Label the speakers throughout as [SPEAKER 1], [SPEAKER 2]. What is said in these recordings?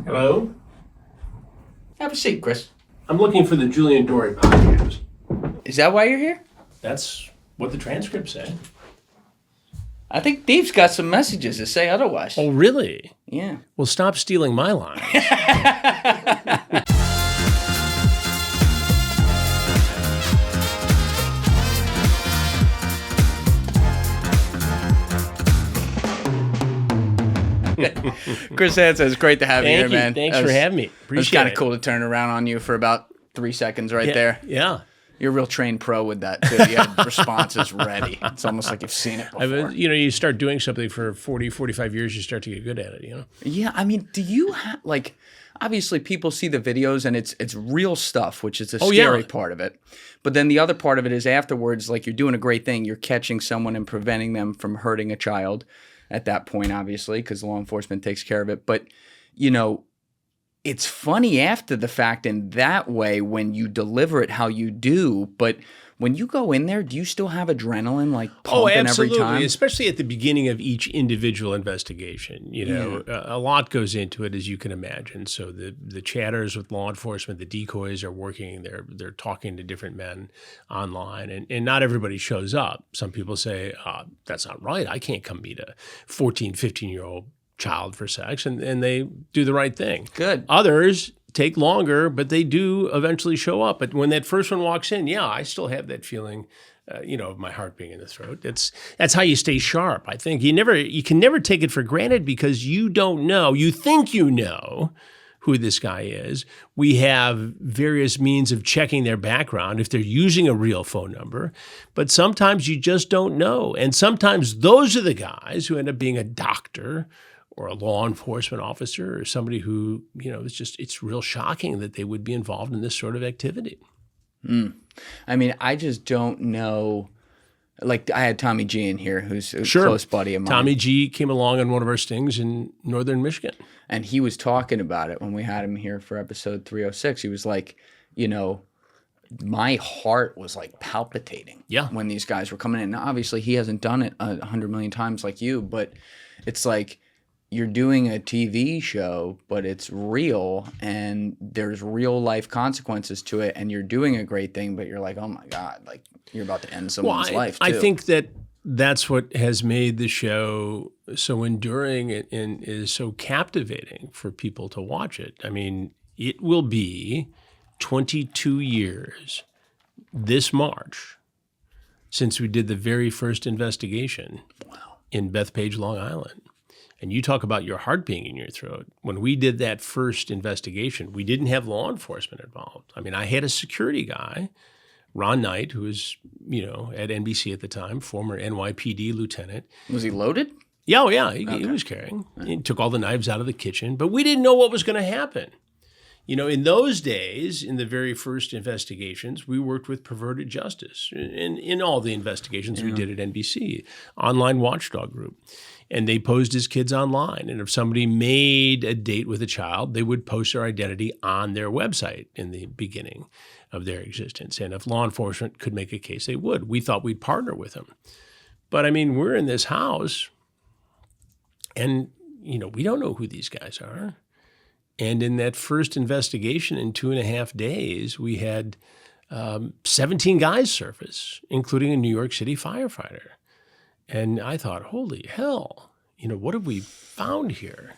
[SPEAKER 1] Hello?
[SPEAKER 2] Have a seat, Chris.
[SPEAKER 1] I'm looking for the Julian Dorey podcast.
[SPEAKER 2] Is that why you're here?
[SPEAKER 1] That's what the transcript said.
[SPEAKER 2] I think Deep's got some messages that say otherwise.
[SPEAKER 1] Oh, really?
[SPEAKER 2] Yeah.
[SPEAKER 1] Well, stop stealing my lines.
[SPEAKER 2] Chris Hansen'd, it's great to have you here, man.
[SPEAKER 1] Thanks for having me. Appreciate it.
[SPEAKER 2] It's kind of cool to turn around on you for about 3 seconds right there.
[SPEAKER 1] Yeah.
[SPEAKER 2] You're a real trained pro with that, too. You have responses ready. It's almost like you've seen it before.
[SPEAKER 1] You start doing something for 40, 45 years, you start to get good at it, you know?
[SPEAKER 2] Yeah, I mean, do you have, like, obviously people see the videos and it's real stuff, which is the scary part of it. But then the other part of it is afterwards, like, you're doing a great thing. You're catching someone and preventing them from hurting a child at that point, obviously, because law enforcement takes care of it. But, you know, it's funny after the fact in that way when you deliver it how you do. But when you go in there, do you still have adrenaline like pumping every time?
[SPEAKER 1] Especially at the beginning of each individual investigation. You know, a lot goes into it, as you can imagine. So the chatters with law enforcement, the decoys are working. They're talking to different men online, and not everybody shows up. Some people say, that's not right. I can't come meet a 14, 15-year-old child for sex, and they do the right thing. Good. Others take longer, but they do eventually show up. But when that first one walks in, I still have that feeling, of my heart being in the throat. That's how you stay sharp. I think you can never take it for granted because you don't know. You think you know who this guy is. We have various means of checking their background if they're using a real phone number, but sometimes you just don't know. And sometimes those are the guys who end up being a doctor or a law enforcement officer or somebody who, it's real shocking that they would be involved in this sort of activity.
[SPEAKER 2] I mean, I just don't know. Like, I had Tommy G in here, who's a close buddy of mine.
[SPEAKER 1] Tommy G came along on one of our stings in northern Michigan.
[SPEAKER 2] And he was talking about it when we had him here for episode 306. He was like, my heart was like palpitating when these guys were coming in. Now, obviously, he hasn't done it 100 million times like you, but it's like, you're doing a TV show, but it's real and there's real life consequences to it, and you're doing a great thing, but you're like, oh my God, like you're about to end someone's life too.
[SPEAKER 1] I think that's what has made the show so enduring and is so captivating for people to watch it. I mean, it will be 22 years this March since we did the very first investigation in Bethpage, Long Island. And you talk about your heart being in your throat. When we did that first investigation, we didn't have law enforcement involved. I mean, I had a security guy, Ron Knight, who was, at NBC at the time, former NYPD lieutenant.
[SPEAKER 2] Was he loaded?
[SPEAKER 1] Yeah. He was carrying. He took all the knives out of the kitchen, but we didn't know what was going to happen. In those days, in the very first investigations, we worked with Perverted Justice in all the investigations we did at NBC, online watchdog group. And they posed as kids online. And if somebody made a date with a child, they would post their identity on their website in the beginning of their existence. And if law enforcement could make a case, they would. We thought we'd partner with them. But I mean, we're in this house and, we don't know who these guys are. And in that first investigation in 2.5 days, we had 17 guys surface, including a New York City firefighter. And I thought, holy hell, what have we found here?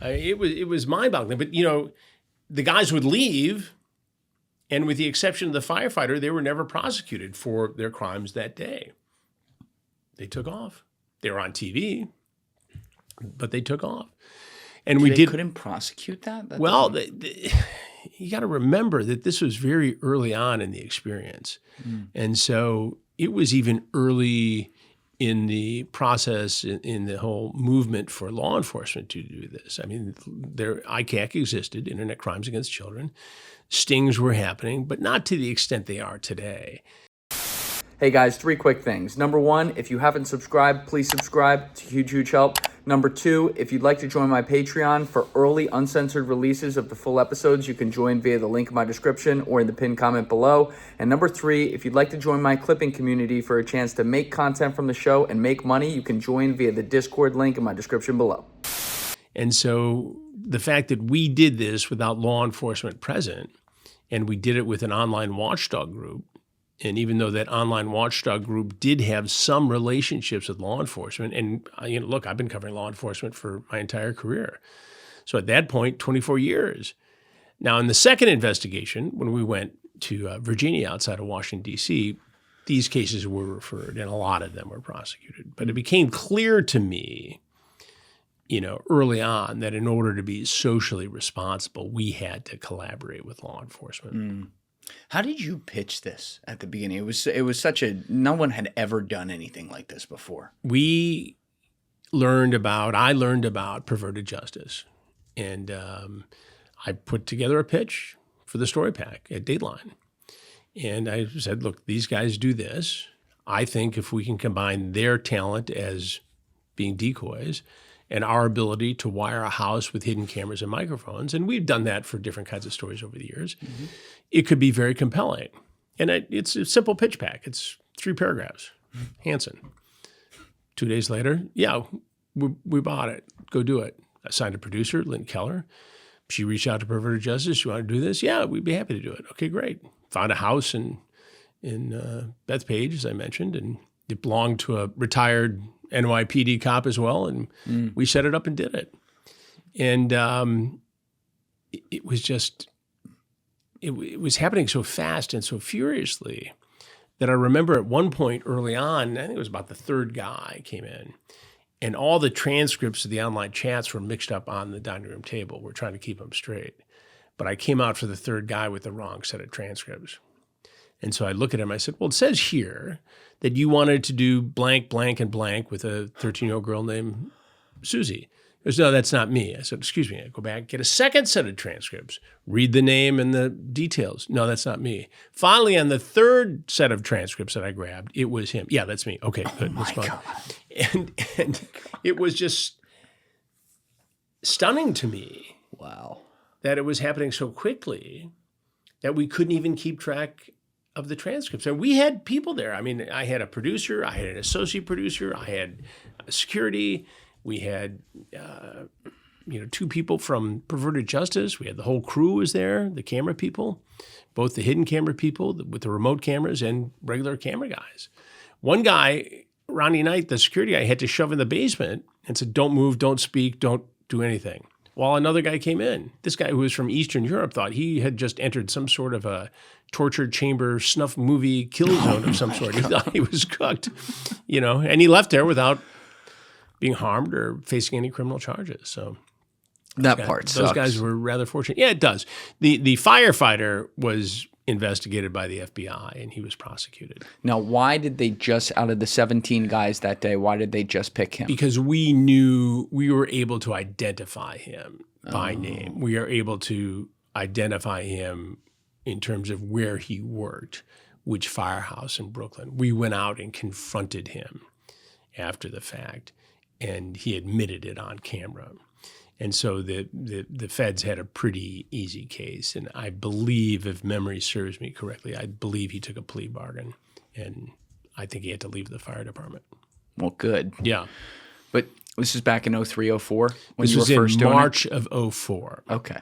[SPEAKER 1] It was mind-boggling. But, the guys would leave, and with the exception of the firefighter, they were never prosecuted for their crimes that day. They took off. They were on TV, but they took off. And
[SPEAKER 2] they couldn't prosecute that?
[SPEAKER 1] You got to remember that this was very early on in the experience. And so it was even early in the process, in the whole movement for law enforcement to do this. I mean, ICAC existed, Internet Crimes Against Children. Stings were happening, but not to the extent they are today.
[SPEAKER 2] Hey guys, 3 quick things. Number 1, if you haven't subscribed, please subscribe. It's a huge, huge help. Number 2, if you'd like to join my Patreon for early uncensored releases of the full episodes, you can join via the link in my description or in the pinned comment below. And number 3, if you'd like to join my clipping community for a chance to make content from the show and make money, you can join via the Discord link in my description below.
[SPEAKER 1] And so the fact that we did this without law enforcement present, and we did it with an online watchdog group, and even though that online watchdog group did have some relationships with law enforcement, and look, I've been covering law enforcement for my entire career. So at that point, 24 years. Now, in the second investigation, when we went to Virginia outside of Washington, D.C., these cases were referred, and a lot of them were prosecuted. But it became clear to me, early on that in order to be socially responsible, we had to collaborate with law enforcement.
[SPEAKER 2] Mm. How did you pitch this at the beginning? It was such no one had ever done anything like this before.
[SPEAKER 1] I learned about perverted justice, and I put together a pitch for the story pack at Dateline. And I said, look, these guys do this. I think if we can combine their talent as being decoys and our ability to wire a house with hidden cameras and microphones, and we've done that for different kinds of stories over the years, it could be very compelling. And it's a simple pitch pack. It's 3 paragraphs. Hansen'd. 2 days later, we bought it. Go do it. I signed a producer, Lynn Keller. She reached out to Perverted Justice. You want to do this? Yeah, we'd be happy to do it. Okay, great. Found a house in Bethpage, as I mentioned, and it belonged to a retired NYPD cop as well, and we set it up and did it. And it was just, it was happening so fast and so furiously that I remember at one point early on, I think it was about the 3rd guy came in, and all the transcripts of the online chats were mixed up on the dining room table. We're trying to keep them straight. But I came out for the 3rd guy with the wrong set of transcripts. And so I look at him, I said, well, it says here that you wanted to do blank, blank, and blank with a 13-year-old girl named Susie. He goes, no, that's not me. I said, excuse me. I go back, get a second set of transcripts, read the name and the details. No, that's not me. Finally, on the 3rd set of transcripts that I grabbed, it was him. Yeah, that's me. Okay, good. That's fine. And it was just stunning to me.
[SPEAKER 2] Wow.
[SPEAKER 1] That it was happening so quickly that we couldn't even keep track of the transcripts. And we had people there. I mean, I had a producer, I had an associate producer, I had security, we had 2 people from Perverted Justice. We had the whole crew was there, the camera people, both the hidden camera people with the remote cameras and regular camera guys. One guy, Ronnie Knight, the security guy, had to shove in the basement and said, don't move, don't speak, don't do anything. While another guy came in. This guy who was from Eastern Europe thought he had just entered some sort of a torture chamber snuff movie kill zone of some sort. He thought he was cooked, and he left there without being harmed or facing any criminal charges. So
[SPEAKER 2] those
[SPEAKER 1] guys were rather fortunate. Yeah, it does. The firefighter was investigated by the FBI and he was prosecuted.
[SPEAKER 2] Now, why did they just, out of the 17 guys that day, why did they just pick him?
[SPEAKER 1] Because we knew we were able to identify him by name. We are able to identify him in terms of where he worked, which firehouse in Brooklyn. We went out and confronted him after the fact, and he admitted it on camera. And so the feds had a pretty easy case. And I believe, if memory serves me correctly, I believe he took a plea bargain. And I think he had to leave the fire department.
[SPEAKER 2] Well, good.
[SPEAKER 1] Yeah.
[SPEAKER 2] But this is back in 03, 04 when
[SPEAKER 1] this
[SPEAKER 2] you were first doing it?
[SPEAKER 1] March of 04.
[SPEAKER 2] Okay.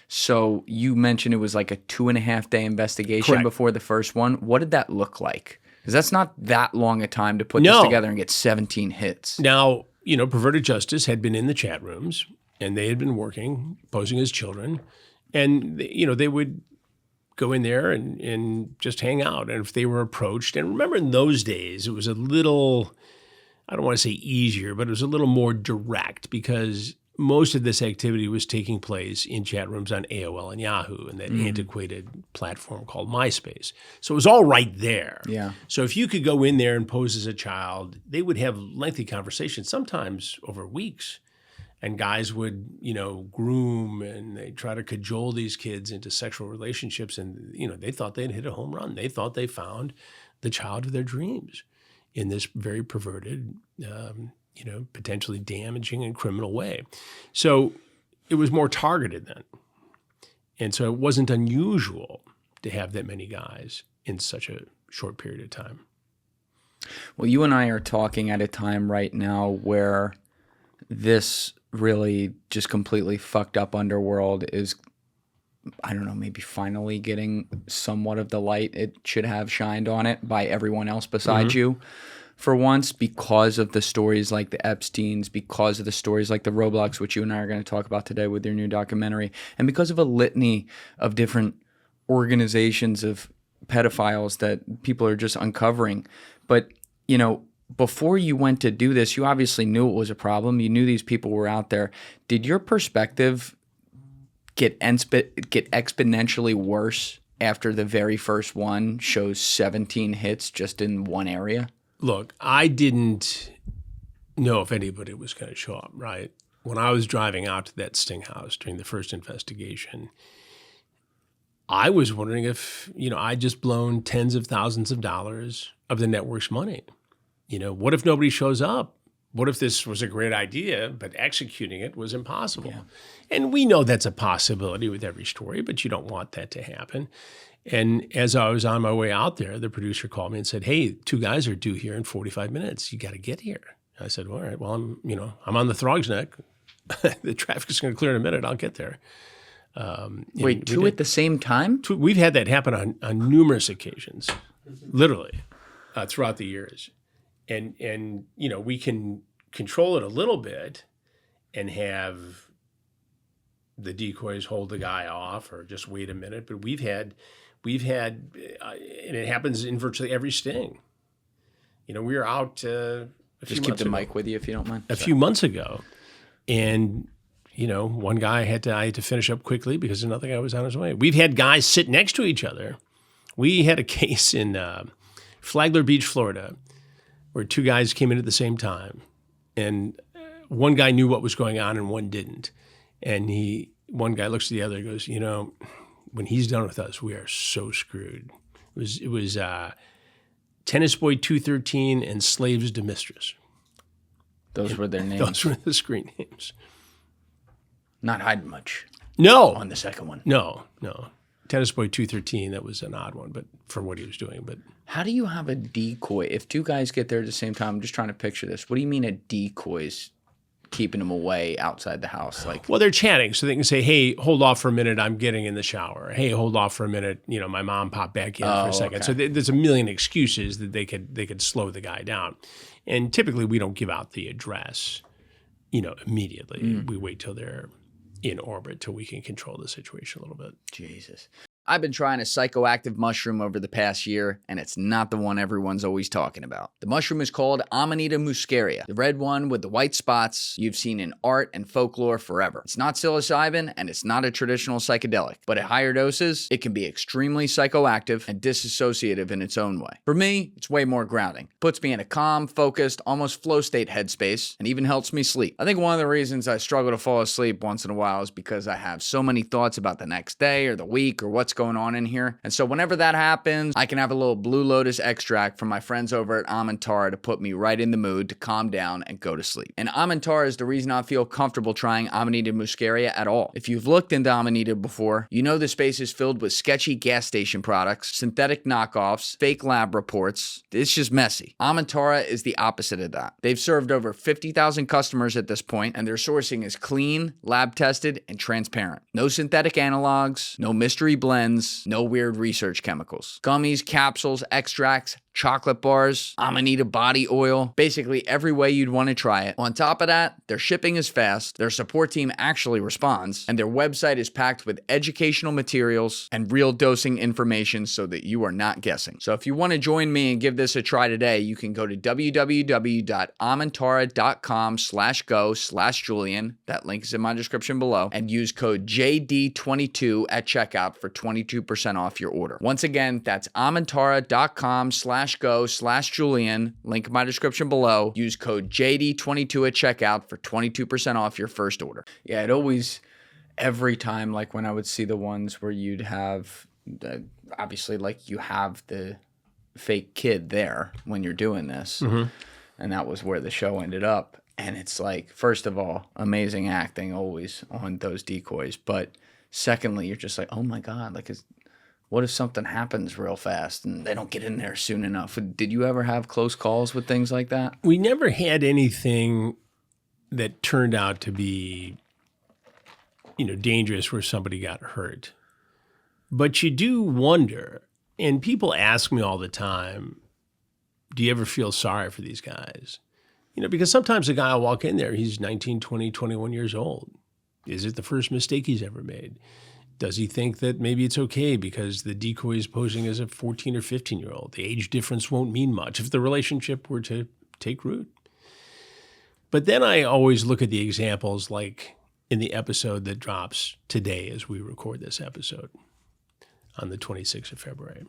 [SPEAKER 2] So you mentioned it was like a 2.5-day investigation
[SPEAKER 1] Correct.
[SPEAKER 2] before the first one. What did that look like? Because that's not that long a time to put this together and get 17 hits.
[SPEAKER 1] Now, Perverted Justice had been in the chat rooms, and they had been working, posing as children. And, they would go in there and just hang out. And if they were approached, and remember in those days, it was a little, I don't want to say easier, but it was a little more direct because most of this activity was taking place in chat rooms on AOL and Yahoo and that antiquated platform called MySpace. So it was all right there.
[SPEAKER 2] Yeah.
[SPEAKER 1] So if you could go in there and pose as a child, they would have lengthy conversations, sometimes over weeks. And guys would, groom and they try to cajole these kids into sexual relationships. And, they thought they'd hit a home run. They thought they found the child of their dreams in this very perverted, potentially damaging and criminal way. So it was more targeted then. And so it wasn't unusual to have that many guys in such a short period of time.
[SPEAKER 2] Well, you and I are talking at a time right now where this really just completely fucked up underworld is, I don't know, maybe finally getting somewhat of the light it should have shined on it by everyone else besides you for once, because of the stories like the Epsteins, because of the stories like the Roblox, which you and I are going to talk about today with your new documentary, and because of a litany of different organizations of pedophiles that people are just uncovering. But, you know, before you went to do this, you obviously knew it was a problem. You knew these people were out there. Did your perspective get exponentially worse after the very first one shows 17 hits just in one area?
[SPEAKER 1] Look, I didn't know if anybody was going to show up, right? When I was driving out to that sting house during the first investigation, I was wondering if, you know, I'd just blown tens of thousands of dollars of the network's money. You know, what if nobody shows up? What if this was a great idea, but executing it was impossible? Yeah. And we know that's a possibility with every story, but you don't want that to happen. And as I was on my way out there, the producer called me and said, "Hey, 2 guys are due here in 45 minutes. You got to get here." I said, "Well, all right, well, I'm on the Throg's Neck. The traffic's going to clear in a minute. I'll get there."
[SPEAKER 2] Wait, 2 at the same time?
[SPEAKER 1] We've had that happen on numerous occasions, literally, throughout the years. And you know, we can control it a little bit and have the decoys hold the guy off or just wait a minute. But we've had, and it happens in virtually every sting. You know, we were out
[SPEAKER 2] just keep the mic with you if you don't mind.
[SPEAKER 1] A few months ago, and you know, one guy I had to finish up quickly because another guy was on his way. We've had guys sit next to each other. We had a case in Flagler Beach, Florida, where 2 guys came in at the same time, and one guy knew what was going on and one didn't. And one guy looks at the other and goes, "You know, when he's done with us, we are so screwed." It was Tennis Boy 213 and Slaves to Mistress.
[SPEAKER 2] Those were their names.
[SPEAKER 1] Those were the screen names.
[SPEAKER 2] Not hiding much.
[SPEAKER 1] No.
[SPEAKER 2] On the second one.
[SPEAKER 1] No. Tennis Boy 213, that was an odd one, but for what he was doing. But
[SPEAKER 2] how do you have a decoy? If 2 guys get there at the same time, I'm just trying to picture this. What do you mean a decoy's keeping them away outside the house? Like,
[SPEAKER 1] well, they're chatting, so they can say, "Hey, hold off for a minute. I'm getting in the shower." "Hey, hold off for a minute. You know, my mom popped back in for a second." Okay. So there's a million excuses that they could slow the guy down. And typically, we don't give out the address, you know, immediately. We wait till they're in orbit till we can control the situation a little bit.
[SPEAKER 2] Jesus. I've been trying a psychoactive mushroom over the past year, and it's not the one everyone's always talking about. The mushroom is called Amanita muscaria, the red one with the white spots you've seen in art and folklore forever. It's not psilocybin, and it's not a traditional psychedelic, but at higher doses, it can be extremely psychoactive and disassociative in its own way. For me, it's way more grounding. It puts me in a calm, focused, almost flow state headspace, and even helps me sleep. I think one of the reasons I struggle to fall asleep once in a while is because I have so many thoughts about the next day or the week or what's going on in here. And so whenever that happens, I can have a little Blue Lotus extract from my friends over at Amantara to put me right in the mood to calm down and go to sleep. And Amantara is the reason I feel comfortable trying Amanita muscaria at all. If you've looked into Amanita before, you know the space is filled with sketchy gas station products, synthetic knockoffs, fake lab reports. It's just messy. Amantara is the opposite of that. They've served over 50,000 customers at this point, and their sourcing is clean, lab tested, and transparent. No synthetic analogs, no mystery blends, no weird research chemicals. Gummies, capsules, extracts, chocolate bars, Amanita body oil, basically every way you'd want to try it. On top of that, their shipping is fast, their support team actually responds, and their website is packed with educational materials and real dosing information so that you are not guessing. So if you want to join me and give this a try today, you can go to www.amantara.com/go/Julian. That link is in my description below, and use code JD22 at checkout for 22% off your order. Once again, that's amantara.com/go/Julian. Link in my description below. Use code JD22 at checkout for 22% off your first order. Yeah, it always, every time, like when I would see the ones where you'd have, obviously, like you have the fake kid there when you're doing this. And that was where the show ended up. And it's like, first of all, amazing acting always on those decoys. But secondly, you're just like, oh my God, like, what if something happens real fast and they don't get in there soon enough? Did you ever have close calls with things like that?
[SPEAKER 1] We never had anything that turned out to be, dangerous where somebody got hurt. But you do wonder, and people ask me all the time, do you ever feel sorry for these guys? Because sometimes a guy will walk in there, he's 19, 20, 21 years old. Is it the first mistake he's ever made? Does he think that maybe it's okay because the decoy is posing as a 14 or 15-year-old? The age difference won't mean much if the relationship were to take root. But then I always look at the examples like in the episode that drops today as we record this episode on the 26th of February.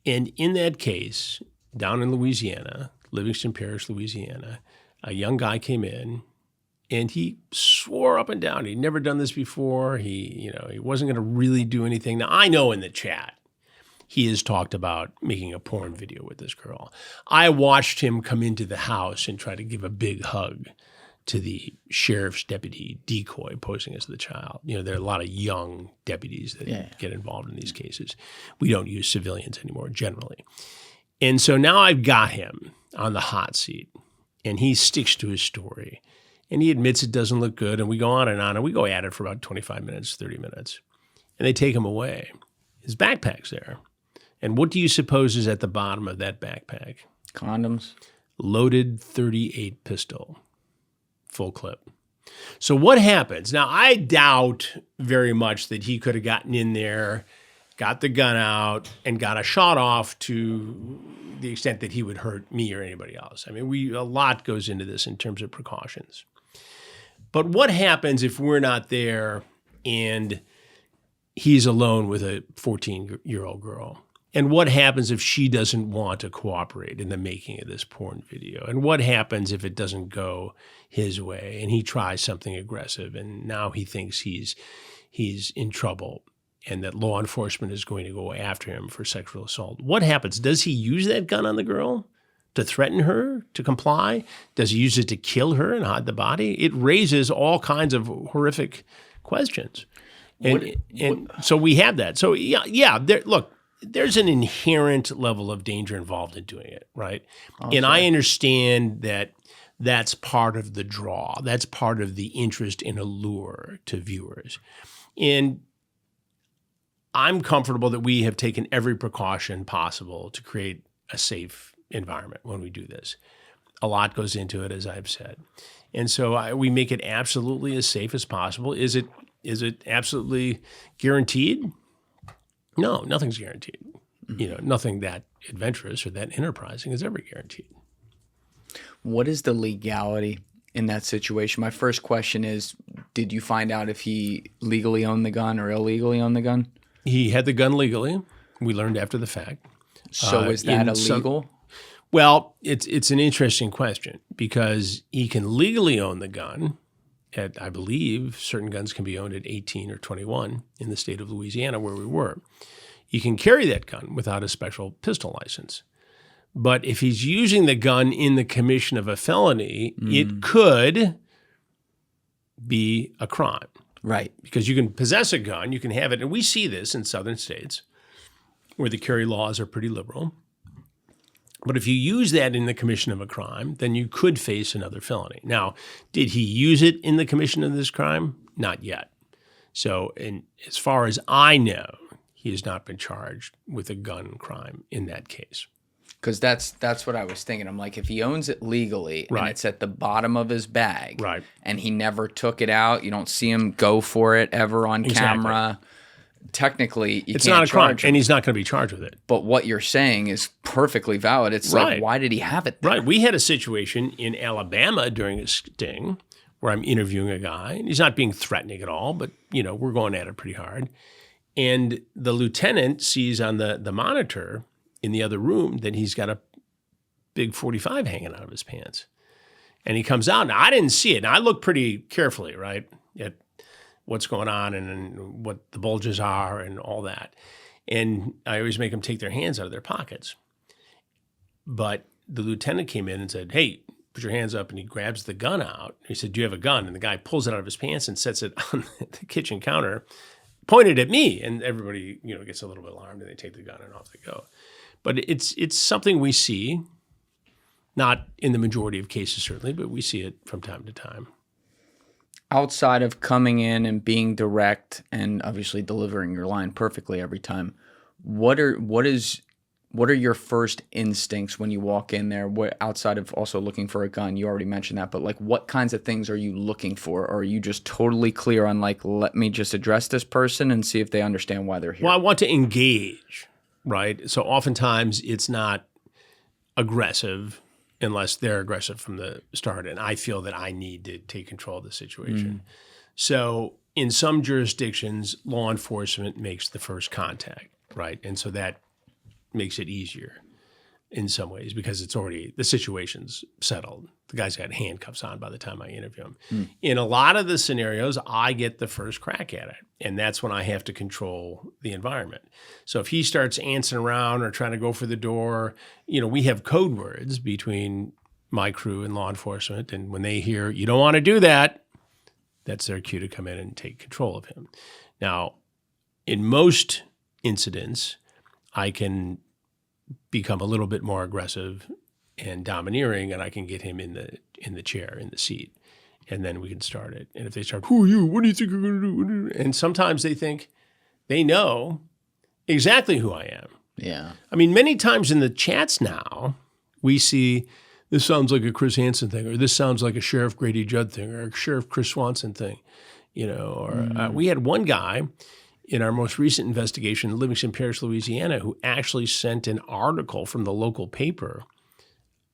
[SPEAKER 1] And in that case, down in Louisiana, Livingston Parish, Louisiana, a young guy came in and he swore up and down he'd never done this before. He wasn't going to really do anything. Now, I know in the chat he has talked about making a porn video with this girl. I watched him come into the house and try to give a big hug to the sheriff's deputy decoy posing as the child. There are a lot of young deputies that get involved in these cases. We don't use civilians anymore generally. And so now I've got him on the hot seat, and he sticks to his story. And he admits it doesn't look good, and we go on, and we go at it for about 25 minutes, 30 minutes. And they take him away. His backpack's there. And what do you suppose is at the bottom of that backpack?
[SPEAKER 2] Condoms.
[SPEAKER 1] Loaded .38 pistol. Full clip. So what happens? Now, I doubt very much that he could have gotten in there, got the gun out, and got a shot off to the extent that he would hurt me or anybody else. I mean, a lot goes into this in terms of precautions. But what happens if we're not there and he's alone with a 14-year-old girl? And what happens if she doesn't want to cooperate in the making of this porn video? And what happens if it doesn't go his way and he tries something aggressive and now he thinks he's in trouble and that law enforcement is going to go after him for sexual assault? What happens? Does he use that gun on the girl to threaten her to comply? Does he use it to kill her and hide the body? It raises all kinds of horrific questions. And so we have that. So look, there's an inherent level of danger involved in doing it, right? Awesome. And I understand that that's part of the draw. That's part of the interest and allure to viewers. And I'm comfortable that we have taken every precaution possible to create a safe environment when we do this. A lot goes into it, as I've said. And so we make it absolutely as safe as possible. Is it absolutely guaranteed? No, nothing's guaranteed. Nothing that adventurous or that enterprising is ever guaranteed.
[SPEAKER 2] What is the legality in that situation? My first question is, did you find out if he legally owned the gun or illegally owned the gun?
[SPEAKER 1] He had the gun legally. We learned after the fact.
[SPEAKER 2] So is that illegal?
[SPEAKER 1] Well, it's an interesting question because he can legally own the gun. I believe certain guns can be owned at 18 or 21 in the state of Louisiana where we were. You can carry that gun without a special pistol license. But if he's using the gun in the commission of a felony, it could be a crime.
[SPEAKER 2] Right.
[SPEAKER 1] Because you can possess a gun, you can have it. And we see this in southern states where the carry laws are pretty liberal. But if you use that in the commission of a crime, then you could face another felony. Now, did he use it in the commission of this crime? Not yet. So, as far as I know, he has not been charged with a gun crime in that case.
[SPEAKER 2] Because that's what I was thinking. I'm like, if he owns it legally and it's at the bottom of his bag and he never took it out, you don't see him go for it ever on camera. Technically, it's not a crime,
[SPEAKER 1] and he's not going to be charged with it.
[SPEAKER 2] But what you're saying is perfectly valid. It's like, why did he have it there?
[SPEAKER 1] Right. We had a situation in Alabama during a sting where I'm interviewing a guy, and he's not being threatening at all, but, we're going at it pretty hard. And the lieutenant sees on the monitor in the other room that he's got a big .45 hanging out of his pants. And he comes out. Now, I didn't see it. Now, I look pretty carefully, right, at what's going on and what the bulges are and all that. And I always make them take their hands out of their pockets. But the lieutenant came in and said, "Hey, put your hands up." And he grabs the gun out. He said, "Do you have a gun?" And the guy pulls it out of his pants and sets it on the kitchen counter, pointed at me. And everybody, gets a little bit alarmed and they take the gun and off they go. But it's something we see Not in the majority of cases, certainly, but we see it from time to time.
[SPEAKER 2] Outside of coming in and being direct and obviously delivering your line perfectly every time, what are your first instincts when you walk in there? What, outside of also looking for a gun, you already mentioned that, but like what kinds of things are you looking for? Or are you just totally clear on like, let me just address this person and see if they understand why they're here?
[SPEAKER 1] Well, I want to engage, right? So oftentimes it's not aggressive unless they're aggressive from the start. And I feel that I need to take control of the situation. So in some jurisdictions, law enforcement makes the first contact, right? And so that makes it easier in some ways because it's already, the situation's settled. The guy's got handcuffs on by the time I interview him. In a lot of the scenarios, I get the first crack at it. And that's when I have to control the environment. So if he starts answering around or trying to go for the door, we have code words between my crew and law enforcement. And when they hear, you don't want to do that, that's their cue to come in and take control of him. Now, in most incidents, I can become a little bit more aggressive and domineering, and I can get him in the chair, in the seat, and then we can start it. And if they start, who are you? What do you think you're going to do? And sometimes they think they know exactly who I am.
[SPEAKER 2] Yeah.
[SPEAKER 1] I mean, many times in the chats now, we see this sounds like a Chris Hansen thing, or this sounds like a Sheriff Grady Judd thing, or a Sheriff Chris Swanson thing, we had one guy in our most recent investigation in Livingston Parish, Louisiana, who actually sent an article from the local paper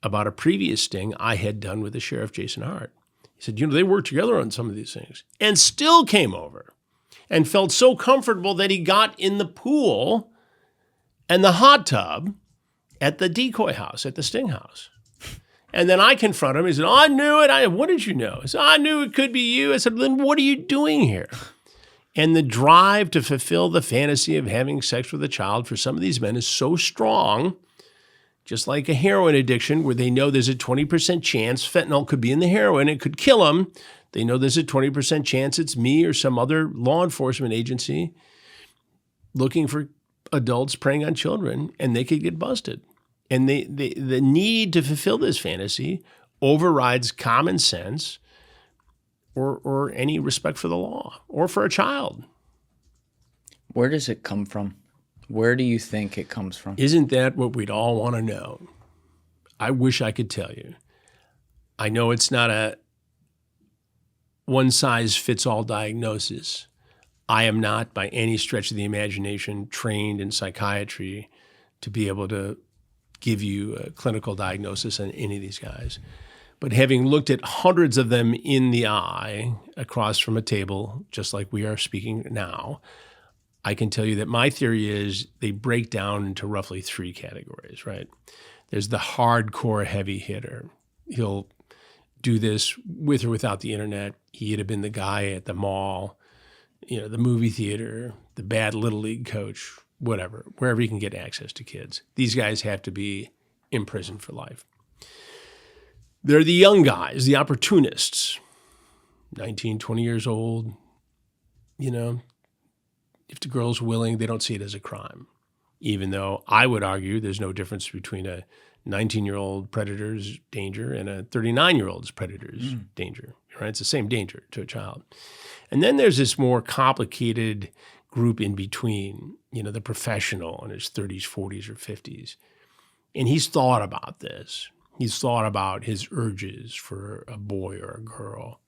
[SPEAKER 1] about a previous sting I had done with the Sheriff Jason Hart. He said, they worked together on some of these things and still came over and felt so comfortable that he got in the pool and the hot tub at the decoy house, at the sting house. And then I confront him. He said, I knew it. What did you know? He said, I knew it could be you. I said, then what are you doing here? And the drive to fulfill the fantasy of having sex with a child for some of these men is so strong, just like a heroin addiction where they know there's a 20% chance fentanyl could be in the heroin, it could kill them. They know there's a 20% chance it's me or some other law enforcement agency looking for adults preying on children, and they could get busted. And the need to fulfill this fantasy overrides common sense or any respect for the law or for a child.
[SPEAKER 2] Where does it come from? Where do you think it comes from?
[SPEAKER 1] Isn't that what we'd all want to know? I wish I could tell you. I know it's not a one-size-fits-all diagnosis. I am not, by any stretch of the imagination, trained in psychiatry to be able to give you a clinical diagnosis on any of these guys. But having looked at hundreds of them in the eye across from a table, just like we are speaking now, I can tell you that my theory is they break down into roughly three categories, right? There's the hardcore heavy hitter. He'll do this with or without the internet. He'd have been the guy at the mall, the movie theater, the bad little league coach, whatever, wherever he can get access to kids. These guys have to be in prison for life. They're the young guys, the opportunists, 19, 20 years old. If the girl's willing, they don't see it as a crime, even though I would argue there's no difference between a 19-year-old predator's danger and a 39-year-old's predator's danger, right? It's the same danger to a child. And then there's this more complicated group in between, the professional in his 30s, 40s, or 50s. And he's thought about this. He's thought about his urges for a boy or a girl.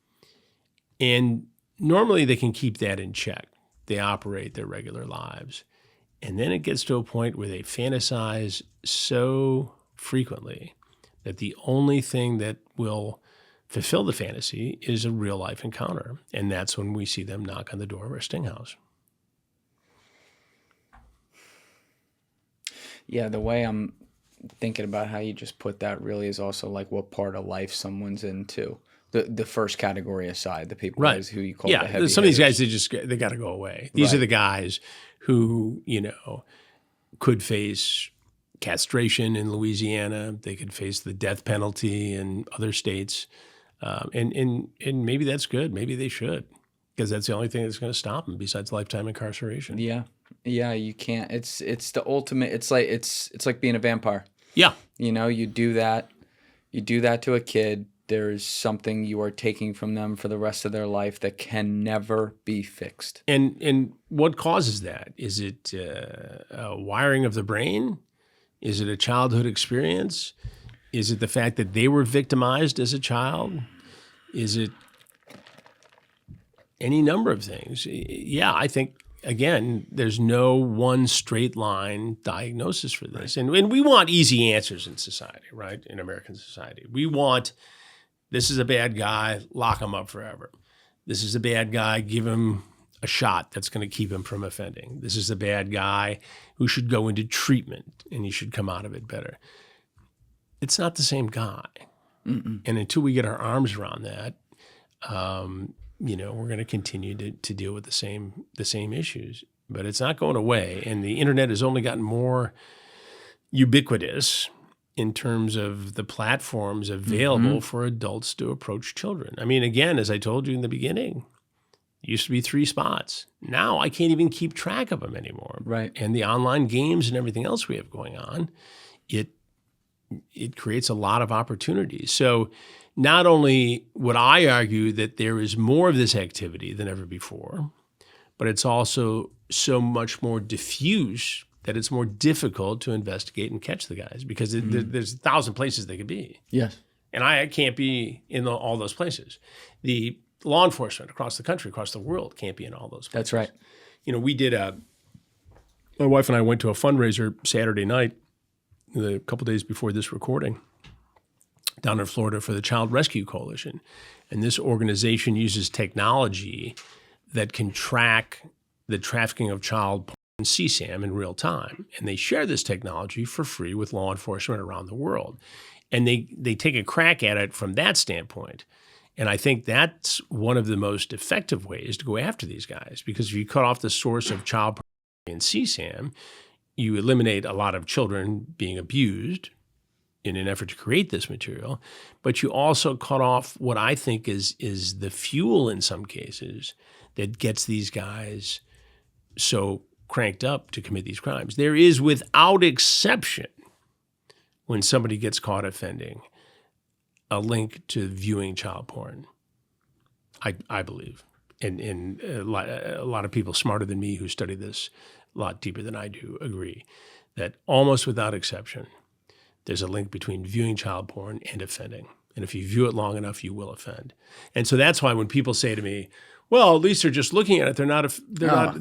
[SPEAKER 1] And normally they can keep that in check. They operate their regular lives. And then it gets to a point where they fantasize so frequently that the only thing that will fulfill the fantasy is a real life encounter. And that's when we see them knock on the door of our sting house.
[SPEAKER 2] Yeah, the way I'm thinking about how you just put that really is also like what part of life someone's into. The first category aside, the people
[SPEAKER 1] right.
[SPEAKER 2] who you call the heavy
[SPEAKER 1] some of these guys,
[SPEAKER 2] hitters.
[SPEAKER 1] they got to go away. These are the guys who, could face castration in Louisiana. They could face the death penalty in other states. And maybe that's good. Maybe they should, because that's the only thing that's going to stop them besides lifetime incarceration.
[SPEAKER 2] Yeah. Yeah, you can't. It's the ultimate. It's like being a vampire.
[SPEAKER 1] Yeah.
[SPEAKER 2] You do that. You do that to a kid, there's something you are taking from them for the rest of their life that can never be fixed.
[SPEAKER 1] And what causes that? Is it a wiring of the brain? Is it a childhood experience? Is it the fact that they were victimized as a child? Is it any number of things? Yeah, I think, again, there's no one straight line diagnosis for this. Right. And we want easy answers in society, right? In American society. We want, this is a bad guy, lock him up forever. This is a bad guy, give him a shot that's going to keep him from offending. This is a bad guy who should go into treatment and he should come out of it better. It's not the same guy. Mm-mm. And until we get our arms around that, we're going to continue to deal with the same issues. But it's not going away. And the internet has only gotten more ubiquitous in terms of the platforms available for adults to approach children. I mean, again, as I told you in the beginning, it used to be 3 spots. Now I can't even keep track of them anymore.
[SPEAKER 2] Right.
[SPEAKER 1] And the online games and everything else we have going on, it creates a lot of opportunities. So not only would I argue that there is more of this activity than ever before, but it's also so much more diffuse that it's more difficult to investigate and catch the guys because there's 1,000 places they could be.
[SPEAKER 2] Yes. And
[SPEAKER 1] I can't be in all those places. The law enforcement across the country, across the world can't be in all those places.
[SPEAKER 2] That's right.
[SPEAKER 1] We did my wife and I went to a fundraiser Saturday night, a couple days before this recording, down in Florida for the Child Rescue Coalition. And this organization uses technology that can track the trafficking of child porn and CSAM in real time. And they share this technology for free with law enforcement around the world. And they take a crack at it from that standpoint. And I think that's one of the most effective ways to go after these guys, because if you cut off the source of child pornography and CSAM, you eliminate a lot of children being abused in an effort to create this material, but you also cut off what I think is the fuel in some cases that gets these guys so cranked up to commit these crimes. There is, without exception, when somebody gets caught offending, a link to viewing child porn, I believe. And a lot of people smarter than me who study this a lot deeper than I do agree that almost without exception, there's a link between viewing child porn and offending. And if you view it long enough, you will offend. And so that's why when people say to me, well, at least they're just looking at it, they're not.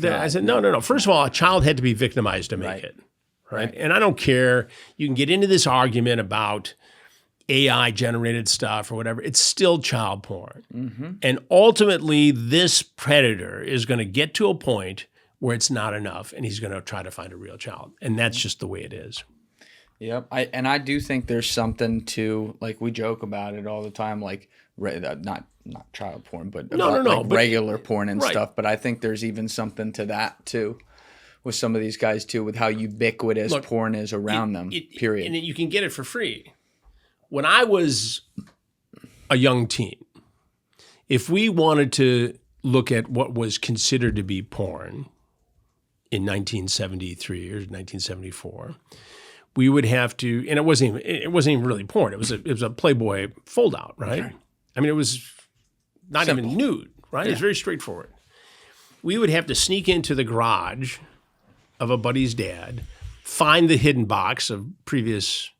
[SPEAKER 1] I said, no. First of all, a child had to be victimized to make it, right? And I don't care. You can get into this argument about AI-generated stuff or whatever. It's still child porn. Mm-hmm. And ultimately, this predator is going to get to a point where it's not enough, and he's going to try to find a real child. And that's just the way it is.
[SPEAKER 2] Yep. I do think there's something to, like, we joke about it all the time, like, not child porn, but regular porn and stuff. But I think there's even something to that, too, with some of these guys, too, with how ubiquitous porn is around them, period.
[SPEAKER 1] And you can get it for free. When I was a young teen, if we wanted to look at what was considered to be porn in 1973 or 1974, we would have to, and it wasn't even really porn. It was a Playboy fold-out, right? Okay. I mean, it was not simple. Even nude, right? Yeah. It was very straightforward. We would have to sneak into the garage of a buddy's dad, find the hidden box of previous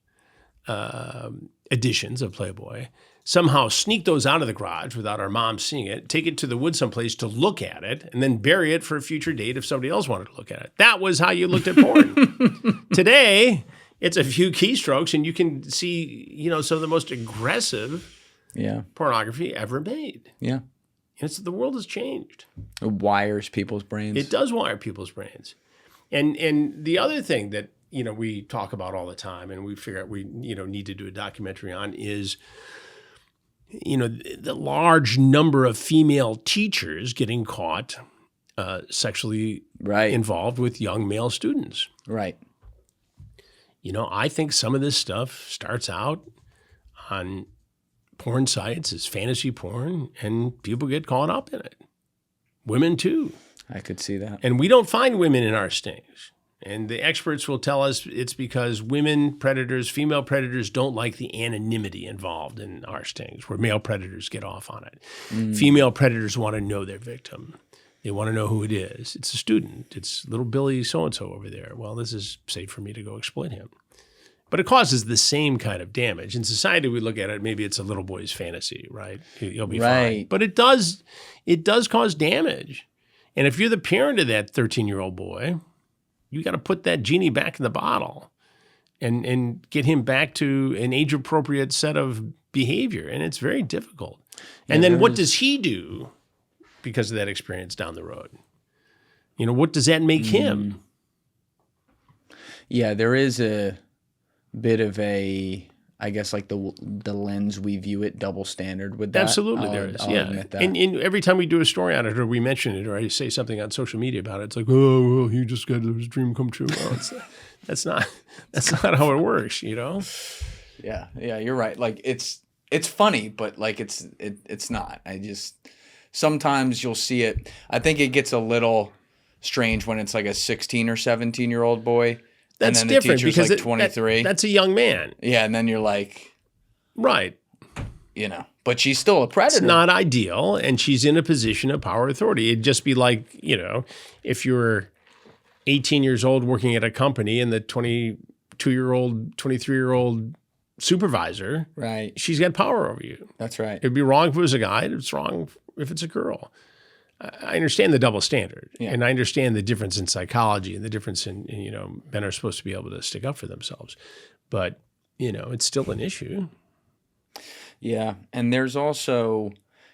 [SPEAKER 1] editions of Playboy, somehow sneak those out of the garage without our mom seeing it, take it to the woods someplace to look at it, and then bury it for a future date if somebody else wanted to look at it. That was how you looked at porn. Today, it's a few keystrokes, and you can see, some of the most aggressive pornography ever made.
[SPEAKER 2] Yeah.
[SPEAKER 1] The world has changed.
[SPEAKER 2] It wires people's brains.
[SPEAKER 1] It does wire people's brains. And the other thing that, we talk about all the time, and we figure out we, need to do a documentary on is, the large number of female teachers getting caught sexually involved with young male students.
[SPEAKER 2] Right.
[SPEAKER 1] I think some of this stuff starts out on porn sites as fantasy porn, and people get caught up in it. Women too.
[SPEAKER 2] I could see that.
[SPEAKER 1] And we don't find women in our stings. And the experts will tell us it's because women predators, female predators don't like the anonymity involved in our stings, where male predators get off on it. Female predators want to know their victim. They want to know who it is. It's a student. It's little Billy so-and-so over there. Well, this is safe for me to go exploit him. But it causes the same kind of damage. In society, we look at it, maybe it's a little boy's fantasy, right? He'll be fine. But it does cause damage. And if you're the parent of that 13-year-old boy, you got to put that genie back in the bottle and get him back to an age-appropriate set of behavior. And it's very difficult. And then what does he do because of that experience down the road? You know, what does that make him?
[SPEAKER 2] Yeah, there is a bit of a, I guess, like the lens we view it, double standard with that.
[SPEAKER 1] Absolutely, there is. I'll admit that. And every time we do a story on it, or we mention it, or I say something on social media about it, it's like, oh, well, he just got his dream come true. Well, that's not how it works, you know.
[SPEAKER 2] Yeah, you're right. Like it's funny, but like it's not. Sometimes you'll see it. I think it gets a little strange when it's like a 16 or 17-year-old boy.
[SPEAKER 1] That's
[SPEAKER 2] and then
[SPEAKER 1] different
[SPEAKER 2] the teacher's
[SPEAKER 1] because
[SPEAKER 2] like 23.
[SPEAKER 1] That's a young man.
[SPEAKER 2] Yeah, and then you're like,
[SPEAKER 1] right.
[SPEAKER 2] You know, but she's still a predator.
[SPEAKER 1] It's not ideal, and she's in a position of power authority. It'd just be like, you know, if you're 18 years old working at a company and the 22-year-old, 23-year-old supervisor,
[SPEAKER 2] right?
[SPEAKER 1] She's got power over you.
[SPEAKER 2] That's right.
[SPEAKER 1] It'd be wrong if it was a guy. It's wrong if it's a girl. I understand the double standard, and I understand the difference in psychology and the difference in, you know, men are supposed to be able to stick up for themselves. But, you know, it's still an issue.
[SPEAKER 2] Yeah. And there's also,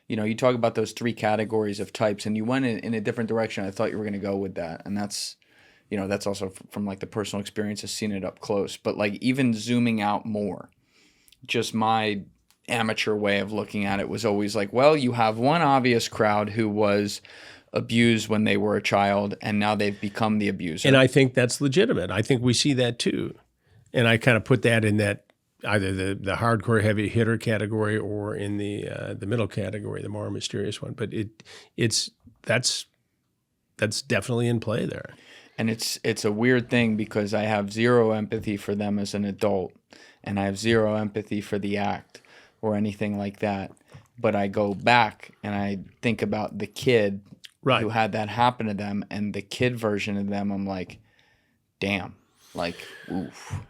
[SPEAKER 2] you know, you talk about those three categories of types, and you went in a different direction. I thought you were going to go with that. And that's, you know, that's also from like the personal experience of seeing it up close. But like even zooming out more, just my amateur way of looking at it was always like, well, you have one obvious crowd who was abused when they were a child, and now they've become the abuser.
[SPEAKER 1] And I think that's legitimate. I think we see that too. And I kind of put that in that either the hardcore heavy hitter category or in the middle category, the more mysterious one. But that's definitely in play there.
[SPEAKER 2] And it's a weird thing because I have zero empathy for them as an adult, and I have zero empathy for the act or anything like that. But I go back and I think about the kid who had that happen to them, and the kid version of them, I'm like, damn, like, oof.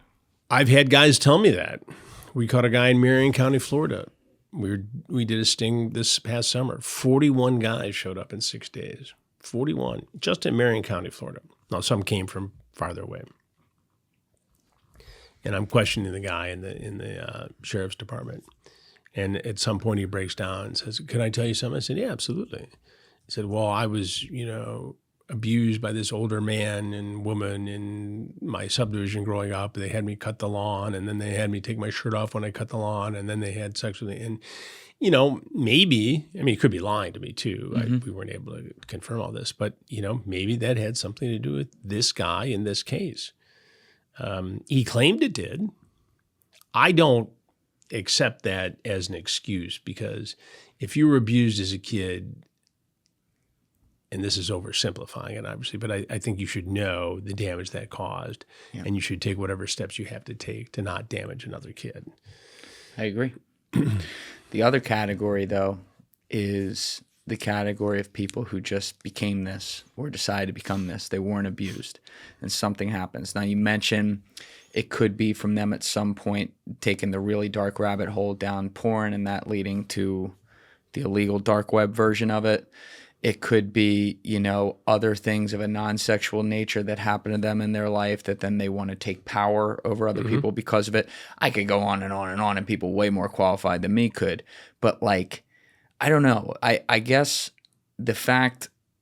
[SPEAKER 1] I've had guys tell me that. We caught a guy in Marion County, Florida. We did a sting this past summer. 41 guys showed up in 6 days. 41, just in Marion County, Florida. Now, some came from farther away. And I'm questioning the guy in the sheriff's department. And at some point he breaks down and says, "Can I tell you something?" I said, "Yeah, absolutely." He said, "Well, I was, you know, abused by this older man and woman in my subdivision growing up. They had me cut the lawn, and then they had me take my shirt off when I cut the lawn, and then they had sex with me." And, you know, maybe, I mean, he could be lying to me too. We weren't able to confirm all this, but, you know, maybe that had something to do with this guy in this case. He claimed it did. I don't accept that as an excuse, because if you were abused as a kid, and this is oversimplifying it obviously, but I think you should know the damage that caused, and you should take whatever steps you have to take to not damage another kid.
[SPEAKER 2] I agree. The other category, though, is the category of people who just became this or decided to become this. They weren't abused, and something happens. Now, you mentioned it could be from them at some point taking the really dark rabbit hole down porn, and that leading to the illegal dark web version of it. It could be, you know, other things of a non-sexual nature that happen to them in their life that then they want to take power over other people because of it. I could go on and on and on, and people way more qualified than me could. But, like, I don't know. I guess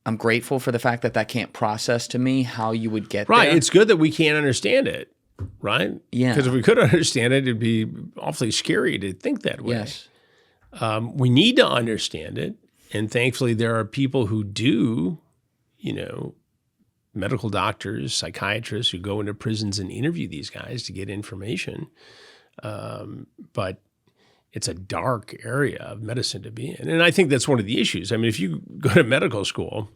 [SPEAKER 2] I'm grateful for the fact that can't process to me how you would get there.
[SPEAKER 1] Right. It's good that we can't understand it, right?
[SPEAKER 2] Yeah.
[SPEAKER 1] Because if we could understand it, it'd be awfully scary to think that way.
[SPEAKER 2] Yes.
[SPEAKER 1] We need to understand it. And thankfully, there are people who do, you know, medical doctors, psychiatrists who go into prisons and interview these guys to get information. But it's a dark area of medicine to be in. And I think that's one of the issues. I mean, if you go to medical school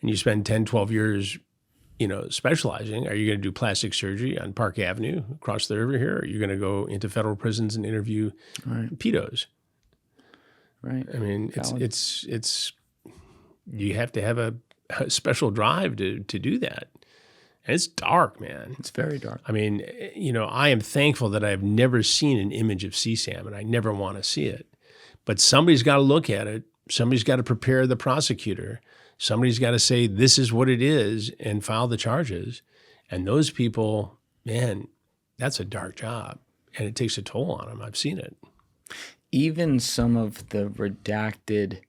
[SPEAKER 1] and you spend 10, 12 years specializing. Are you going to do plastic surgery on Park Avenue across the river here? Or are you going to go into federal prisons and interview pedos?
[SPEAKER 2] Right.
[SPEAKER 1] I mean, it's you have to have a special drive to do that. And it's dark, man.
[SPEAKER 2] It's very dark.
[SPEAKER 1] I mean, I am thankful that I've never seen an image of CSAM, and I never want to see it. But somebody's got to look at it. Somebody's got to prepare the prosecutor. Somebody's got to say, this is what it is, and file the charges. And those people, man, that's a dark job. And it takes a toll on them. I've seen it.
[SPEAKER 2] Even some of the redacted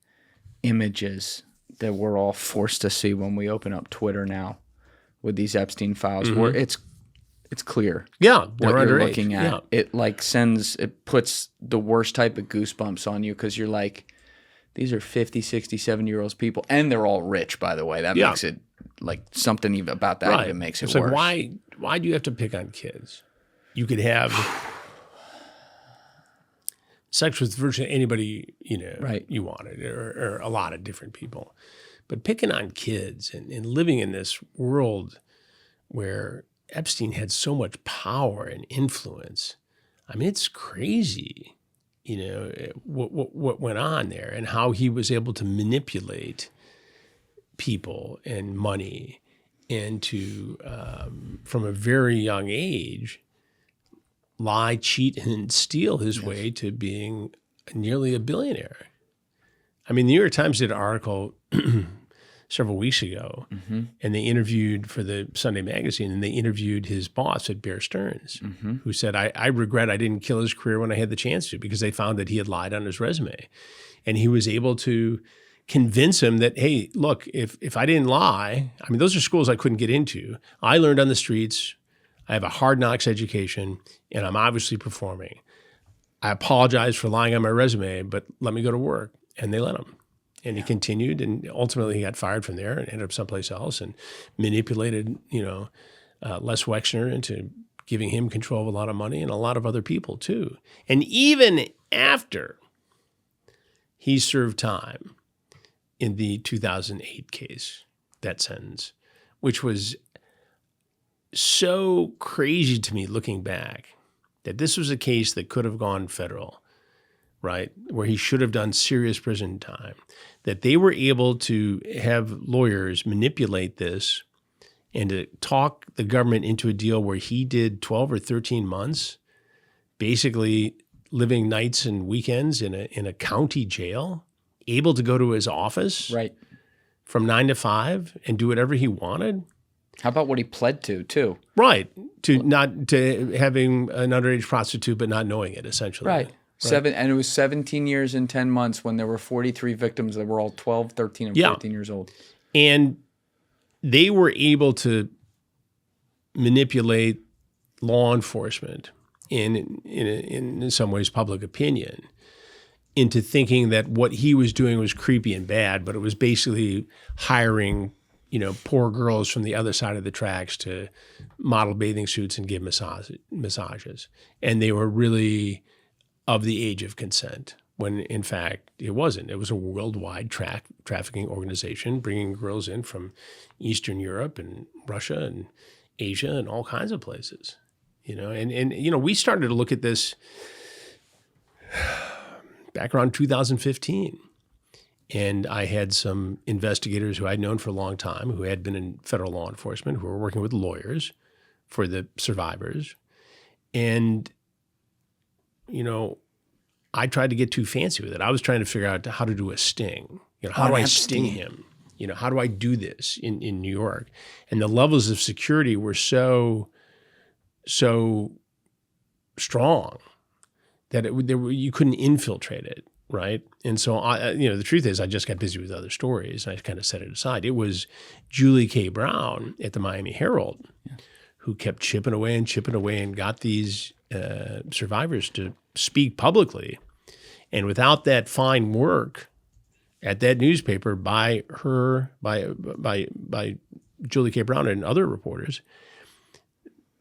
[SPEAKER 2] images that we're all forced to see when we open up Twitter now with these Epstein files, where it's clear.
[SPEAKER 1] Yeah,
[SPEAKER 2] what you're
[SPEAKER 1] underage.
[SPEAKER 2] looking at. Yeah. It puts the worst type of goosebumps on you because you're like, these are 50, 60, 70-year-old people, and they're all rich, by the way. That makes it like something even about that even makes it worse.
[SPEAKER 1] Like, why do you have to pick on kids? You could have sex with virtually anybody you wanted, or a lot of different people. But picking on kids and living in this world where Epstein had so much power and influence, I mean, it's crazy. What went on there and how he was able to manipulate people and money and to, from a very young age, lie, cheat, and steal his way to being nearly a billionaire. I mean, the New York Times did an article several weeks ago, and they interviewed for the Sunday magazine, and they interviewed his boss at Bear Stearns, who said, I regret I didn't kill his career when I had the chance to, because they found that he had lied on his resume. And he was able to convince him that, hey, look, if I didn't lie, I mean, those are schools I couldn't get into. I learned on the streets. I have a hard knocks education, and I'm obviously performing. I apologize for lying on my resume, but let me go to work. And they let him. And he continued, and ultimately he got fired from there and ended up someplace else and manipulated, Les Wexner into giving him control of a lot of money and a lot of other people too. And even after he served time in the 2008 case, that sentence, which was so crazy to me looking back, that this was a case that could have gone federal, right, where he should have done serious prison time, that they were able to have lawyers manipulate this and to talk the government into a deal where he did 12 or 13 months, basically living nights and weekends in a county jail, able to go to his office from 9 to 5 and do whatever he wanted.
[SPEAKER 2] How about what he pled to, too?
[SPEAKER 1] Right, to having an underage prostitute but not knowing it, essentially.
[SPEAKER 2] Right. And it was 17 years and 10 months when there were 43 victims that were all 12, 13, and 14 years old.
[SPEAKER 1] And they were able to manipulate law enforcement and in some ways public opinion into thinking that what he was doing was creepy and bad, but it was basically hiring poor girls from the other side of the tracks to model bathing suits and give massages. And they were really of the age of consent, when in fact it wasn't. It was a worldwide trafficking organization bringing girls in from Eastern Europe and Russia and Asia and all kinds of places. And we started to look at this back around 2015. And I had some investigators who I'd known for a long time who had been in federal law enforcement who were working with lawyers for the survivors. And I tried to get too fancy with it. I was trying to figure out how to do a sting. How do I sting him? How do I do this in New York? And the levels of security were so strong that you couldn't infiltrate it, right? And so, the truth is I just got busy with other stories, and I kind of set it aside. It was Julie K. Brown at the Miami Herald who kept chipping away and got these survivors to speak publicly. And without that fine work at that newspaper by Julie K. Brown and other reporters,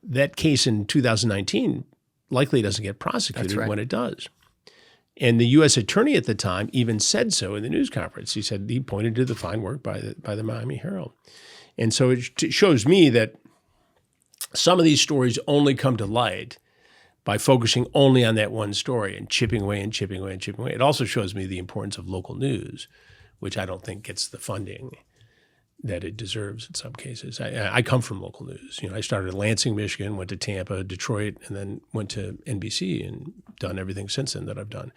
[SPEAKER 1] that case in 2019 likely doesn't get prosecuted when it does. And the U.S. attorney at the time even said so in the news conference. He pointed to the fine work by the Miami Herald. And so it shows me that some of these stories only come to light by focusing only on that one story and chipping away and chipping away and chipping away. It also shows me the importance of local news, which I don't think gets the funding that it deserves in some cases. I come from local news. I started in Lansing, Michigan, went to Tampa, Detroit, and then went to NBC and done everything since then that I've done.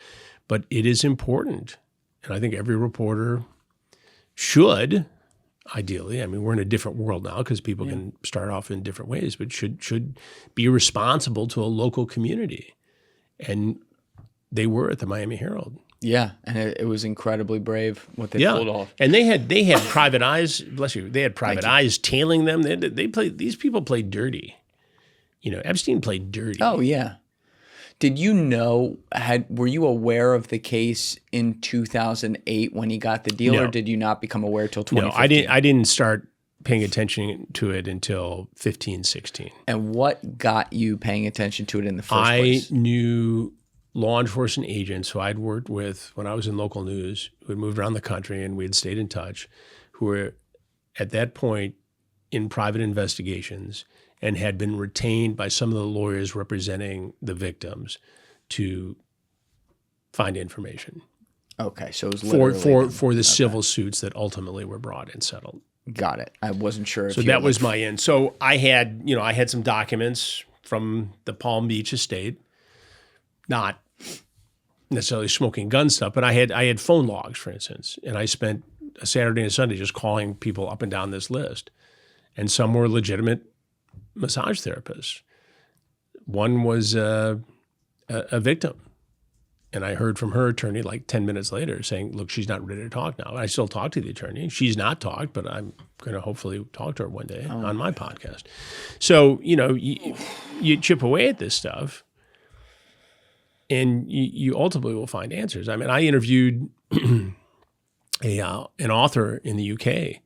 [SPEAKER 1] But it is important, and I think every reporter should, ideally. I mean, we're in a different world now because people can start off in different ways, but should be responsible to a local community. And they were at the Miami Herald.
[SPEAKER 2] Yeah, and it was incredibly brave what they pulled off.
[SPEAKER 1] And they had private eyes. Bless you. They had private eyes tailing them. These people played dirty. Epstein played dirty.
[SPEAKER 2] Oh yeah. Did you know? Were you aware of the case in 2008 when he got the deal,
[SPEAKER 1] No.
[SPEAKER 2] or did you not become aware till 2015?
[SPEAKER 1] No, I didn't start paying attention to it until 15, 16.
[SPEAKER 2] And what got you paying attention to it in the first place?
[SPEAKER 1] I knew law enforcement agents who I'd worked with when I was in local news, who had moved around the country and we had stayed in touch, who were at that point in private investigations and had been retained by some of the lawyers representing the victims to find information.
[SPEAKER 2] Okay, so it was literally
[SPEAKER 1] for the civil suits that ultimately were brought and settled.
[SPEAKER 2] Got it. I wasn't sure.
[SPEAKER 1] So that was my end. So I had some documents from the Palm Beach estate, not necessarily smoking gun stuff, but I had phone logs, for instance, and I spent a Saturday and a Sunday just calling people up and down this list, and some were legitimate massage therapists. One was a victim, and I heard from her attorney like 10 minutes later saying, "Look, she's not ready to talk now." I still talk to the attorney. She's not talked, but I'm going to hopefully talk to her one day on my podcast. So you chip away at this stuff. And you ultimately will find answers. I mean, I interviewed an author in the UK,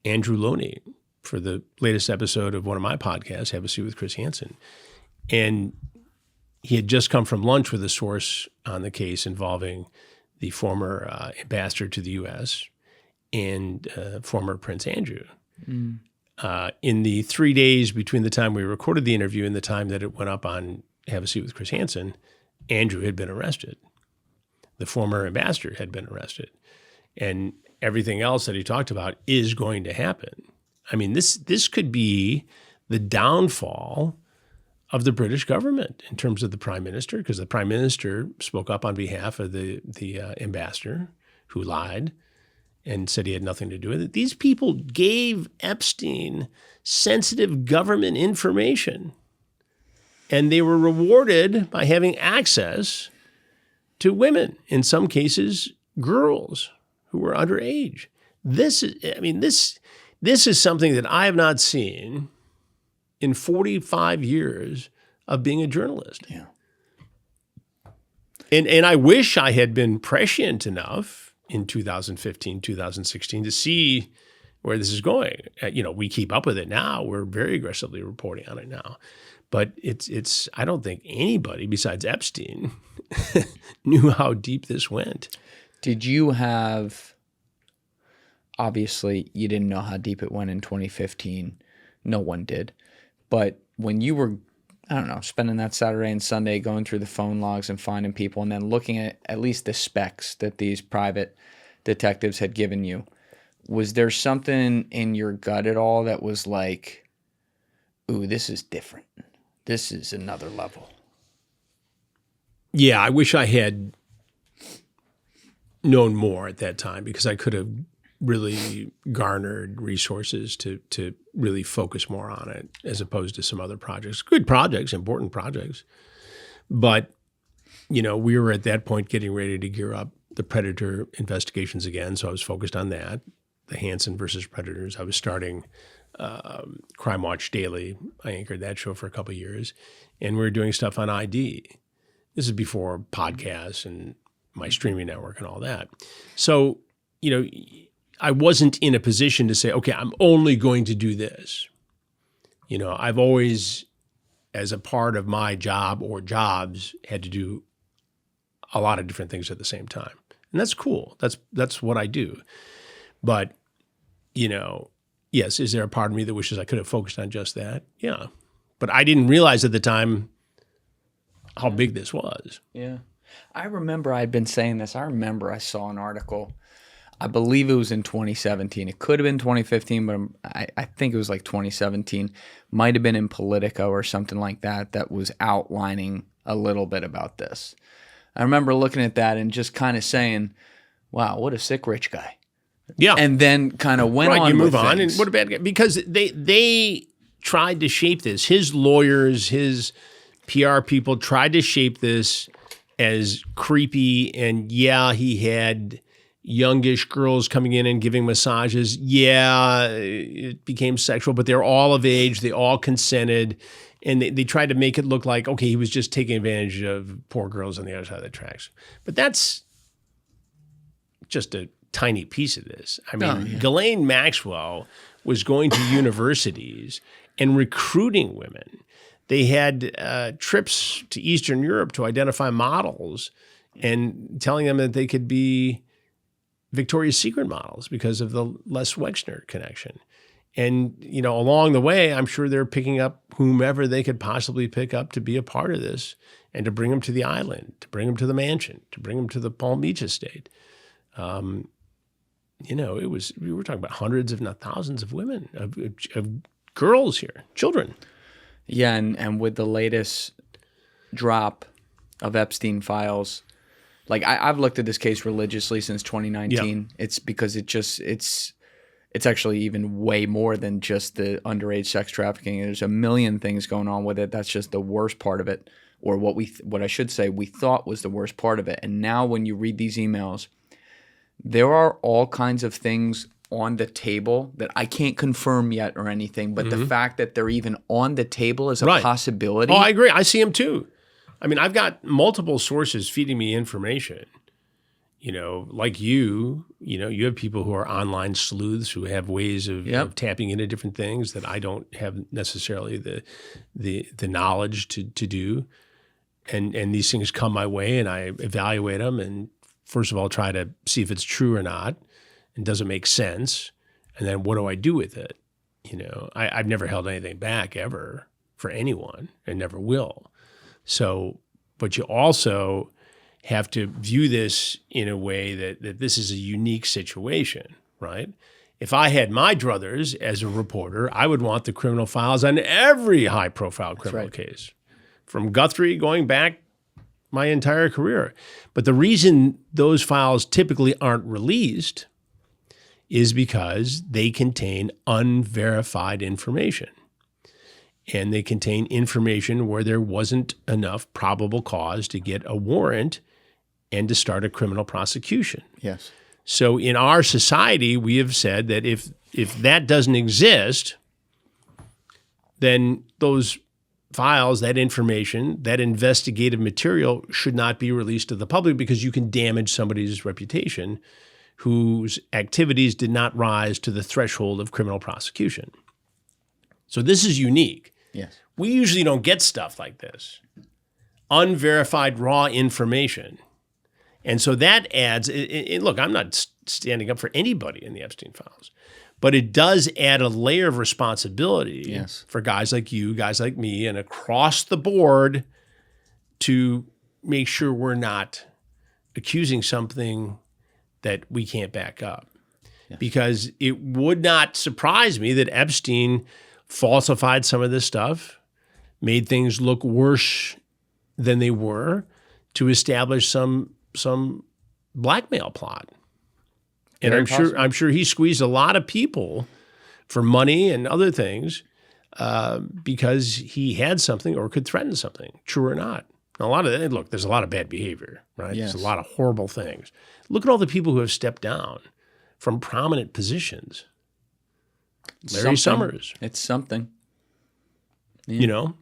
[SPEAKER 1] Andrew Leone, for the latest episode of one of my podcasts, Have a Seat with Chris Hansen. And he had just come from lunch with a source on the case involving the former ambassador to the U.S. and former Prince Andrew. In the 3 days between the time we recorded the interview and the time that it went up on Have a Seat with Chris Hansen, Andrew had been arrested. The former ambassador had been arrested. And everything else that he talked about is going to happen. I mean, this could be the downfall of the British government in terms of the prime minister, because the prime minister spoke up on behalf of the ambassador who lied and said he had nothing to do with it. These people gave Epstein sensitive government information. And they were rewarded by having access to women, in some cases, girls who were underage. This is something that I have not seen in 45 years of being a journalist.
[SPEAKER 2] Yeah.
[SPEAKER 1] And I wish I had been prescient enough in 2015, 2016 to see where this is going. We keep up with it now. We're very aggressively reporting on it now. But it's I don't think anybody besides Epstein knew how deep this went.
[SPEAKER 2] Did you have, obviously you didn't know how deep it went in 2015. No one did. But when you were, I don't know, spending that Saturday and Sunday going through the phone logs and finding people and then looking at least the specs that these private detectives had given you, was there something in your gut at all that was like, ooh, this is different? This is another level.
[SPEAKER 1] Yeah, I wish I had known more at that time, because I could have really garnered resources to really focus more on it as opposed to some other projects. Good projects, important projects. But, we were at that point getting ready to gear up the Predator investigations again, so I was focused on that, the Hansen'd versus Predators. I was starting Crime Watch Daily. I anchored that show for a couple of years, and we were doing stuff on ID. This is before podcasts and my streaming network and all that. So, I wasn't in a position to say, okay, I'm only going to do this. I've always, as a part of my job or jobs, had to do a lot of different things at the same time. And that's cool. That's what I do. But, you know, yes, is there a part of me that wishes I could have focused on just that? Yeah. But I didn't realize at the time how big this was.
[SPEAKER 2] Yeah. I remember I'd been saying this. I remember I saw an article. I believe it was in 2017. It could have been 2015, but I think it was like 2017. Might have been in Politico or something like that, that was outlining a little bit about this. I remember looking at that and just kind of saying, wow, what a sick rich guy.
[SPEAKER 1] Yeah.
[SPEAKER 2] And then kind of went on.
[SPEAKER 1] You move
[SPEAKER 2] with
[SPEAKER 1] on.
[SPEAKER 2] things.
[SPEAKER 1] And what a bad guy. Because they tried to shape this. His lawyers, his PR people tried to shape this as creepy. And yeah, he had youngish girls coming in and giving massages. Yeah, it became sexual, but they're all of age. They all consented. And they tried to make it look like, okay, he was just taking advantage of poor girls on the other side of the tracks. But that's just a tiny piece of this. I mean, Ghislaine Maxwell was going to universities and recruiting women. They had trips to Eastern Europe to identify models and telling them that they could be Victoria's Secret models because of the Les Wexner connection. And, you know, along the way, I'm sure they're picking up whomever they could possibly pick up to be a part of this and to bring them to the island, to bring them to the mansion, to bring them to the Palm Beach estate. You know, we were talking about hundreds, if not thousands of women, of girls here, children.
[SPEAKER 2] Yeah, and with the latest drop of Epstein files, like I've looked at this case religiously since 2019. Yeah. It's because it's actually even way more than just the underage sex trafficking. There's a million things going on with it. That's just the worst part of it, or what I should say we thought was the worst part of it. And now when you read these emails, there are all kinds of things on the table that I can't confirm yet or anything, but the fact that they're even on the table is a possibility.
[SPEAKER 1] Oh, I agree. I see them too. I mean, I've got multiple sources feeding me information. You know, like you have people who are online sleuths who have ways of tapping into different things that I don't have necessarily the knowledge to do. And these things come my way and I evaluate them and first of all try to see if it's true or not and does it make sense. And then what do I do with it? You know, I've never held anything back ever for anyone and never will. So, but you also have to view this in a way that this is a unique situation, right? If I had my druthers as a reporter, I would want the criminal files on every high-profile criminal case, from Guthrie going back my entire career. But the reason those files typically aren't released is because they contain unverified information. And they contain information where there wasn't enough probable cause to get a warrant and to start a criminal prosecution.
[SPEAKER 2] Yes.
[SPEAKER 1] So in our society, we have said that if that doesn't exist, then those files, that information, that investigative material should not be released to the public because you can damage somebody's reputation whose activities did not rise to the threshold of criminal prosecution. So this is unique.
[SPEAKER 2] Yes.
[SPEAKER 1] We usually don't get stuff like this. Unverified raw information. And so that adds, look, I'm not standing up for anybody in the Epstein files, but it does add a layer of responsibility for guys like you, guys like me, and across the board to make sure we're not accusing something that we can't back up. Yeah. Because it would not surprise me that Epstein falsified some of this stuff, made things look worse than they were to establish some blackmail plot. And I'm sure he squeezed a lot of people for money and other things because he had something or could threaten something, true or not. Now, there's a lot of bad behavior, right?
[SPEAKER 2] Yes.
[SPEAKER 1] There's a lot of horrible things. Look at all the people who have stepped down from prominent positions. Larry Summers.
[SPEAKER 2] It's something. Yeah.
[SPEAKER 1] You know?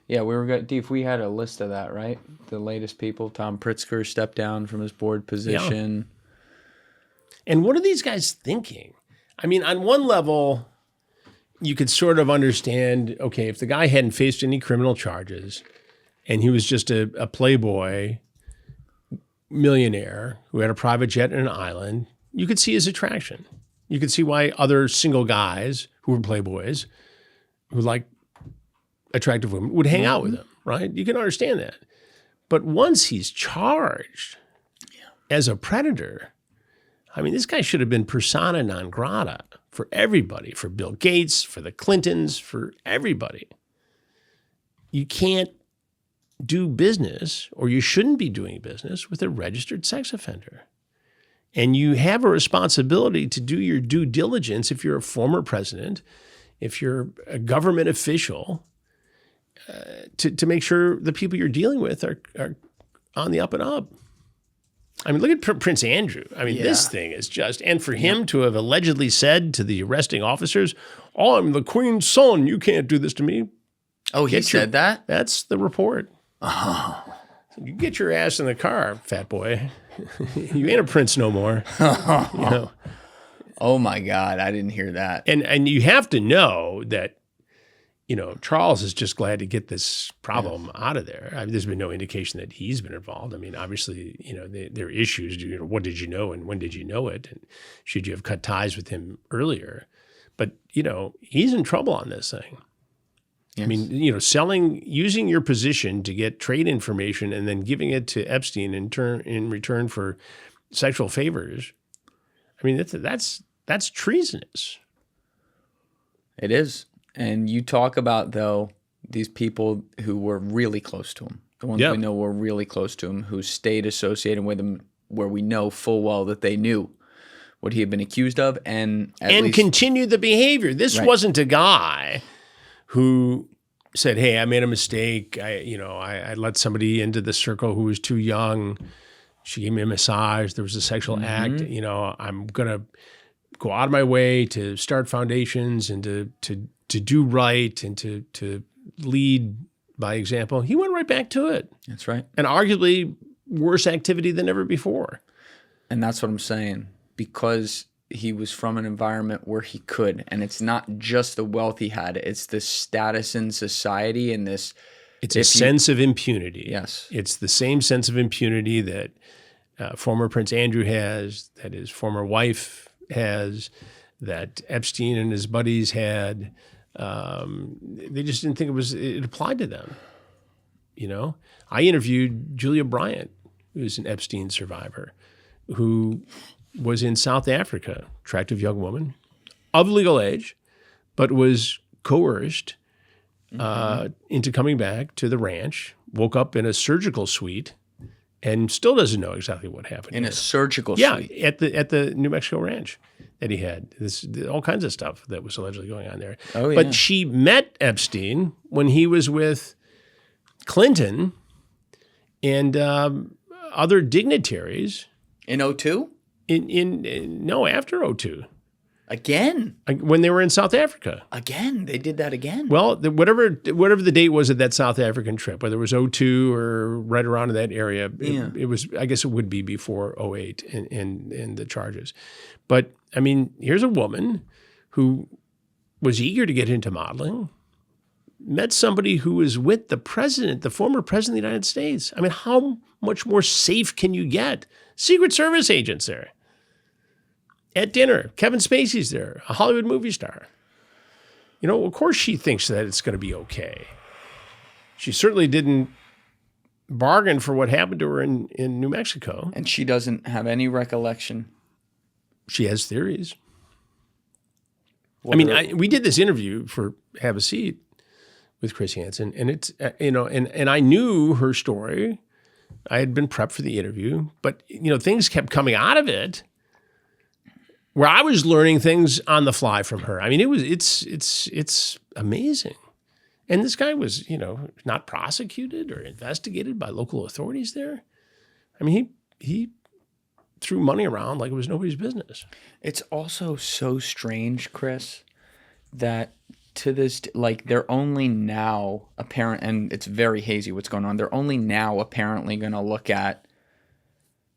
[SPEAKER 2] Yeah, if we had a list of that, right? The latest people. Tom Pritzker stepped down from his board position.
[SPEAKER 1] Yeah. And what are these guys thinking? I mean, on one level, you could sort of understand, okay, if the guy hadn't faced any criminal charges and he was just a playboy millionaire who had a private jet and an island, you could see his attraction. You could see why other single guys who were playboys, who like attractive women, would hang out with him, right? You can understand that. But once he's charged as a predator, I mean, this guy should have been persona non grata for everybody, for Bill Gates, for the Clintons, for everybody. You can't do business, or you shouldn't be doing business, with a registered sex offender. And you have a responsibility to do your due diligence if you're a former president, if you're a government official, to make sure the people you're dealing with are on the up and up. I mean, look at Prince Andrew. I mean, this thing is just, and for him to have allegedly said to the arresting officers, "Oh, I'm the Queen's son. You can't do this to me."
[SPEAKER 2] Oh, he said that?
[SPEAKER 1] That's the report. Oh. You get your ass in the car, fat boy. You ain't a prince no more. You know?
[SPEAKER 2] Oh my God, I didn't hear that.
[SPEAKER 1] And you have to know that, you know, Charles is just glad to get this problem out of there. I mean, there's been no indication that he's been involved. I mean, obviously, you know, there are issues. You know, what did you know and when did you know it? And should you have cut ties with him earlier? But, you know, he's in trouble on this thing. Yes. I mean, you know, using your position to get trade information and then giving it to Epstein in return for sexual favors. I mean, that's treasonous.
[SPEAKER 2] It is. And you talk about, though, these people who were really close to him, the ones we know were really close to him, who stayed associated with him, where we know full well that they knew what he had been accused of and
[SPEAKER 1] continued the behavior. This wasn't a guy who said, "Hey, I made a mistake. I let somebody into the circle who was too young. She gave me a massage. There was a sexual act. You know, I'm gonna go out of my way to start foundations and to do right and to lead by example." He went right back to it.
[SPEAKER 2] That's right.
[SPEAKER 1] And arguably worse activity than ever before.
[SPEAKER 2] And that's what I'm saying, because he was from an environment where he could. And it's not just the wealth he had. It's the status in society and this.
[SPEAKER 1] It's a sense of impunity.
[SPEAKER 2] Yes.
[SPEAKER 1] It's the same sense of impunity that former Prince Andrew has, that his former wife has, that Epstein and his buddies had. They just didn't think it applied to them. You know, I interviewed Julia Bryant, who's an Epstein survivor, who was in South Africa, attractive young woman of legal age, but was coerced into coming back to the ranch, woke up in a surgical suite, and still doesn't know exactly what happened.
[SPEAKER 2] In a surgical suite?
[SPEAKER 1] Yeah, at the New Mexico ranch that he had. All kinds of stuff that was allegedly going on there.
[SPEAKER 2] Oh, yeah.
[SPEAKER 1] But she met Epstein when he was with Clinton and other dignitaries.
[SPEAKER 2] In 2002?
[SPEAKER 1] No, after 2002.
[SPEAKER 2] Again?
[SPEAKER 1] When they were in South Africa.
[SPEAKER 2] Again? They did that again?
[SPEAKER 1] Well, whatever the date was at that South African trip, whether it was 2002 or right around in that area, it was, I guess it would be before 2008 and the charges. But, I mean, here's a woman who was eager to get into modeling, met somebody who was with the president, the former president of the United States. I mean, how much more safe can you get? Secret Service agents there. At dinner, Kevin Spacey's there, a Hollywood movie star. You know, of course she thinks that it's going to be okay. She certainly didn't bargain for what happened to her in New Mexico.
[SPEAKER 2] And she doesn't have any recollection.
[SPEAKER 1] She has theories. We did this interview for Have a Seat with Chris Hansen, and it's, and I knew her story. I had been prepped for the interview, but, things kept coming out of it where I was learning things on the fly from her. I mean, it's amazing. And this guy was, not prosecuted or investigated by local authorities there. I mean, he threw money around like it was nobody's business.
[SPEAKER 2] It's also so strange, Chris, that to this, they're only now apparent, and it's very hazy what's going on. They're only now apparently going to look at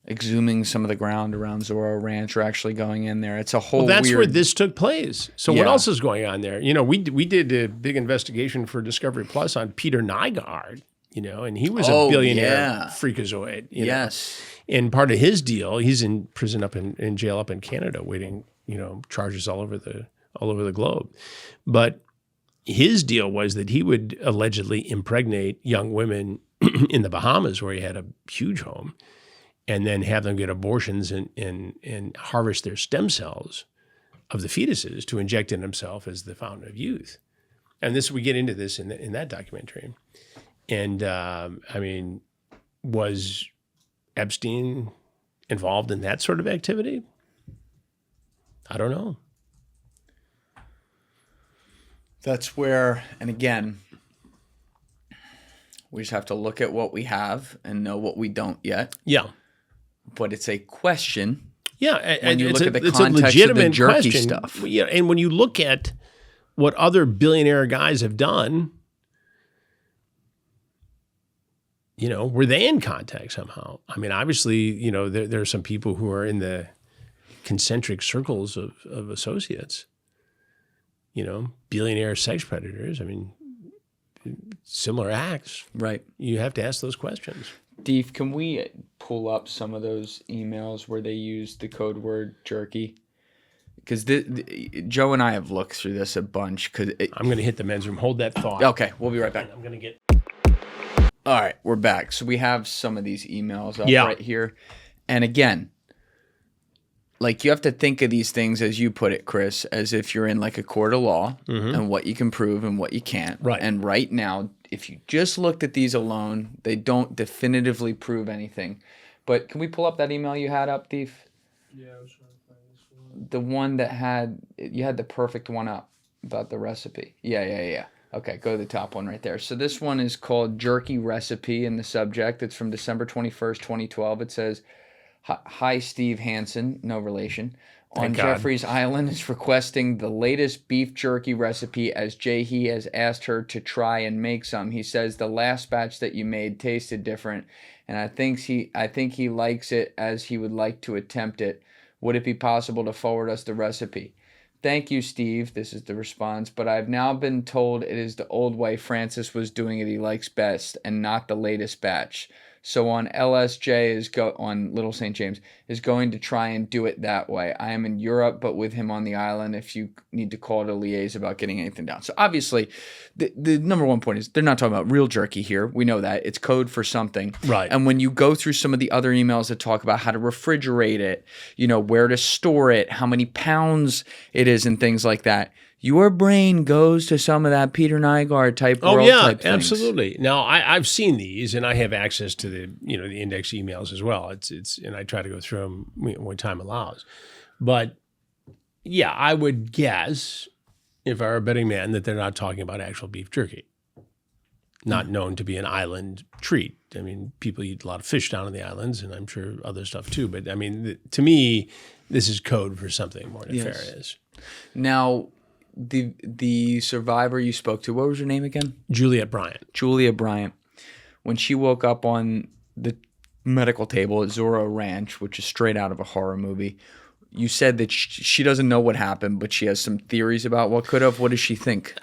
[SPEAKER 2] exhuming some of the ground around Zorro Ranch, or actually going in there. It's a whole
[SPEAKER 1] that's
[SPEAKER 2] weird...
[SPEAKER 1] where this took place. So what else is going on there? We did a big investigation for Discovery Plus on Peter Nygaard, and he was a billionaire freakazoid.
[SPEAKER 2] Yes.
[SPEAKER 1] And part of his deal, he's in prison in jail up in Canada, waiting, charges all over the globe. But his deal was that he would allegedly impregnate young women in the Bahamas, where he had a huge home, and then have them get abortions and harvest their stem cells of the fetuses to inject in himself as the fountain of youth. And we get into this in that documentary. And was Epstein involved in that sort of activity? I don't know.
[SPEAKER 2] That's where, and again, we just have to look at what we have and know what we don't yet.
[SPEAKER 1] Yeah.
[SPEAKER 2] But it's a question.
[SPEAKER 1] Yeah.
[SPEAKER 2] And you look at the context of the jerky stuff.
[SPEAKER 1] Yeah. And when you look at what other billionaire guys have done, were they in contact somehow? I mean, obviously, there are some people who are in the concentric circles of associates, billionaire sex predators. I mean, similar acts.
[SPEAKER 2] Right. You
[SPEAKER 1] have to ask those questions.
[SPEAKER 2] Deef, can we pull up some of those emails where they use the code word jerky? Because Joe and I have looked through this a bunch.
[SPEAKER 1] I'm going to hit the men's room. Hold that thought.
[SPEAKER 2] Okay, we'll be right back.
[SPEAKER 1] I'm going to get...
[SPEAKER 2] All right, we're back. So we have some of these emails up right here. And again, you have to think of these things, as you put it, Chris, as if you're in a court of law and what you can prove and what you can't.
[SPEAKER 1] Right.
[SPEAKER 2] And right now, if you just looked at these alone, they don't definitively prove anything. But can we pull up that email you had up, Deef?
[SPEAKER 3] Yeah, I was trying to find this one.
[SPEAKER 2] The one that you had the perfect one up about the recipe. Yeah. Okay, go to the top one right there. So this one is called Jerky Recipe in the subject. It's from December 21st, 2012. It says, "Hi, Steve Hansen'd, no relation. On Jeffrey's Island is requesting the latest beef jerky recipe, as He has asked her to try and make some. He says the last batch that you made tasted different, and I think he likes it, as he would like to attempt it. Would it be possible to forward us the recipe? Thank you, Steve." This is the response. "But I've now been told it is the old way Francis was doing it he likes best, and not the latest batch. So on LSJ on Little St. James is going to try and do it that way. I am in Europe, but with him on the island, if you need to call to liaise about getting anything down." So obviously, the number one point is they're not talking about real jerky here. We know that. It's code for something.
[SPEAKER 1] Right.
[SPEAKER 2] And when you go through some of the other emails that talk about how to refrigerate it, where to store it, how many pounds it is, and things like that, your brain goes to some of that Peter Nygaard type world type things.
[SPEAKER 1] Absolutely. Now I've seen these, and I have access to the the index emails as well. It's and I try to go through them when time allows. But yeah, I would guess, if I were a betting man, that they're not talking about actual beef jerky. Not known to be an island treat. I mean, people eat a lot of fish down on the islands, and I'm sure other stuff too. But I mean, to me, this is code for something more nefarious.
[SPEAKER 2] Yes. Now, the survivor you spoke to, what was her name again?
[SPEAKER 1] Juliet Bryant.
[SPEAKER 2] Julia Bryant. When she woke up on the medical table at Zorro Ranch, which is straight out of a horror movie, you said that she doesn't know what happened, but she has some theories about what could have. What does she think?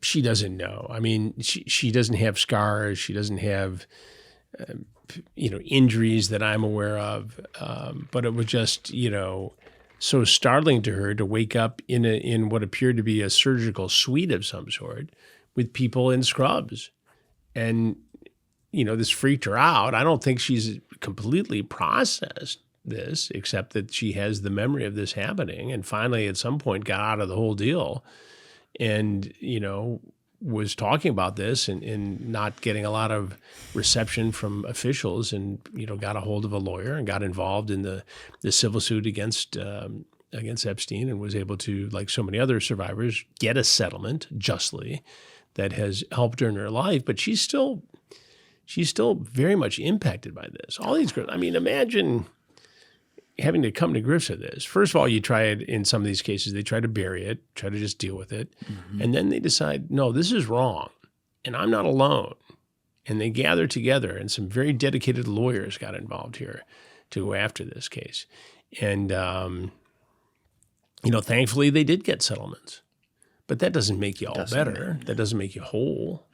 [SPEAKER 1] She doesn't know. I mean, she doesn't have scars. She doesn't have, injuries that I'm aware of. But it was just, so startling to her to wake up in what appeared to be a surgical suite of some sort with people in scrubs. And, this freaked her out. I don't think she's completely processed this, except that she has the memory of this happening, and finally at some point got out of the whole deal and, was talking about this and not getting a lot of reception from officials, and, got a hold of a lawyer and got involved in the civil suit against Epstein, and was able to, like so many other survivors, get a settlement justly that has helped her in her life. But she's still very much impacted by this. All these girls, I mean, imagine having to come to grips with this. First of all, you try it in some of these cases, they try to bury it, try to just deal with it. Mm-hmm. And then they decide, no, this is wrong, and I'm not alone. And they gather together, and some very dedicated lawyers got involved here to go after this case. And, thankfully they did get settlements. But that doesn't make you all better. That doesn't make you whole.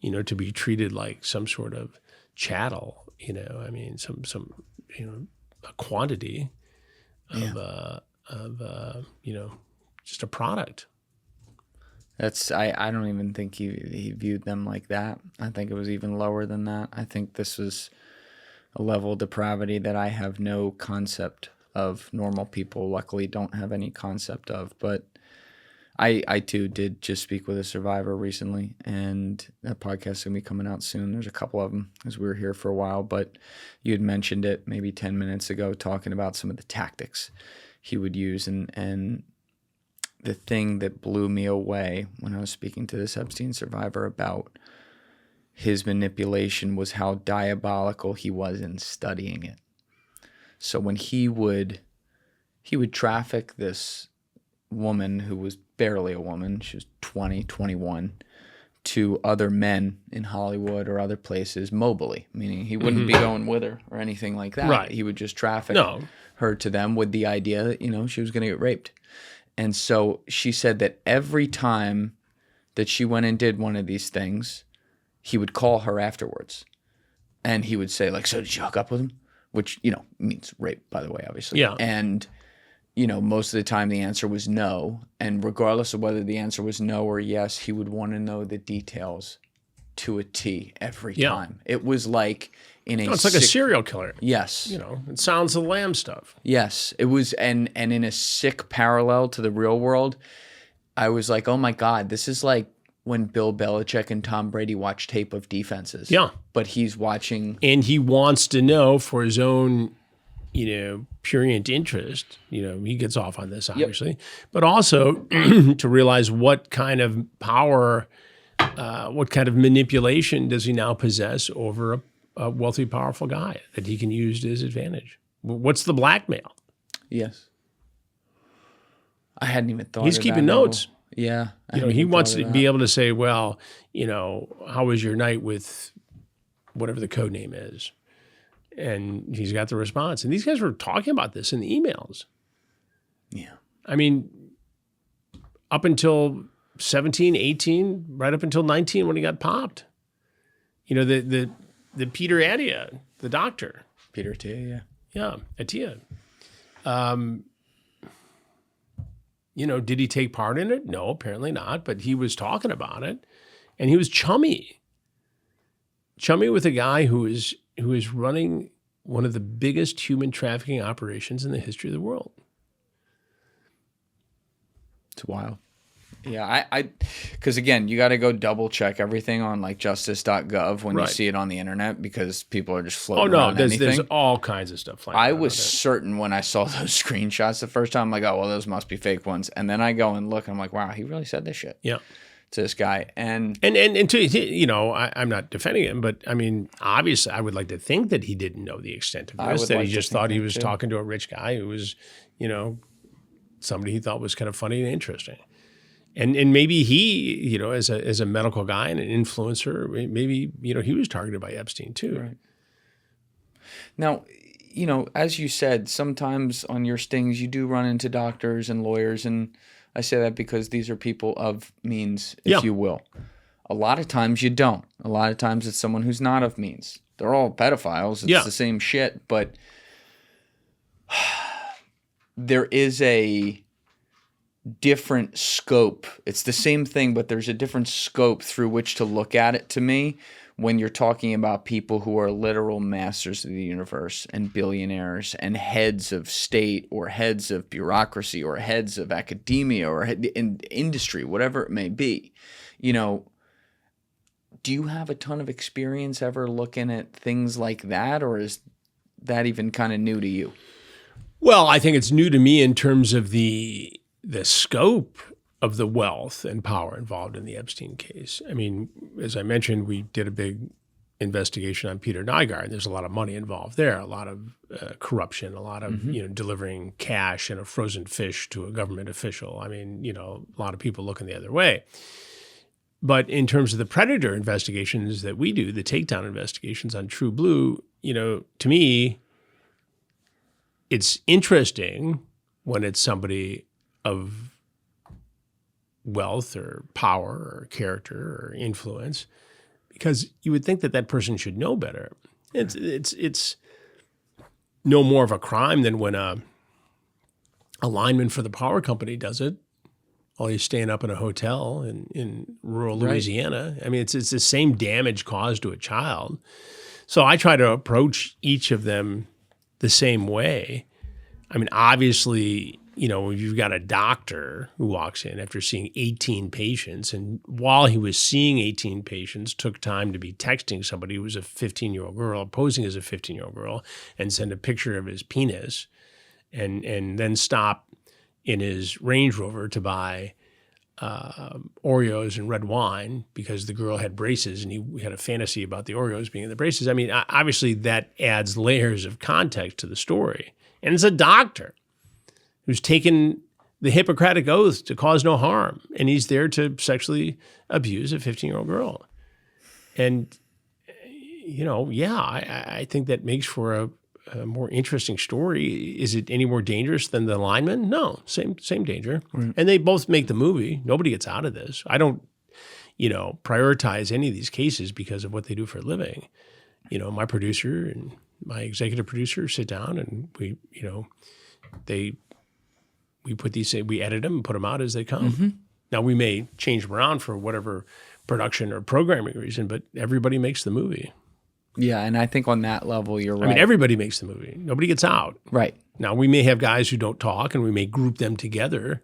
[SPEAKER 1] to be treated like some sort of chattel, I mean, some a quantity of just a product.
[SPEAKER 2] That's I don't even think he viewed them like that. I think it was even lower than that. I think this was a level of depravity that I have no concept of. Normal people luckily don't have any concept of. But I too did just speak with a survivor recently, and that podcast is going to be coming out soon. There's a couple of them as we were here for a while, but you had mentioned it maybe 10 minutes ago, talking about some of the tactics he would use. And the thing that blew me away when I was speaking to this Epstein survivor about his manipulation was how diabolical he was in studying it. So when he would traffic this woman who was barely a woman, she was 20, 21, to other men in Hollywood or other places mobily, meaning he wouldn't be going with her or anything like that.
[SPEAKER 1] Right.
[SPEAKER 2] He would just traffic her to them with the idea that, she was going to get raped. And so she said that every time that she went and did one of these things, he would call her afterwards. And he would say, like, so did you hook up with him? Which, means rape, by the way, obviously.
[SPEAKER 1] Yeah.
[SPEAKER 2] And, most of the time the answer was no. And regardless of whether the answer was no or yes, he would want to know the details to a T every time. It was like
[SPEAKER 1] it's like a serial killer.
[SPEAKER 2] Yes.
[SPEAKER 1] It sounds the Lamb stuff.
[SPEAKER 2] Yes. It was, and in a sick parallel to the real world, I was like, oh my God, this is like when Bill Belichick and Tom Brady watch tape of defenses.
[SPEAKER 1] Yeah.
[SPEAKER 2] But he's watching.
[SPEAKER 1] And he wants to know for his own, prurient interest. He gets off on this, obviously. But also to realize what kind of power, what kind of manipulation does he now possess over a wealthy, powerful guy that he can use to his advantage. What's the blackmail?
[SPEAKER 2] Yes. I hadn't even thought
[SPEAKER 1] He's
[SPEAKER 2] of
[SPEAKER 1] keeping
[SPEAKER 2] that
[SPEAKER 1] notes.
[SPEAKER 2] Yeah.
[SPEAKER 1] He wants to be able to say, well, how was your night with whatever the code name is? And he's got the response. And these guys were talking about this in the emails.
[SPEAKER 2] Yeah.
[SPEAKER 1] I mean, up until 17, 18, right up until 19 when he got popped. The Peter Attia, the doctor.
[SPEAKER 2] Peter Attia, yeah.
[SPEAKER 1] Yeah, Attia. Did he take part in it? No, apparently not. But he was talking about it, and he was chummy with a guy who is running one of the biggest human trafficking operations in the history of the world.
[SPEAKER 2] It's wild. Yeah, because again, you got to go double check everything on like justice.gov when you see it on the internet, because people are just floating around anything. There's all
[SPEAKER 1] kinds of stuff like
[SPEAKER 2] I was certain when I saw those screenshots the first time, I'm like, oh, well, those must be fake ones. And then I go and look, and I'm like, wow, he really said this shit.
[SPEAKER 1] Yeah.
[SPEAKER 2] To this guy. And
[SPEAKER 1] I'm not defending him, but I mean, obviously I would like to think that he didn't know the extent of this, that he just thought he was talking to a rich guy who was, somebody he thought was kind of funny and interesting. And maybe he, as a medical guy and an influencer, maybe, he was targeted by Epstein too.
[SPEAKER 2] Right. Now, as you said, sometimes on your stings, you do run into doctors and lawyers, and I say that because these are people of means, if you will. A lot of times you don't. A lot of times it's someone who's not of means. They're all pedophiles. It's the same shit, but there is a different scope. It's the same thing, but there's a different scope through which to look at it to me when you're talking about people who are literal masters of the universe and billionaires and heads of state or heads of bureaucracy or heads of academia or in industry, whatever it may be. Do you have a ton of experience ever looking at things like that, or is that even kind of new to you?
[SPEAKER 1] Well, I think it's new to me in terms of the scope of the wealth and power involved in the Epstein case. I mean, as I mentioned, we did a big investigation on Peter Nygard. There's a lot of money involved there, a lot of corruption, a lot of delivering cash and a frozen fish to a government official. I mean, a lot of people looking the other way. But in terms of the predator investigations that we do, the takedown investigations on TruBlu, to me, it's interesting when it's somebody of wealth or power or character or influence because you would think that that person should know better. It's no more of a crime than when a lineman for the power company does it while he's staying up in a hotel in rural Louisiana. I mean, it's the same damage caused to a child. So I try to approach each of them the same way. I mean, obviously, you know, you've got a doctor who walks in after seeing 18 patients, and while he was seeing 18 patients, took time to be texting somebody who was a 15-year-old girl, posing as a 15-year-old girl, and send a picture of his penis, and then stop in his Range Rover to buy Oreos and red wine because the girl had braces and he had a fantasy about the Oreos being in the braces. I mean, obviously that adds layers of context to the story. And it's a doctor who's taken the Hippocratic Oath to cause no harm, and he's there to sexually abuse a 15-year-old girl. And, you know, yeah, I think that makes for a more interesting story. Is it any more dangerous than the lineman? No, same danger. Right. And they both make the movie. Nobody gets out of this. I don't, you know, prioritize any of these cases because of what they do for a living. You know, my producer and my executive producer sit down and we, you know, we put these, we edit them and put them out as they come. Mm-hmm. Now we may change them around for whatever production or programming reason, but everybody makes the movie.
[SPEAKER 2] Yeah, and I think on that level, you're right.
[SPEAKER 1] I mean, everybody makes the movie. Nobody gets out.
[SPEAKER 2] Right.
[SPEAKER 1] Now, we may have guys who don't talk, and we may group them together,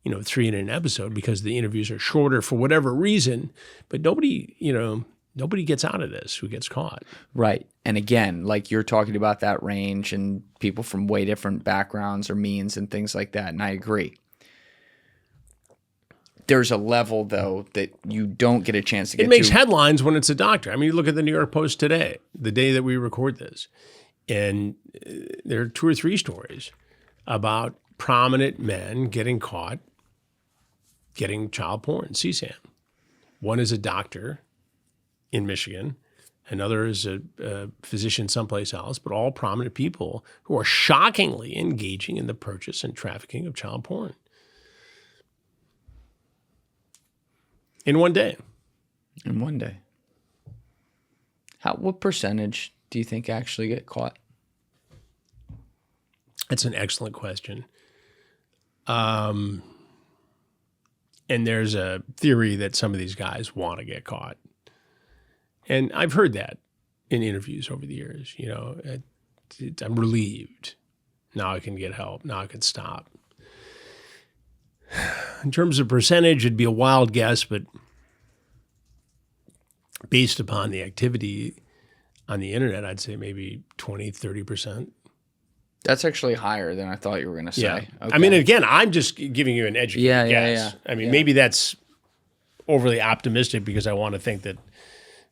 [SPEAKER 1] you know, 3 in an episode because the interviews are shorter for whatever reason. But nobody, you know, nobody gets out of this who gets caught.
[SPEAKER 2] Right. And again, like you're talking about that range and people from way different backgrounds or means and things like that, and I agree. There's a level, though, that you don't get a chance to get to.
[SPEAKER 1] It makes headlines when it's a doctor. I mean, you look at the New York Post today, the day that we record this, and there are 2 or 3 stories about prominent men getting caught getting child porn, CSAM. One is a doctor in Michigan. Another is a physician someplace else, but all prominent people who are shockingly engaging in the purchase and trafficking of child porn. In one day.
[SPEAKER 2] In one day. What percentage do you think actually get caught?
[SPEAKER 1] That's an excellent question. And there's a theory that some of these guys want to get caught. And I've heard that in interviews over the years. You know, I'm relieved. Now I can get help. Now I can stop. In terms of percentage, it'd be a wild guess, but based upon the activity on the internet, I'd say maybe 20, 30%.
[SPEAKER 2] That's actually higher than I thought you were going to say.
[SPEAKER 1] Yeah.
[SPEAKER 2] Okay.
[SPEAKER 1] I mean, again, I'm just giving you an educated guess. I mean, maybe that's overly optimistic because I want to think that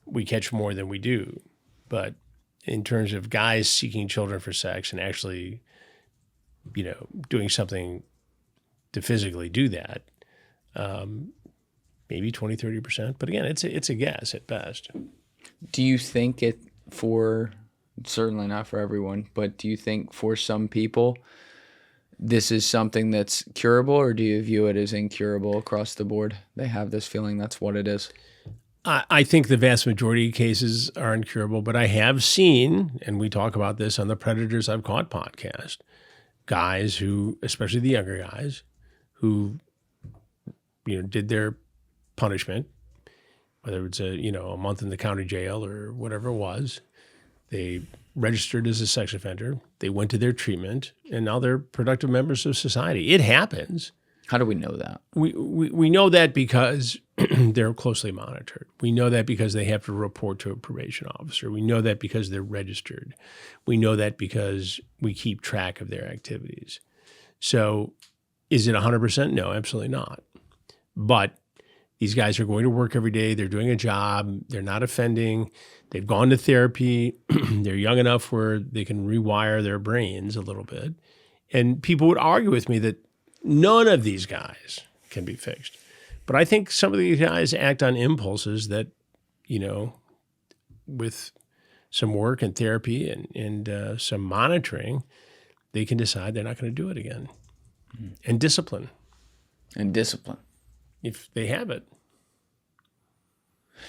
[SPEAKER 1] we catch more than we do. But in terms of guys seeking children for sex and actually, you know, doing something to physically do that, maybe 20, 30%. But again, it's a guess at best.
[SPEAKER 2] Do you think certainly not for everyone, but do you think for some people this is something that's curable, or do you view it as incurable across the board? They have this feeling that's what it is.
[SPEAKER 1] I think the vast majority of cases are incurable, but I have seen, and we talk about this on the Predators I've Caught podcast, guys who, especially the younger guys, who, you know, did their punishment, whether it's a month in the county jail or whatever it was. They registered as a sex offender. They went to their treatment, and now they're productive members of society. It happens.
[SPEAKER 2] How do we know that?
[SPEAKER 1] We know that because they're closely monitored. We know that because they have to report to a probation officer. We know that because they're registered. We know that because we keep track of their activities. So is it 100%? No, absolutely not. But these guys are going to work every day. They're doing a job. They're not offending. They've gone to therapy. They're young enough where they can rewire their brains a little bit. And people would argue with me that none of these guys can be fixed. But I think some of these guys act on impulses that, you know, with some work and therapy and some monitoring, they can decide they're not going to do it again. Mm-hmm. And discipline.
[SPEAKER 2] And discipline.
[SPEAKER 1] If they have it.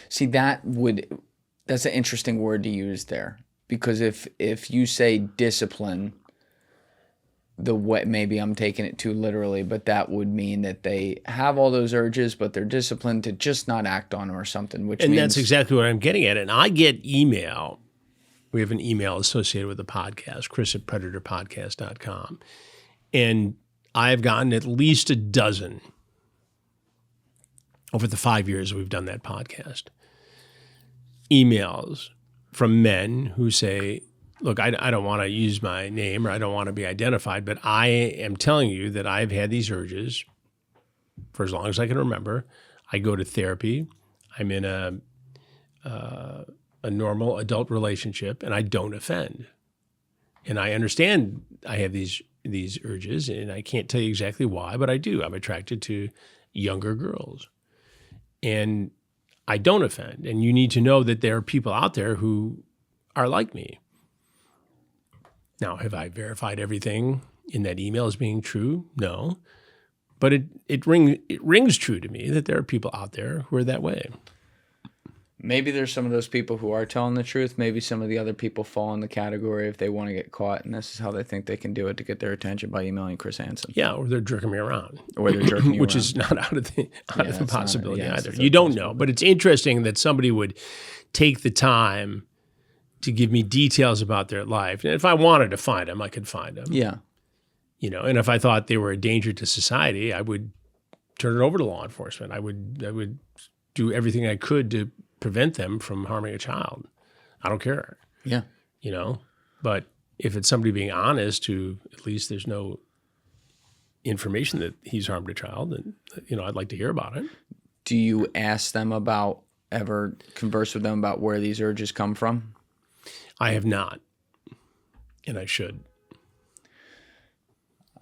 [SPEAKER 2] See, that's an interesting word to use there, because if you say discipline, the way, maybe I'm taking it too literally, but that would mean that they have all those urges, but they're disciplined to just not act on them or something. And
[SPEAKER 1] that's exactly what I'm getting at. And I get email. We have an email associated with the podcast, chris@predatorpodcast.com. And I've gotten at least a dozen over the 5 years we've done that podcast, emails from men who say, look, I don't want to use my name or I don't want to be identified, but I am telling you that I've had these urges for as long as I can remember. I go to therapy. I'm in a normal adult relationship, and I don't offend. And I understand I have these urges, and I can't tell you exactly why, but I do. I'm attracted to younger girls. And I don't offend. And you need to know that there are people out there who are like me. Now, have I verified everything in that email as being true? No. But it rings true to me that there are people out there who are that way.
[SPEAKER 2] Maybe there's some of those people who are telling the truth. Maybe some of the other people fall in the category if they want to get caught, and this is how they think they can do it to get their attention by emailing Chris Hansen.
[SPEAKER 1] Yeah, or they're jerking me around.
[SPEAKER 2] Or they're jerking you
[SPEAKER 1] which
[SPEAKER 2] around.
[SPEAKER 1] is not out of the possibility either. You don't know, but it's interesting that somebody would take the time to give me details about their life. And if I wanted to find them, I could find them.
[SPEAKER 2] Yeah.
[SPEAKER 1] You know, and if I thought they were a danger to society, I would turn it over to law enforcement. I would do everything I could to prevent them from harming a child. I don't care.
[SPEAKER 2] Yeah.
[SPEAKER 1] You know, but if it's somebody being honest who at least there's no information that he's harmed a child, then, you know, I'd like to hear about it.
[SPEAKER 2] Do you ask them about, ever converse with them about where these urges come from?
[SPEAKER 1] I have not, and I should.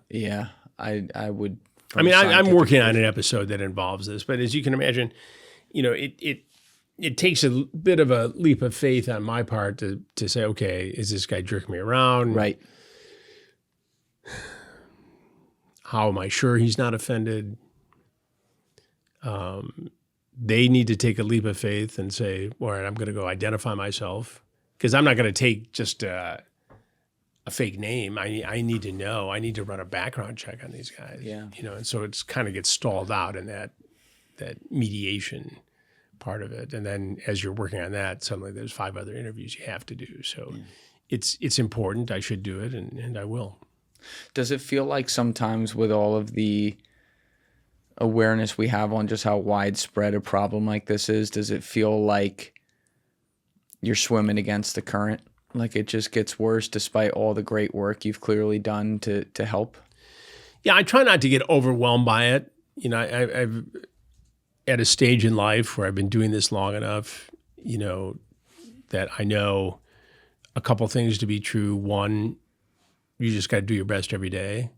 [SPEAKER 2] Yeah, I would.
[SPEAKER 1] I mean, I'm working on an episode that involves this, but as you can imagine, you know, it takes a bit of a leap of faith on my part to say, okay, is this guy jerking me around?
[SPEAKER 2] Right.
[SPEAKER 1] How am I sure he's not offended? They need to take a leap of faith and say, all right, I'm going to go identify myself, because I'm not going to take just a fake name. I need to know. I need to run a background check on these guys.
[SPEAKER 2] Yeah.
[SPEAKER 1] You know, and so it's kind of gets stalled out in that mediation part of it. And then as you're working on that, suddenly there's 5 other interviews you have to do. So it's important. I should do it, and I will.
[SPEAKER 2] Does it feel like sometimes with all of the awareness we have on just how widespread a problem like this is, does it feel like you're swimming against the current? Like it just gets worse despite all the great work you've clearly done to help?
[SPEAKER 1] Yeah, I try not to get overwhelmed by it. You know, I've at a stage in life where I've been doing this long enough, you know, that I know a couple things to be true. One, you just got to do your best every day.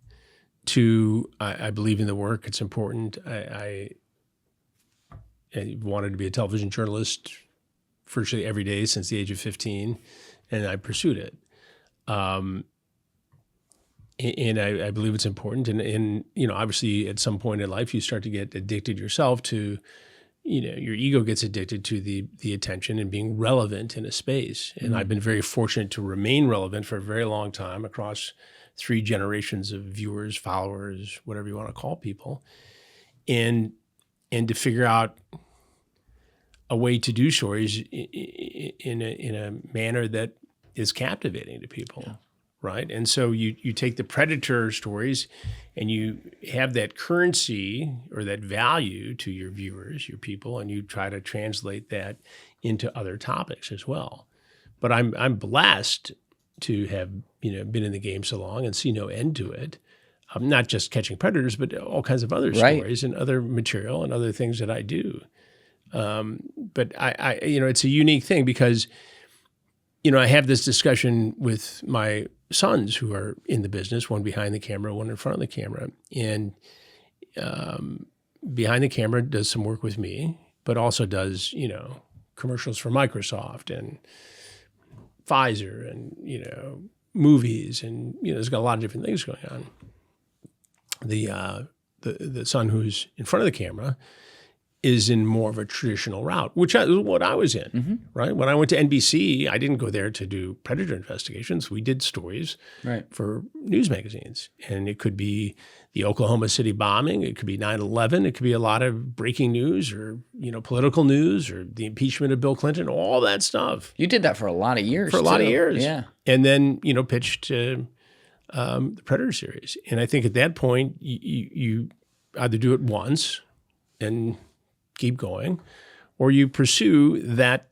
[SPEAKER 1] 2, I believe in the work. It's important. I wanted to be a television journalist virtually every day since the age of 15, and I pursued it. And I believe it's important. And, you know, obviously at some point in life, you start to get addicted yourself to, you know, your ego gets addicted to the attention and being relevant in a space. And I've been very fortunate to remain relevant for a very long time across 3 generations of viewers, followers, whatever you want to call people. And to figure out a way to do stories in a manner that is captivating to people. Yeah. Right. And so you take the predator stories and you have that currency or that value to your viewers, your people, and you try to translate that into other topics as well. But I'm blessed to have, you know, been in the game so long and see no end to it. Not just catching predators, but all kinds of other stories and other material and other things that I do. But I you know, it's a unique thing because, you know, I have this discussion with my sons who are in the business, one behind the camera, one in front of the camera. And behind the camera does some work with me, but also does, you know, commercials for Microsoft and Pfizer and, you know, movies. And, you know, there's got a lot of different things going on. The son who's in front of the camera is in more of a traditional route, which is what I was in, right? When I went to NBC, I didn't go there to do predator investigations. We did stories for news magazines. And it could be the Oklahoma City bombing. It could be 9/11. It could be a lot of breaking news or, political news or the impeachment of Bill Clinton, all that stuff.
[SPEAKER 2] You did that for a lot of years.
[SPEAKER 1] For a lot of years.
[SPEAKER 2] Yeah.
[SPEAKER 1] And then, pitched the Predator series. And I think at that point, you either do it once and keep going, or you pursue that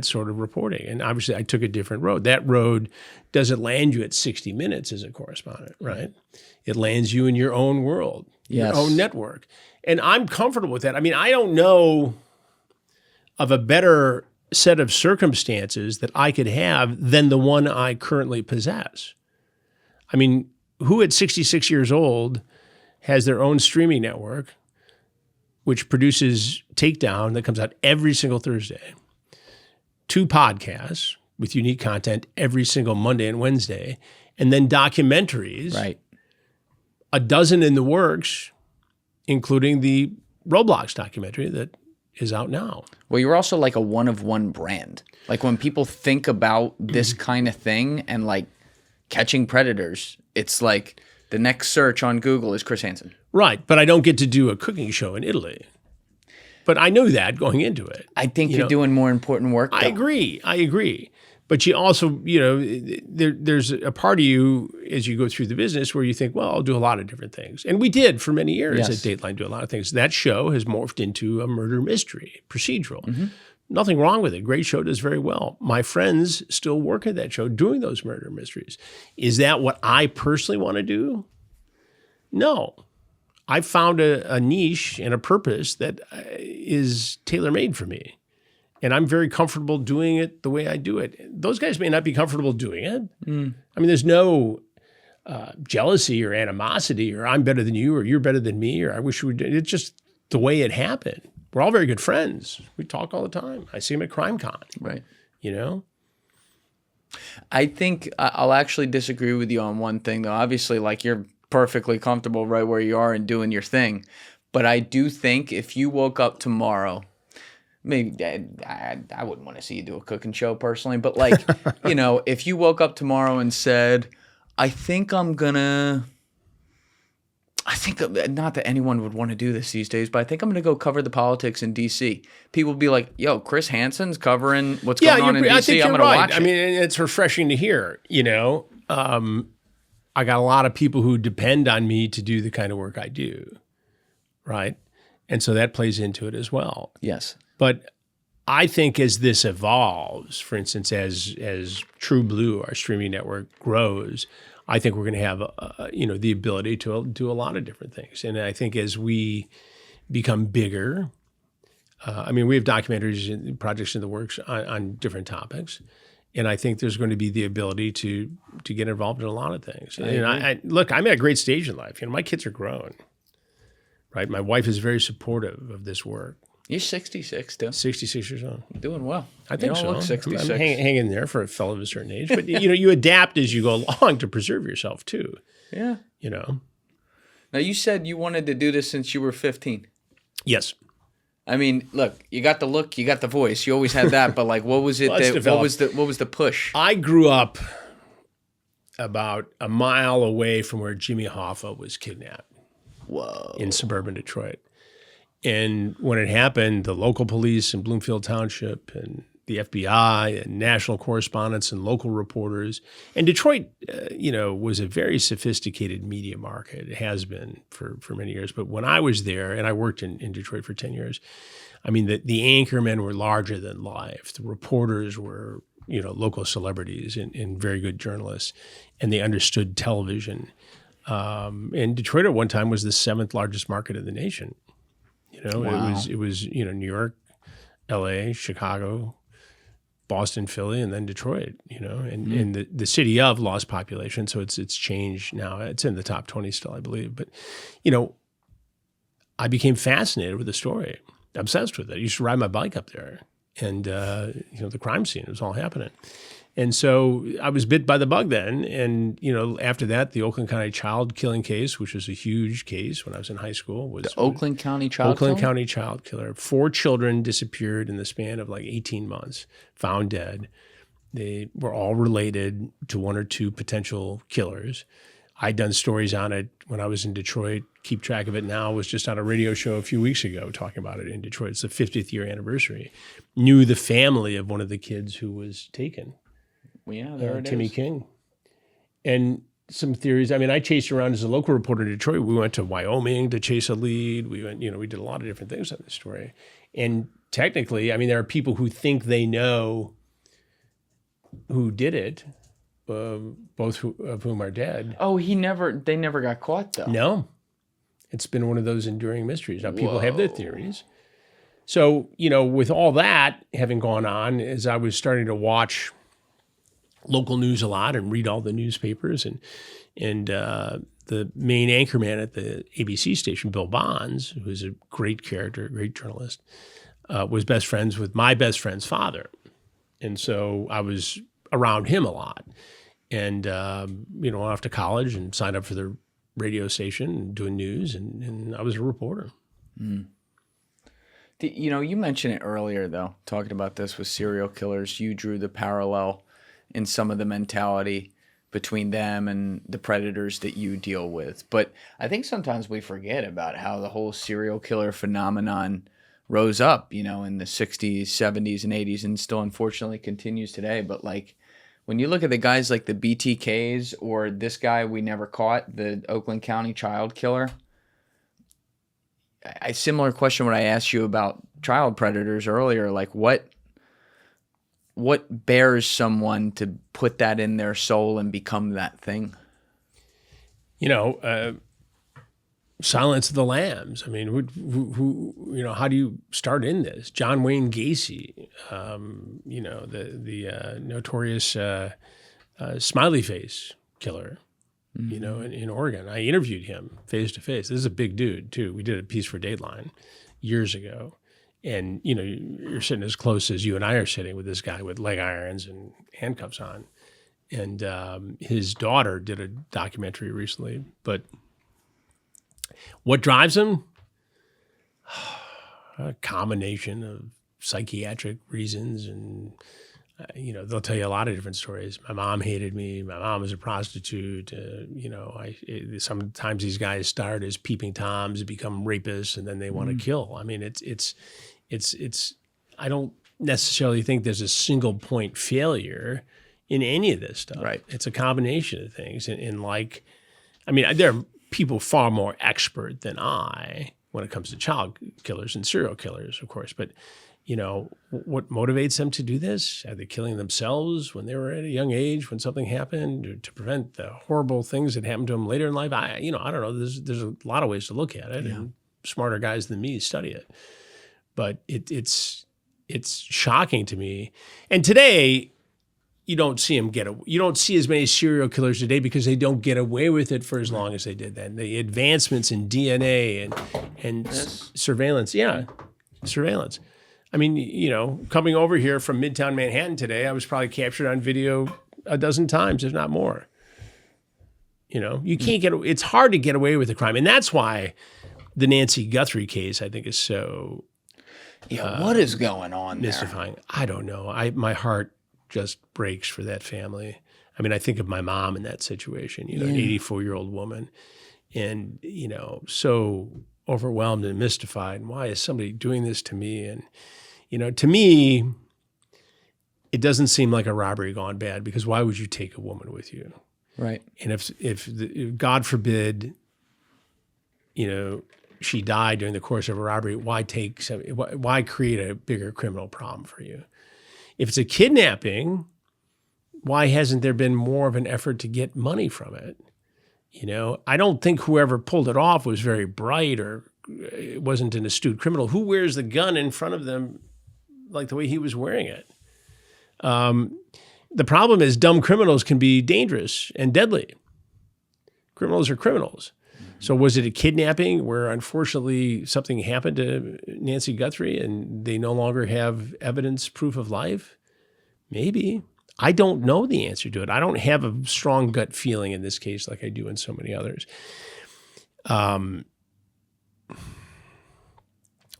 [SPEAKER 1] sort of reporting. And obviously I took a different road. That road doesn't land you at 60 minutes as a correspondent, right? It lands you in your own world, your own network. And I'm comfortable with that. I mean, I don't know of a better set of circumstances that I could have than the one I currently possess. I mean, who at 66 years old has their own streaming network, which produces Takedown that comes out every single Thursday, 2 podcasts with unique content every single Monday and Wednesday, and then documentaries, a dozen in the works, including the Roblox documentary that is out now.
[SPEAKER 2] Well, you're also like a one-of-one brand. Like when people think about this kind of thing and like catching predators, it's like the next search on Google is Chris Hansen.
[SPEAKER 1] Right, but I don't get to do a cooking show in Italy. But I knew that going into it.
[SPEAKER 2] I think you're doing more important work, though.
[SPEAKER 1] I agree. But you also, there's a part of you as you go through the business where you think, well, I'll do a lot of different things. And we did for many years at Dateline do a lot of things. That show has morphed into a murder mystery, procedural. Nothing wrong with it. Great show, does very well. My friends still work at that show doing those murder mysteries. Is that what I personally want to do? No. I found a niche and a purpose that is tailor-made for me. And I'm very comfortable doing it the way I do it. Those guys may not be comfortable doing it. I mean, there's no jealousy or animosity or I'm better than you or you're better than me or I wish we would. It's just the way it happened. We're all very good friends. We talk all the time. I see him at CrimeCon.
[SPEAKER 2] Right.
[SPEAKER 1] I
[SPEAKER 2] think I'll actually disagree with you on one thing, though. Obviously, like you're perfectly comfortable right where you are and doing your thing. But I do think if you woke up tomorrow, maybe I wouldn't want to see you do a cooking show personally, but like, if you woke up tomorrow and said, I think not that anyone would want to do this these days, but I think I'm going to go cover the politics in D.C. People would be like, yo, Chris Hansen's covering what's going on in D.C.
[SPEAKER 1] I think
[SPEAKER 2] I'm
[SPEAKER 1] you're
[SPEAKER 2] going to
[SPEAKER 1] right.
[SPEAKER 2] watch it.
[SPEAKER 1] I mean, it's refreshing to hear, I got a lot of people who depend on me to do the kind of work I do, right? And so that plays into it as well.
[SPEAKER 2] Yes.
[SPEAKER 1] But I think as this evolves, for instance, as TruBlu, our streaming network, grows, I think we're going to have, the ability to do a lot of different things. And I think as we become bigger, we have documentaries and projects in the works on different topics. And I think there's going to be the ability to get involved in a lot of things. And look, I'm at a great stage in life. My kids are grown, right? My wife is very supportive of this work.
[SPEAKER 2] You're 66 too.
[SPEAKER 1] 66 years old.
[SPEAKER 2] You're doing well.
[SPEAKER 1] I think
[SPEAKER 2] you don't
[SPEAKER 1] so.
[SPEAKER 2] Look 66.
[SPEAKER 1] I'm hanging there for a fellow of a certain age. But you adapt as you go along to preserve yourself too.
[SPEAKER 2] Yeah. Now you said you wanted to do this since you were 15.
[SPEAKER 1] Yes.
[SPEAKER 2] I mean, look, you got the look, you got the voice. You always had that, but like, what was it? What was the push?
[SPEAKER 1] I grew up about a mile away from where Jimmy Hoffa was kidnapped.
[SPEAKER 2] Whoa!
[SPEAKER 1] In suburban Detroit, and when it happened, the local police in Bloomfield Township and the FBI and national correspondents and local reporters, and Detroit, was a very sophisticated media market. It has been for many years. But when I was there, and I worked in Detroit for 10 years, the anchormen were larger than life. The reporters were, local celebrities and very good journalists, and they understood television. And Detroit at one time was the 7th largest market in the nation.
[SPEAKER 2] Wow.
[SPEAKER 1] It was New York, L.A., Chicago, Boston, Philly, and then Detroit, and the city of lost population. So it's changed now. It's in the top 20 still, I believe. But, I became fascinated with the story, obsessed with it. I used to ride my bike up there and, the crime scene, it was all happening. And so I was bit by the bug then. And, after that, the Oakland County child killing case, which was a huge case when I was in high school. Was
[SPEAKER 2] the Oakland County child
[SPEAKER 1] Oakland County child killer. 4 children disappeared in the span of like 18 months, found dead. They were all related to 1 or 2 potential killers. I'd done stories on it when I was in Detroit. Keep track of it now. Was just on a radio show a few weeks ago talking about it in Detroit. It's the 50th year anniversary. Knew the family of one of the kids who was taken.
[SPEAKER 2] Yeah, there it
[SPEAKER 1] Timmy
[SPEAKER 2] is.
[SPEAKER 1] King. And some theories. I mean, I chased around as a local reporter in Detroit. We went to Wyoming to chase a lead. We went, we did a lot of different things on this story. And technically, I mean, there are people who think they know who did it, both of whom are dead.
[SPEAKER 2] Oh, they never got caught though.
[SPEAKER 1] No. It's been one of those enduring mysteries. Now, people have their theories. So, with all that having gone on, as I was starting to watch local news a lot and read all the newspapers, and the main anchorman at the ABC station, Bill Bonds, who is a great character, a great journalist, was best friends with my best friend's father. And so I was around him a lot. And, went off to college and signed up for the radio station and doing news, and I was a reporter.
[SPEAKER 2] Mm. You mentioned it earlier, though, talking about this with serial killers. You drew the parallel in some of the mentality between them and the predators that you deal with. But I think sometimes we forget about how the whole serial killer phenomenon rose up, in the 60s, 70s, and 80s, and still unfortunately continues today. But when you look at the guys like the BTKs or this guy we never caught, the Oakland County child killer, a similar question when I asked you about child predators earlier, what bears someone to put that in their soul and become that thing?
[SPEAKER 1] Silence of the Lambs. I mean, who how do you start in this? John Wayne Gacy, the notorious smiley face killer, in Oregon. I interviewed him face to face. This is a big dude too. We did a piece for Dateline years ago. And, you're sitting as close as you and I are sitting with this guy with leg irons and handcuffs on. And his daughter did a documentary recently. But what drives him? A combination of psychiatric reasons. And, they'll tell you a lot of different stories. My mom hated me. My mom was a prostitute. Sometimes these guys start as peeping Toms, become rapists, and then they want to kill. I mean, it's I don't necessarily think there's a single point failure in any of this stuff.
[SPEAKER 2] Right.
[SPEAKER 1] It's a combination of things. And there are people far more expert than I when it comes to child killers and serial killers, of course. But, what motivates them to do this? Are they killing themselves when they were at a young age, when something happened, or to prevent the horrible things that happen to them later in life? I don't know. There's a lot of ways to look at it, and smarter guys than me study it. But it's shocking to me. And today, you don't see you don't see as many serial killers today because they don't get away with it for as long as they did then. The advancements in DNA and surveillance, surveillance. I mean, coming over here from Midtown Manhattan today, I was probably captured on video a dozen times, if not more. You can't it's hard to get away with the crime. And that's why the Nancy Guthrie case, I think, is so
[SPEAKER 2] what is going on there?
[SPEAKER 1] Mystifying. I don't know. My heart just breaks for that family. I mean, I think of my mom in that situation, an 84-year-old woman, and, so overwhelmed and mystified. And why is somebody doing this to me? And, to me, it doesn't seem like a robbery gone bad, because why would you take a woman with you?
[SPEAKER 2] Right.
[SPEAKER 1] And if God forbid, she died during the course of a robbery, why create a bigger criminal problem for you? If it's a kidnapping, why hasn't there been more of an effort to get money from it? I don't think whoever pulled it off was very bright, or it wasn't an astute criminal. Who wears the gun in front of them like the way he was wearing it? The problem is dumb criminals can be dangerous and deadly. Criminals are criminals. So was it a kidnapping where unfortunately something happened to Nancy Guthrie and they no longer have evidence, proof of life? Maybe. I don't know the answer to it. I don't have a strong gut feeling in this case like I do in so many others.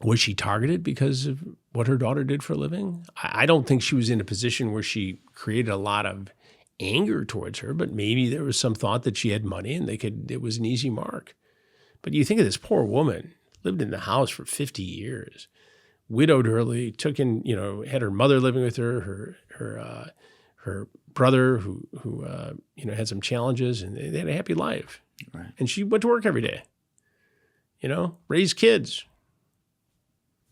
[SPEAKER 1] Was she targeted because of what her daughter did for a living? I don't think she was in a position where she created a lot of anger towards her, but maybe there was some thought that she had money and it was an easy mark. But you think of this poor woman, lived in the house for 50 years, widowed early, took in, had her mother living with her, her brother who had some challenges, and they had a happy life.
[SPEAKER 2] Right.
[SPEAKER 1] And she went to work every day, raised kids,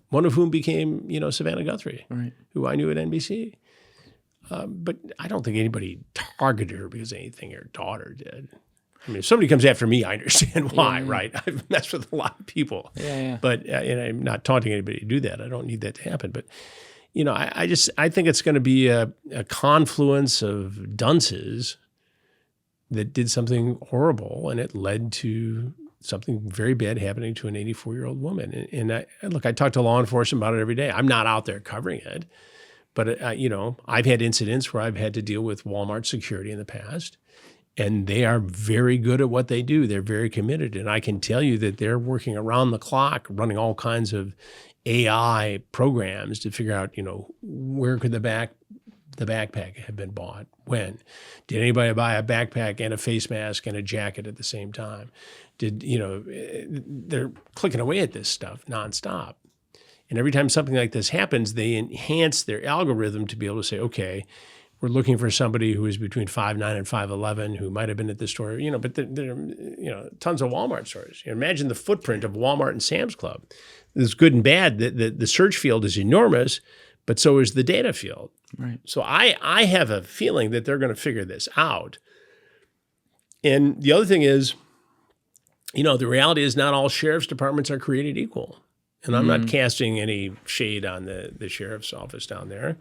[SPEAKER 1] one of whom became, Savannah Guthrie,
[SPEAKER 2] right,
[SPEAKER 1] who I knew at NBC. But I don't think anybody targeted her because of anything her daughter did. I mean, if somebody comes after me, I understand why, right? I've messed with a lot of people.
[SPEAKER 2] Yeah.
[SPEAKER 1] But, and I'm not taunting anybody to do that. I don't need that to happen. But, I think it's going to be a confluence of dunces that did something horrible, and it led to something very bad happening to an 84-year-old woman. And I talk to law enforcement about it every day. I'm not out there covering it. But, I've had incidents where I've had to deal with Walmart security in the past, and they are very good at what they do. They're very committed. And I can tell you that they're working around the clock, running all kinds of AI programs to figure out, where could the backpack have been bought? When? Did anybody buy a backpack and a face mask and a jacket at the same time? They're clicking away at this stuff nonstop. And every time something like this happens, they enhance their algorithm to be able to say, okay, we're looking for somebody who is between 5'9" and 5'11", who might have been at the store, but there are tons of Walmart stores. Imagine the footprint of Walmart and Sam's Club. It's good and bad. The search field is enormous, but so is the data field.
[SPEAKER 2] Right.
[SPEAKER 1] So I have a feeling that they're going to figure this out. And the other thing is, the reality is not all sheriff's departments are created equal. And I'm not casting any shade on the sheriff's office down there.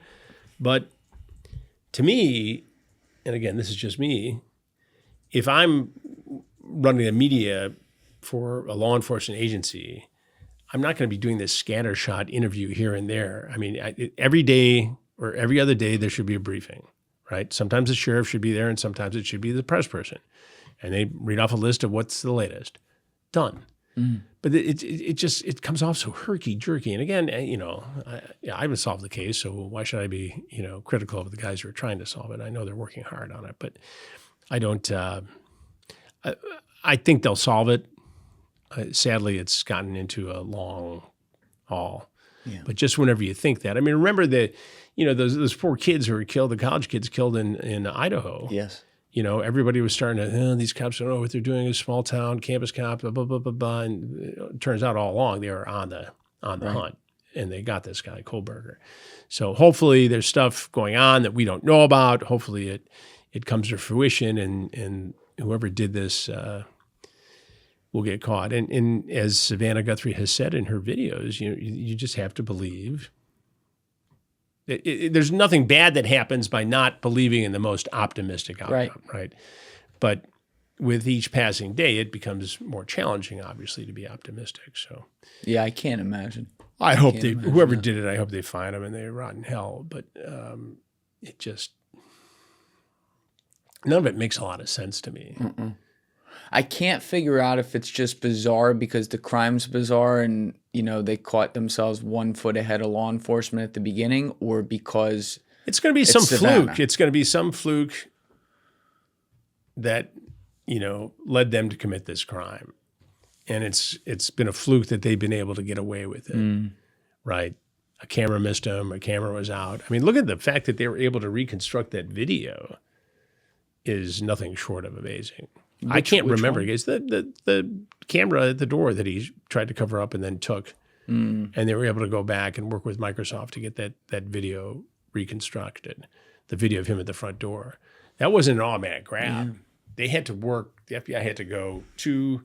[SPEAKER 1] But to me, and again, this is just me, if I'm running the media for a law enforcement agency, I'm not going to be doing this scattershot interview here and there. I mean, every day or every other day, there should be a briefing, right? Sometimes the sheriff should be there, and sometimes it should be the press person. And they read off a list of what's the latest. Done. But it comes off so herky-jerky. And again, I haven't solved the case, so why should I be, critical of the guys who are trying to solve it? I know they're working hard on it, but I don't. I think they'll solve it. Sadly, it's gotten into a long haul. Yeah. But just whenever you think that, I mean, remember those poor kids who were killed, the college kids killed in Idaho.
[SPEAKER 2] Yes.
[SPEAKER 1] Everybody was starting to, these cops don't know what they're doing. A small town, campus cop, blah, blah, blah, blah, blah. And it turns out all along they were on the hunt, and they got this guy, Kohlberger. So hopefully there's stuff going on that we don't know about. Hopefully it comes to fruition, and whoever did this will get caught. And as Savannah Guthrie has said in her videos, you just have to believe. There's nothing bad that happens by not believing in the most optimistic outcome, right? But with each passing day, it becomes more challenging, obviously, to be optimistic. So,
[SPEAKER 2] yeah, I can't imagine.
[SPEAKER 1] I hope whoever did it, I hope they find them and they rot in hell. But it just, none of it makes a lot of sense to me.
[SPEAKER 2] I can't figure out if it's just bizarre because the crime's bizarre and, they caught themselves 1 foot ahead of law enforcement at the beginning, or because
[SPEAKER 1] it's going to be some fluke. It's going to be some fluke that, led them to commit this crime. And it's been a fluke that they've been able to get away with it, right? A camera missed them. A camera was out. I mean, look at the fact that they were able to reconstruct that video is nothing short of amazing. I can't remember. It's the camera at the door that he tried to cover up and then took. And they were able to go back and work with Microsoft to get that video reconstructed, the video of him at the front door. That wasn't an automatic grab. Yeah. They had to work. The FBI had to go to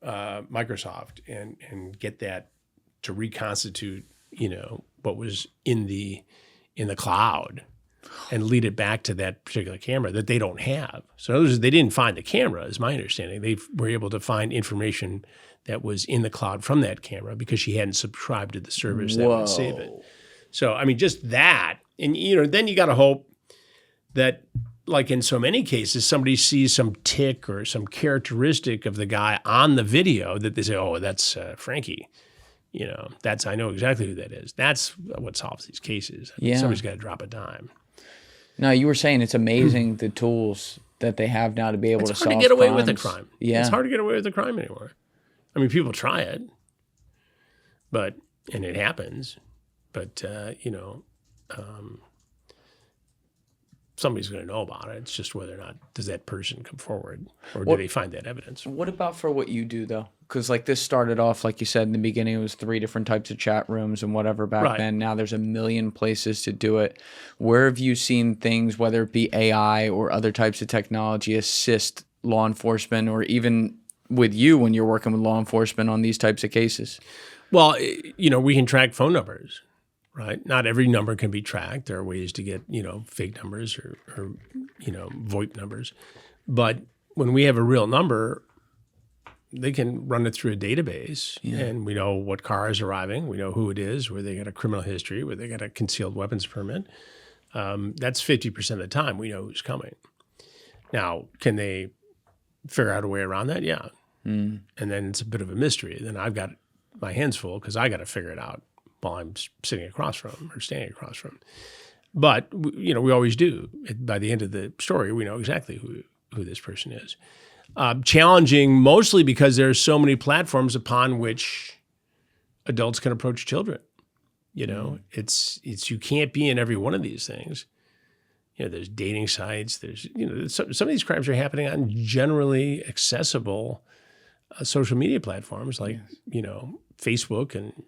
[SPEAKER 1] Microsoft and get that to reconstitute, what was in the cloud, and lead it back to that particular camera that they don't have. So in other words, they didn't find the camera, is my understanding. They were able to find information that was in the cloud from that camera because she hadn't subscribed to the service that would save it. So, I mean, just that. And, then you got to hope that, like in so many cases, somebody sees some tick or some characteristic of the guy on the video that they say, oh, that's Frankie. You know, I know exactly who that is. That's what solves these cases.
[SPEAKER 2] Yeah.
[SPEAKER 1] Somebody's got to drop a dime.
[SPEAKER 2] No, you were saying it's amazing the tools that they have now to be able to solve crimes.
[SPEAKER 1] It's hard to get away with a crime.
[SPEAKER 2] Yeah.
[SPEAKER 1] It's hard to get away with a crime anymore. I mean, people try it, and it happens, but, somebody's going to know about it. It's just whether or not does that person come forward or do they find that evidence.
[SPEAKER 2] What about for what you do, though? Because like this started off, like you said in the beginning, it was 3 different types of chat rooms and whatever back then. Now there's a million places to do it. Where have you seen things, whether it be AI or other types of technology, assist law enforcement, or even with you when you're working with law enforcement on these types of cases?
[SPEAKER 1] Well, we can track phone numbers. Right. Not every number can be tracked. There are ways to get, fake numbers or VoIP numbers. But when we have a real number, they can run it through a database and we know what car is arriving. We know who it is, where they got a criminal history, where they got a concealed weapons permit. That's 50% of the time we know who's coming. Now, can they figure out a way around that? Yeah. And then it's a bit of a mystery. Then I've got my hands full because I got to figure it out while I'm sitting across from them or standing across from them. But, we always do. By the end of the story, we know exactly who this person is. Challenging mostly because there are so many platforms upon which adults can approach children. It's you can't be in every one of these things. There's dating sites. There's, some of these crimes are happening on generally accessible social media platforms like, Facebook and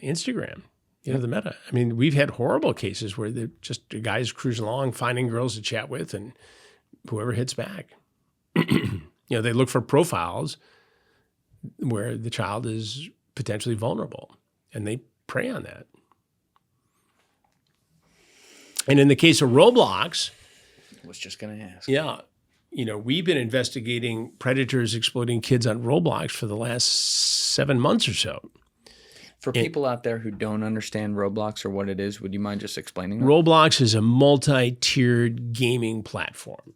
[SPEAKER 1] Instagram, the Meta. I mean, we've had horrible cases where they're just guys cruising along, finding girls to chat with, and whoever hits back. They look for profiles where the child is potentially vulnerable, and they prey on that. And in the case of Roblox,
[SPEAKER 2] I was just going to ask.
[SPEAKER 1] Yeah. We've been investigating predators exploiting kids on Roblox for the last 7 months or so.
[SPEAKER 2] For people out there who don't understand Roblox or what it is, would you mind just explaining that?
[SPEAKER 1] Roblox is a multi-tiered gaming platform.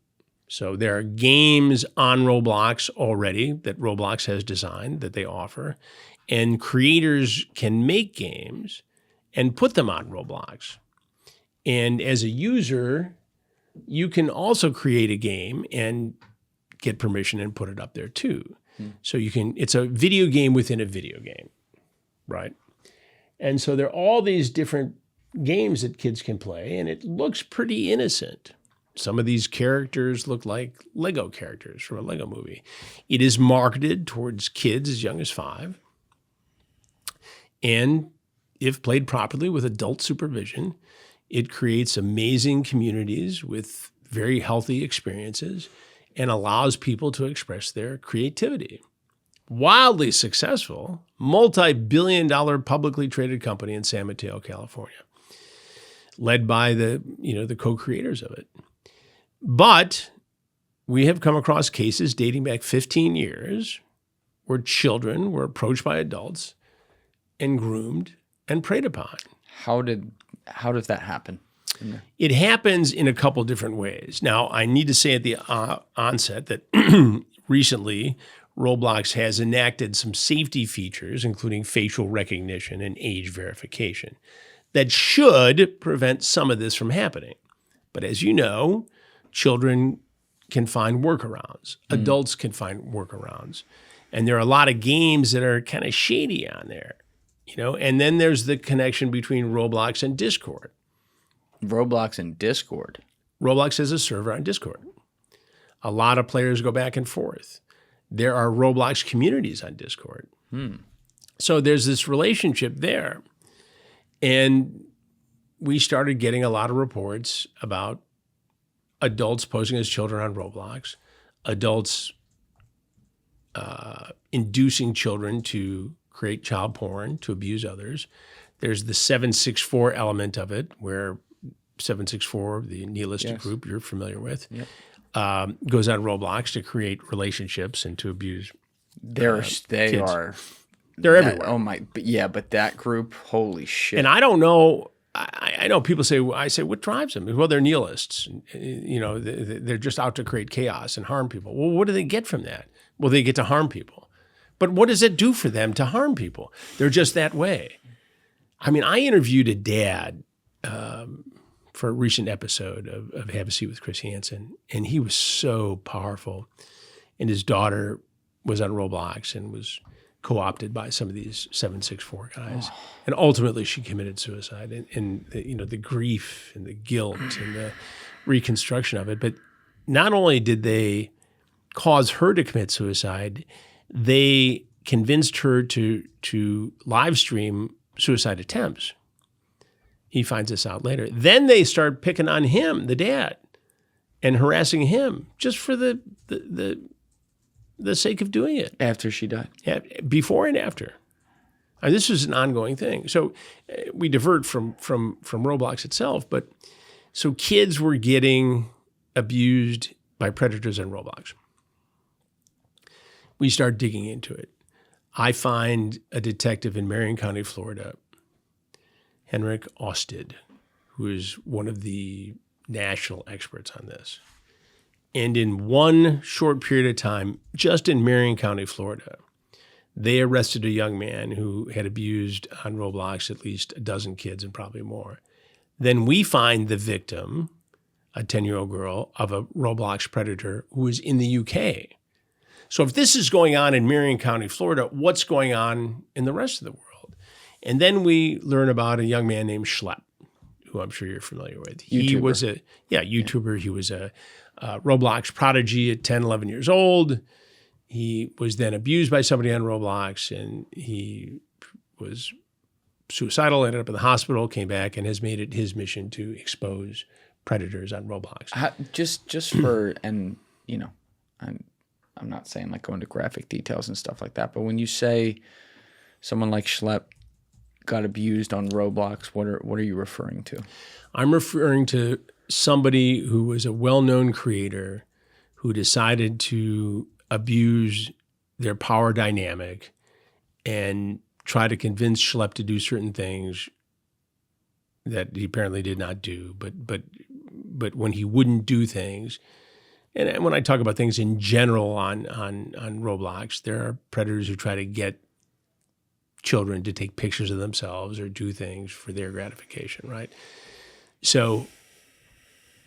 [SPEAKER 1] So there are games on Roblox already that Roblox has designed that they offer, and creators can make games and put them on Roblox. And as a user, you can also create a game and get permission and put it up there too. So it's a video game within a video game, right? And so there are all these different games that kids can play, and it looks pretty innocent. Some of these characters look like Lego characters from a Lego movie. It is marketed towards kids as young as 5. And if played properly with adult supervision, it creates amazing communities with very healthy experiences and allows people to express their creativity. Wildly successful, multi-billion-dollar publicly traded company in San Mateo, California, led by the co-creators of it. But we have come across cases dating back 15 years where children were approached by adults and groomed and preyed upon.
[SPEAKER 2] How does that happen?
[SPEAKER 1] It happens in a couple different ways. Now, I need to say at the onset that recently Roblox has enacted some safety features, including facial recognition and age verification, that should prevent some of this from happening. But as you know, children can find workarounds. Adults can find workarounds. And there are a lot of games that are kind of shady on there, and then there's the connection between Roblox and Discord.
[SPEAKER 2] Roblox and Discord.
[SPEAKER 1] Roblox has a server on Discord. A lot of players go back and forth. There are Roblox communities on Discord. So there's this relationship there. And we started getting a lot of reports about adults posing as children on Roblox, adults inducing children to create child porn, to abuse others. There's the 764 element of it, where 764, the nihilistic group you're familiar with, goes on Roblox to create relationships and to abuse kids.
[SPEAKER 2] They're
[SPEAKER 1] They're everywhere.
[SPEAKER 2] But that group, holy shit.
[SPEAKER 1] And I don't know I know people say, I say, what drives them? Well, they're nihilists. You know, they're just out to create chaos and harm people. Well, what do they get from that? Well, they get to harm people. But what does it do for them to harm people? They're just that way. I mean, I interviewed a dad for a recent episode of Have a Seat with Chris Hansen, and he was so powerful. And his daughter was on Roblox and was co-opted by some of these 764 guys. Oh. And ultimately she committed suicide, and the grief and the guilt and the reconstruction of it. But not only did they cause her to commit suicide, they convinced her to live stream suicide attempts. He finds this out later. Then they start picking on him, the dad, and harassing him just for the sake of doing it.
[SPEAKER 2] After she died?
[SPEAKER 1] Yeah, before and after. I mean, this was an ongoing thing. So we divert from Roblox itself, but so kids were getting abused by predators on Roblox. We start digging into it. I find a detective in Marion County, Florida, Henrik Osted, who is one of the national experts on this. And in one short period of time, just in Marion County, Florida, they arrested a young man who had abused on Roblox at least a dozen kids and probably more. Then we find the victim, a 10-year-old girl, of a Roblox predator who is in the UK. So if this is going on in Marion County, Florida, what's going on in the rest of the world? And then we learn about a young man named Schlep, who I'm sure you're familiar with. He was a YouTuber. He was a Roblox prodigy at 10, 11 years old. He was then abused by somebody on Roblox, and he was suicidal, ended up in the hospital, came back, and has made it his mission to expose predators on Roblox.
[SPEAKER 2] Just for, and you know, I'm not saying like go into graphic details and stuff like that, but when you say someone like Schlep got abused on Roblox, what are you referring to? I'm
[SPEAKER 1] referring to somebody who was a well-known creator who decided to abuse their power dynamic and try to convince Schlep to do certain things that he apparently did not do. But when he wouldn't do things, and when I talk about things in general on Roblox, there are predators who try to get children to take pictures of themselves or do things for their gratification, right? So,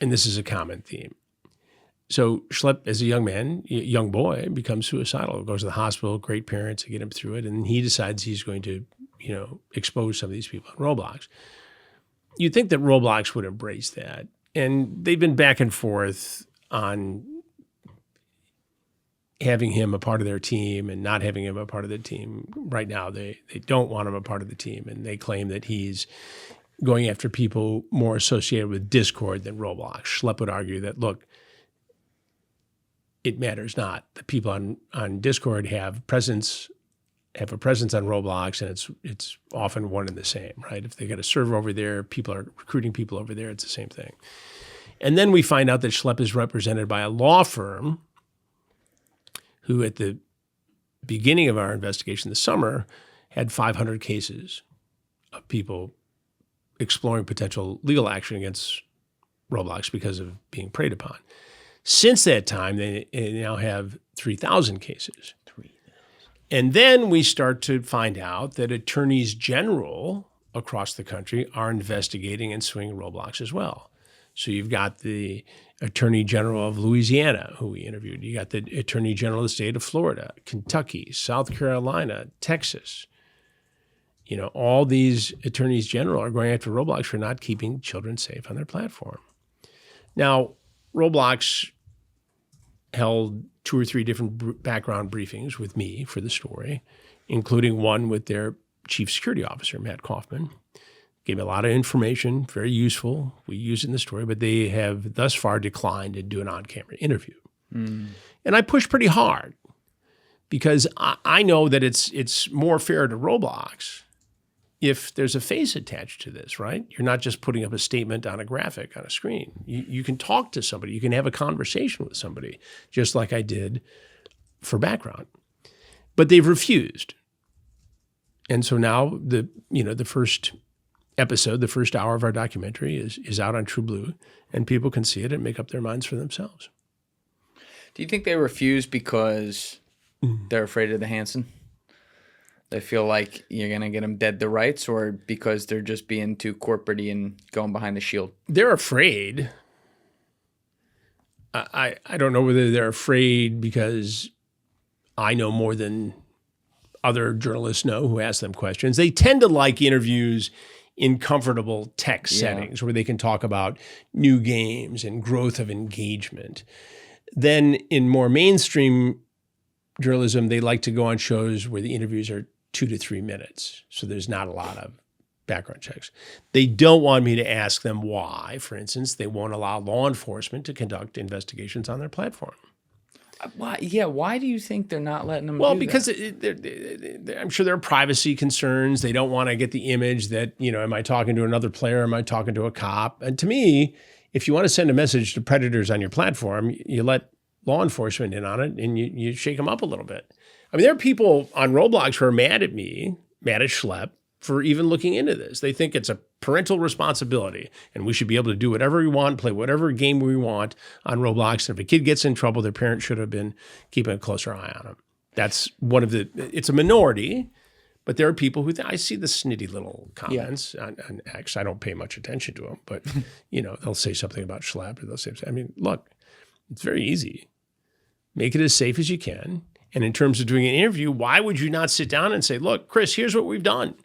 [SPEAKER 1] and this is a common theme. So Schlep, as a young boy, becomes suicidal, goes to the hospital, great parents to get him through it, and he decides he's going to, expose some of these people on Roblox. You'd think that Roblox would embrace that. And they've been back and forth on having him a part of their team and not having him a part of the team. Right now, they don't want him a part of the team, and they claim that he's going after people more associated with Discord than Roblox. Schlep would argue that, look, it matters not. The people on Discord have a presence on Roblox, and it's often one and the same, right? If they got a server over there, people are recruiting people over there, it's the same thing. And then we find out that Schlep is represented by a law firm who at the beginning of our investigation this summer had 500 cases of people exploring potential legal action against Roblox because of being preyed upon. Since that time, they now have 3,000 cases. 3,000. And then we start to find out that attorneys general across the country are investigating and suing Roblox as well. So you've got the Attorney General of Louisiana, who we interviewed. You got the Attorney General of the state of Florida, Kentucky, South Carolina, Texas. All these attorneys general are going after Roblox for not keeping children safe on their platform. Now, Roblox held 2 or 3 different background briefings with me for the story, including one with their chief security officer, Matt Kaufman. Gave me a lot of information, very useful. We use it in the story, but they have thus far declined to do an on-camera interview. Mm. And I pushed pretty hard because I know that it's more fair to Roblox if there's a face attached to this, right? You're not just putting up a statement on a graphic on a screen. You can talk to somebody. You can have a conversation with somebody, just like I did for background. But they've refused. And so now the first episode, the first hour of our documentary, is out on TruBlu, and people can see it and make up their minds for themselves.
[SPEAKER 2] Do you think they refuse because they're afraid of the Hansen'd? They feel like you're going to get them dead to rights, or because they're just being too corporate-y and going behind the shield?
[SPEAKER 1] They're afraid. I don't know whether they're afraid because I know more than other journalists know who ask them questions. They tend to like interviews in comfortable tech settings where they can talk about new games and growth of engagement. Then in more mainstream journalism, they like to go on shows where the interviews are 2 to 3 minutes. So there's not a lot of background checks. They don't want me to ask them why, for instance, they won't allow law enforcement to conduct investigations on their platform.
[SPEAKER 2] Why? Yeah, why do you think they're not letting them?
[SPEAKER 1] Well,
[SPEAKER 2] do
[SPEAKER 1] because
[SPEAKER 2] that?
[SPEAKER 1] I'm sure there are privacy concerns. They don't want to get the image that, am I talking to another player? Am I talking to a cop? And to me, if you want to send a message to predators on your platform, you let law enforcement in on it and you shake them up a little bit. I mean, there are people on Roblox who are mad at me, mad at Schlep, for even looking into this. They think it's a parental responsibility and we should be able to do whatever we want, play whatever game we want on Roblox. And if a kid gets in trouble, their parents should have been keeping a closer eye on them. That's it's a minority, but there are people who, I see the snitty little comments on X. I don't pay much attention to them, but they'll say something about Schlep or they'll say, look, it's very easy. Make it as safe as you can. And in terms of doing an interview, why would you not sit down and say, look, Chris, here's what we've done.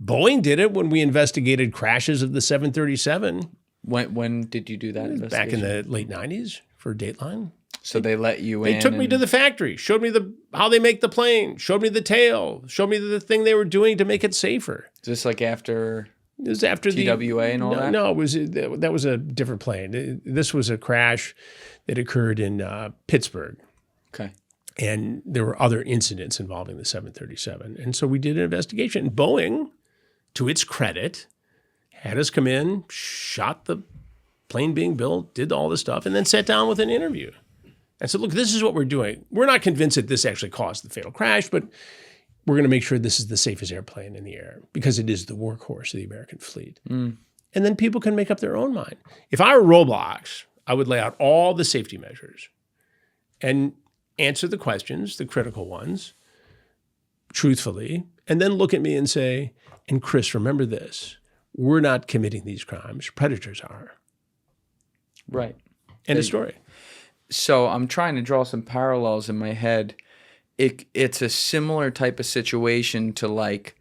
[SPEAKER 1] Boeing did it when we investigated crashes of the 737.
[SPEAKER 2] When did you do that investigation?
[SPEAKER 1] Back in the late 90s for Dateline.
[SPEAKER 2] So they let you in.
[SPEAKER 1] They took me to the factory, showed me how they make the plane, showed me the tail, showed me the thing they were doing to make it safer.
[SPEAKER 2] Is this like after?
[SPEAKER 1] It was after
[SPEAKER 2] TWA and all that?
[SPEAKER 1] No, that was a different plane. This was a crash that occurred in Pittsburgh.
[SPEAKER 2] Okay.
[SPEAKER 1] And there were other incidents involving the 737. And so we did an investigation. Boeing, to its credit, had us come in, shot the plane being built, did all this stuff, and then sat down with an interview. And said, look, this is what we're doing. We're not convinced that this actually caused the fatal crash, but we're going to make sure this is the safest airplane in the air because it is the workhorse of the American fleet. And then people can make up their own mind. If I were Roblox, I would lay out all the safety measures and answer the questions, the critical ones, truthfully, and then look at me and say, and Chris, remember this, we're not committing these crimes, predators are.
[SPEAKER 2] Right.
[SPEAKER 1] End of story.
[SPEAKER 2] So I'm trying to draw some parallels in my head. It's a similar type of situation to like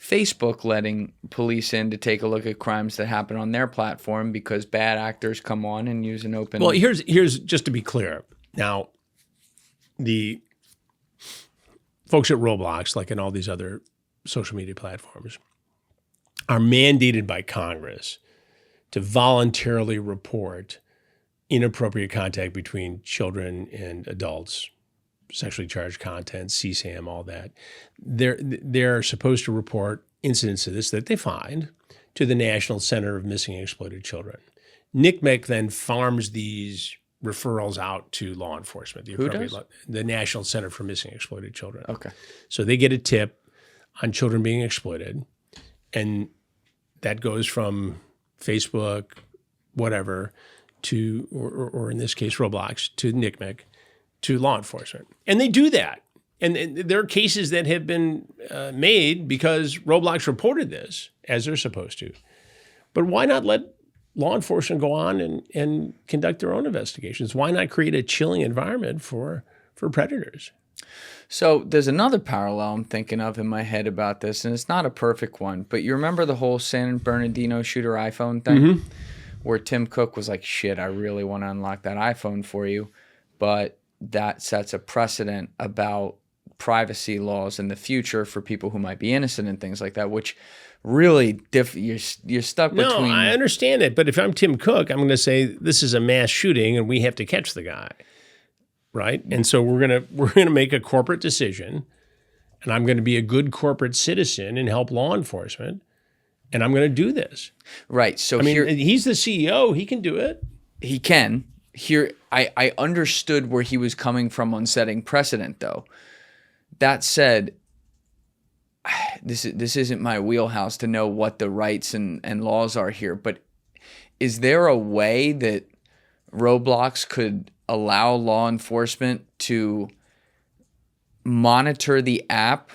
[SPEAKER 2] Facebook letting police in to take a look at crimes that happen on their platform because bad actors come on and use an open...
[SPEAKER 1] Well, here's just to be clear. Now, the folks at Roblox, like in all these other social media platforms, are mandated by Congress to voluntarily report inappropriate contact between children and adults, sexually charged content, CSAM, all that. They're supposed to report incidents of this that they find to the National Center of Missing and Exploited Children. NCMEC then farms these referrals out to law enforcement.
[SPEAKER 2] Who does?
[SPEAKER 1] The National Center for Missing and Exploited Children.
[SPEAKER 2] Okay.
[SPEAKER 1] So they get a tip on children being exploited, and that goes from Facebook, whatever, to, or in this case, Roblox, to NCMEC, to law enforcement. And they do that. And there are cases that have been made because Roblox reported this, as they're supposed to. But why not let law enforcement go on and conduct their own investigations? Why not create a chilling environment for predators?
[SPEAKER 2] So there's another parallel I'm thinking of in my head about this, and it's not a perfect one, but you remember the whole San Bernardino shooter iPhone thing? Where Tim Cook was like, shit, I really want to unlock that iPhone for you. But that sets a precedent about privacy laws in the future for people who might be innocent and things like that, which really you're stuck between...
[SPEAKER 1] No, I understand it. But if I'm Tim Cook, I'm going to say this is a mass shooting and we have to catch the guy. Right? And so we're going to make a corporate decision, and I'm going to be a good corporate citizen and help law enforcement, and I'm going to do this.
[SPEAKER 2] Right. So
[SPEAKER 1] he's the CEO. He can do it.
[SPEAKER 2] He can. Here, I understood where he was coming from on setting precedent, though. That said, this isn't my wheelhouse to know what the rights and laws are here, but is there a way that Roblox could allow law enforcement to monitor the app,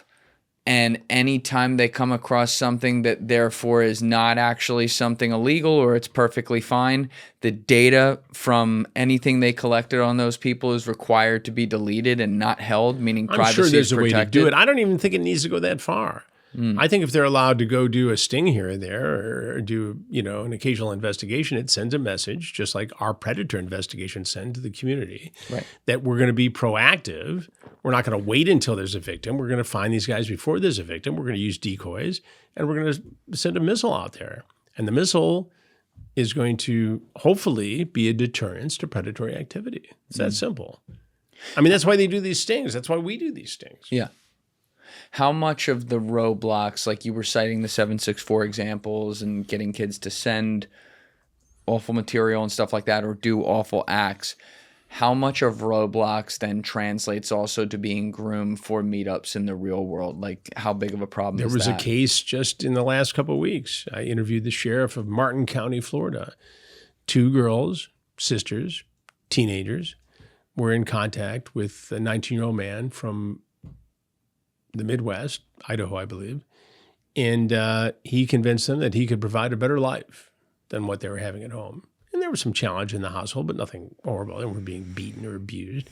[SPEAKER 2] and anytime they come across something that therefore is not actually something illegal or it's perfectly fine, the data from anything they collected on those people is required to be deleted and not held, meaning privacy
[SPEAKER 1] I'm sure there's
[SPEAKER 2] is protected?
[SPEAKER 1] a way to do it. I don't even think it needs to go that far. I think if they're allowed to go do a sting here and there or do, an occasional investigation, it sends a message, just like our predator investigations send to the community, that we're going to be proactive. We're not going to wait until there's a victim. We're going to find these guys before there's a victim. We're going to use decoys, and we're going to send a missile out there. And the missile is going to hopefully be a deterrence to predatory activity. It's that simple. I mean, that's why they do these stings. That's why we do these stings.
[SPEAKER 2] Yeah. How much of the Roblox, like you were citing the 764 examples and getting kids to send awful material and stuff like that or do awful acts, how much of Roblox then translates also to being groomed for meetups in the real world? Like, how big of a problem is that?
[SPEAKER 1] There was a case just in the last couple of weeks. I interviewed the sheriff of Martin County, Florida. 2 girls, sisters, teenagers, were in contact with a 19-year-old man from the Midwest, Idaho, I believe, and he convinced them that he could provide a better life than what they were having at home. And there was some challenge in the household, but nothing horrible. They weren't being beaten or abused.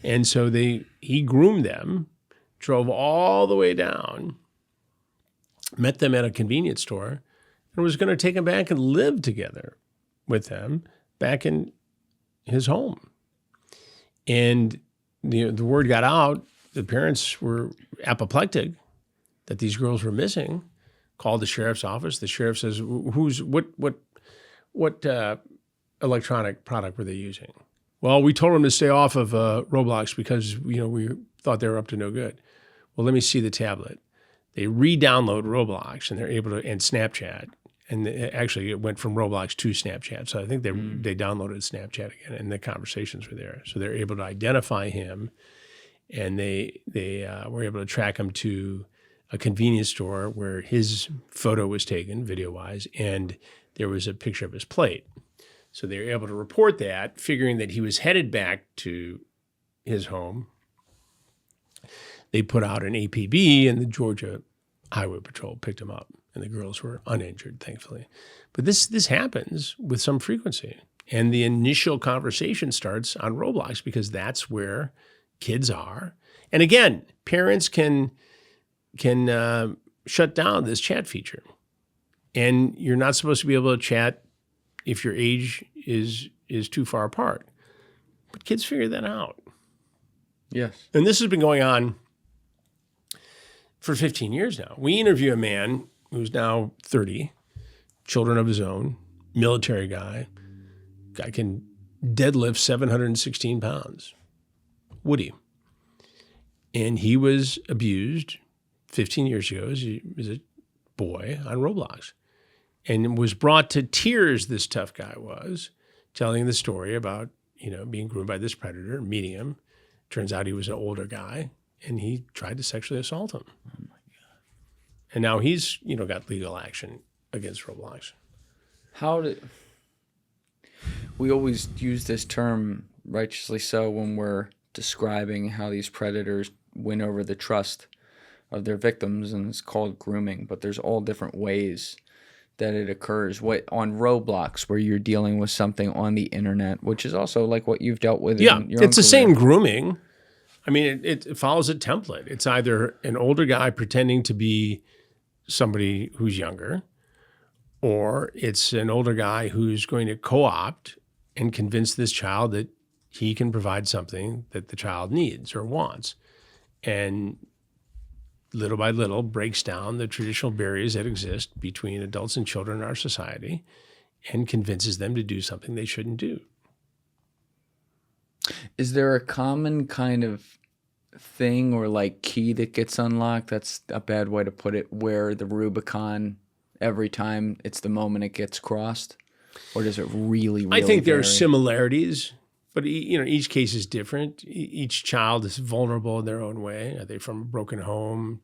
[SPEAKER 1] And so he groomed them, drove all the way down, met them at a convenience store, and was going to take them back and live together with them back in his home. And the word got out. The parents were apoplectic that these girls were missing, called the sheriff's office. The sheriff says, what electronic product were they using? Well, we told them to stay off of Roblox because, we thought they were up to no good. Well, let me see the tablet. They re-download Roblox and they're able to, and Snapchat. And actually it went from Roblox to Snapchat. So I think they downloaded Snapchat again and the conversations were there. So they're able to identify him. And they were able to track him to a convenience store where his photo was taken, video-wise, and there was a picture of his plate. So they were able to report that, figuring that he was headed back to his home. They put out an APB, and the Georgia Highway Patrol picked him up, and the girls were uninjured, thankfully. But this happens with some frequency. And the initial conversation starts on Roblox because that's where kids are. And again, parents can shut down this chat feature. And you're not supposed to be able to chat if your age is too far apart. But kids figure that out.
[SPEAKER 2] Yes.
[SPEAKER 1] And this has been going on for 15 years now. We interview a man who's now 30, children of his own, military guy can deadlift 716 pounds. Woody. And he was abused 15 years ago as a boy on Roblox and was brought to tears, this tough guy was, telling the story about, being groomed by this predator, meeting him. Turns out he was an older guy and he tried to sexually assault him. Oh my God. And now he's, got legal action against Roblox.
[SPEAKER 2] We always use this term, righteously so, when we're describing how these predators win over the trust of their victims, and it's called grooming, but there's all different ways that it occurs. On Roblox, where you're dealing with something on the internet, which is also like what you've dealt with.
[SPEAKER 1] Yeah,
[SPEAKER 2] in your
[SPEAKER 1] it's the
[SPEAKER 2] career.
[SPEAKER 1] same grooming. I mean, it follows a template. It's either an older guy pretending to be somebody who's younger, or it's an older guy who's going to co-opt and convince this child that he can provide something that the child needs or wants. And little by little breaks down the traditional barriers that exist between adults and children in our society and convinces them to do something they shouldn't do.
[SPEAKER 2] Is there a common kind of thing or like key that gets unlocked? That's a bad way to put it, where the Rubicon, every time it's the moment it gets crossed? Or does it really
[SPEAKER 1] I think there are
[SPEAKER 2] vary?
[SPEAKER 1] similarities, But each case is different. Each child is vulnerable in their own way. Are they from a broken home?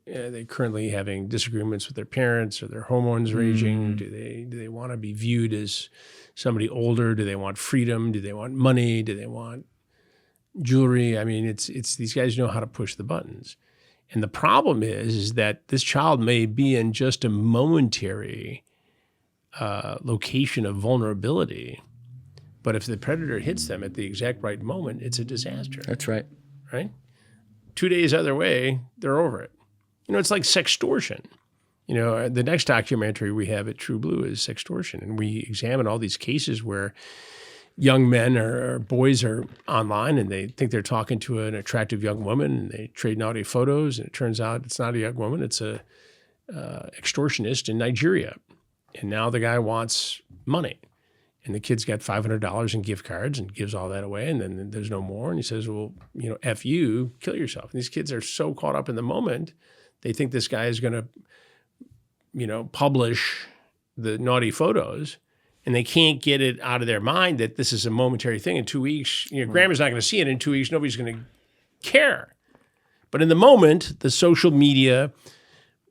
[SPEAKER 1] Are they currently having disagreements with their parents? Are their hormones raging? Do they want to be viewed as somebody older? Do they want freedom? Do they want money? Do they want jewelry? I mean, it's these guys know how to push the buttons. And the problem is that this child may be in just a momentary location of vulnerability. But if the predator hits them at the exact right moment, it's a disaster.
[SPEAKER 2] That's right.
[SPEAKER 1] Right? 2 days other way, they're over it. It's like sextortion. The next documentary we have at TruBlu is sextortion. And we examine all these cases where young men or boys are online and they think they're talking to an attractive young woman and they trade naughty photos. And it turns out it's not a young woman. It's a extortionist in Nigeria. And now the guy wants money. And the kid's got $500 in gift cards and gives all that away. And then there's no more. And he says, well, F you, kill yourself. And these kids are so caught up in the moment. They think this guy is going to, publish the naughty photos. And they can't get it out of their mind that this is a momentary thing. In 2 weeks, grandma's not going to see it. In 2 weeks, nobody's going to care. But in the moment, the social media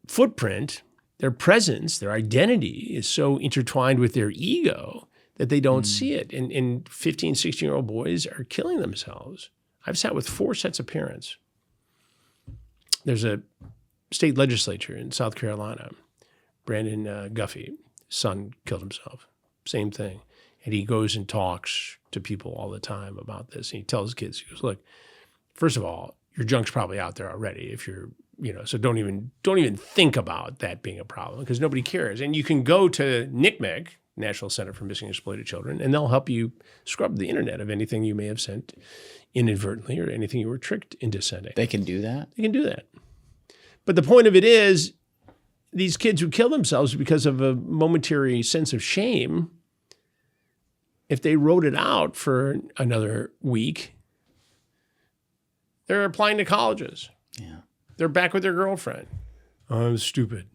[SPEAKER 1] footprint, their presence, their identity is so intertwined with their ego that they don't see it. And 15, 16-year-old boys are killing themselves. I've sat with 4 sets of parents. There's a state legislature in South Carolina. Brandon Guffey, his son killed himself. Same thing. And he goes and talks to people all the time about this. And he tells kids, he goes, look, first of all, your junk's probably out there already if you're, so don't even think about that being a problem because nobody cares. And you can go to NCMEC, National Center for Missing and Exploited Children, and they'll help you scrub the internet of anything you may have sent inadvertently or anything you were tricked into sending.
[SPEAKER 2] They can do that?
[SPEAKER 1] They can do that. But the point of it is, these kids who kill themselves because of a momentary sense of shame, if they wrote it out for another week, they're applying to colleges.
[SPEAKER 2] Yeah.
[SPEAKER 1] They're back with their girlfriend. Oh, I'm stupid.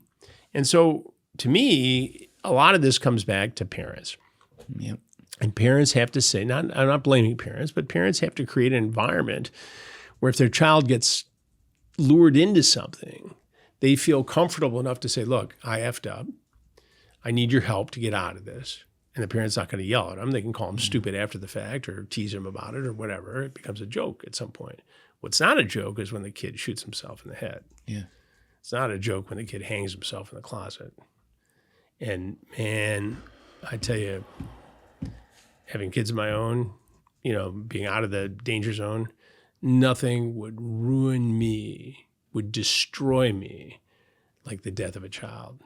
[SPEAKER 1] And so, to me, a lot of this comes back to parents.
[SPEAKER 2] Yep.
[SPEAKER 1] And parents have to say, I'm not blaming parents, but parents have to create an environment where if their child gets lured into something, they feel comfortable enough to say, look, I effed up. I need your help to get out of this. And the parent's not going to yell at them. They can call them stupid after the fact or tease them about it or whatever. It becomes a joke at some point. What's not a joke is when the kid shoots himself in the head.
[SPEAKER 2] Yeah.
[SPEAKER 1] It's not a joke when the kid hangs himself in the closet. And man, I tell you, having kids of my own, being out of the danger zone, nothing would ruin me, would destroy me like the death of a child.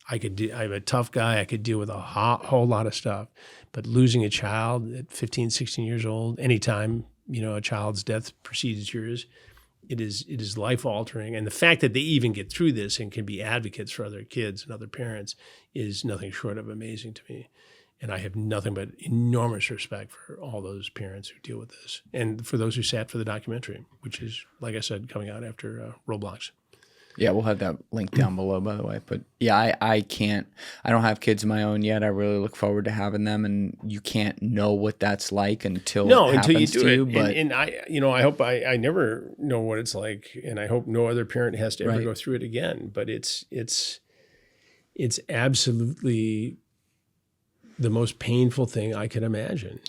[SPEAKER 1] I'm a tough guy. I could deal with a whole lot of stuff. But losing a child at 15, 16 years old, anytime, a child's death precedes yours, it is life-altering. And the fact that they even get through this and can be advocates for other kids and other parents is nothing short of amazing to me. And I have nothing but enormous respect for all those parents who deal with this and for those who sat for the documentary, which is, like I said, coming out after Roblox.
[SPEAKER 2] Yeah, we'll have that link down below, by the way. But yeah, I don't have kids of my own yet. I really look forward to having them, and you can't know what that's like until
[SPEAKER 1] you do it.
[SPEAKER 2] You, but
[SPEAKER 1] and I hope I never know what it's like, and I hope no other parent has to ever go through it again. But it's absolutely the most painful thing I can imagine.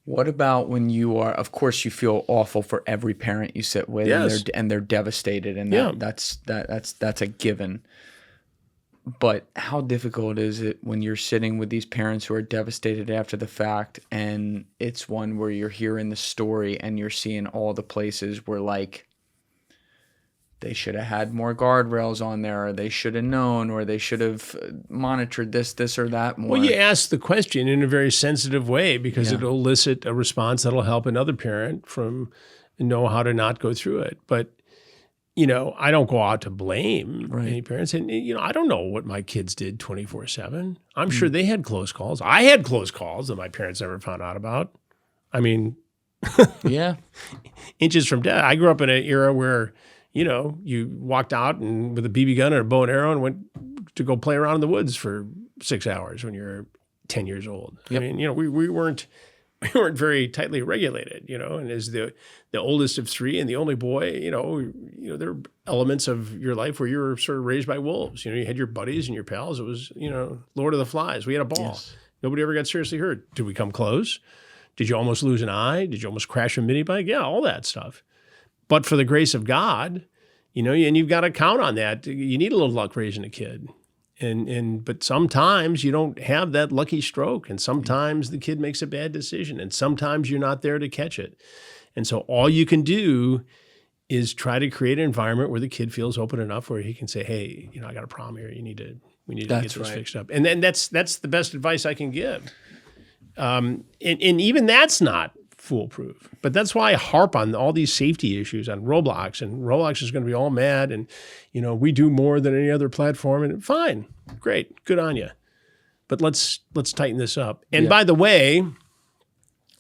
[SPEAKER 2] What about when you are, of course, you feel awful for every parent you sit with,
[SPEAKER 1] yes,
[SPEAKER 2] and they're devastated, and that's a given. But how difficult is it when you're sitting with these parents who are devastated after the fact, and it's one where you're hearing the story and you're seeing all the places where, like, they should have had more guardrails on there, or they should have known, or they should have monitored this or that more.
[SPEAKER 1] Well, you ask the question in a very sensitive way because it'll elicit a response that'll help another parent from know how to not go through it. But, I don't go out to blame any parents. And, I don't know what my kids did 24/7. I'm sure they had close calls. I had close calls that my parents never found out about. I mean, inches from death. I grew up in an era where, you walked out and with a BB gun and a bow and arrow and went to go play around in the woods for 6 hours when you're 10 years old.
[SPEAKER 2] Yep.
[SPEAKER 1] I mean, we weren't we weren't very tightly regulated, and as the oldest of three and the only boy, there are elements of your life where you were sort of raised by wolves. You had your buddies and your pals. It was, Lord of the Flies. We had a ball.
[SPEAKER 2] Yes.
[SPEAKER 1] Nobody ever got seriously hurt. Did we come close? Did you almost lose an eye? Did you almost crash a mini bike? Yeah, all that stuff. But for the grace of God, and you've got to count on that. You need a little luck raising a kid. But sometimes you don't have that lucky stroke, and sometimes the kid makes a bad decision, and sometimes you're not there to catch it. And so all you can do is try to create an environment where the kid feels open enough where he can say, "Hey, I got a problem here. We need to get this fixed up." And then that's the best advice I can give. And even that's not foolproof. But that's why I harp on all these safety issues on Roblox, and Roblox is going to be all mad, and we do more than any other platform, and fine, great, good on you. But let's tighten this up. And by the way,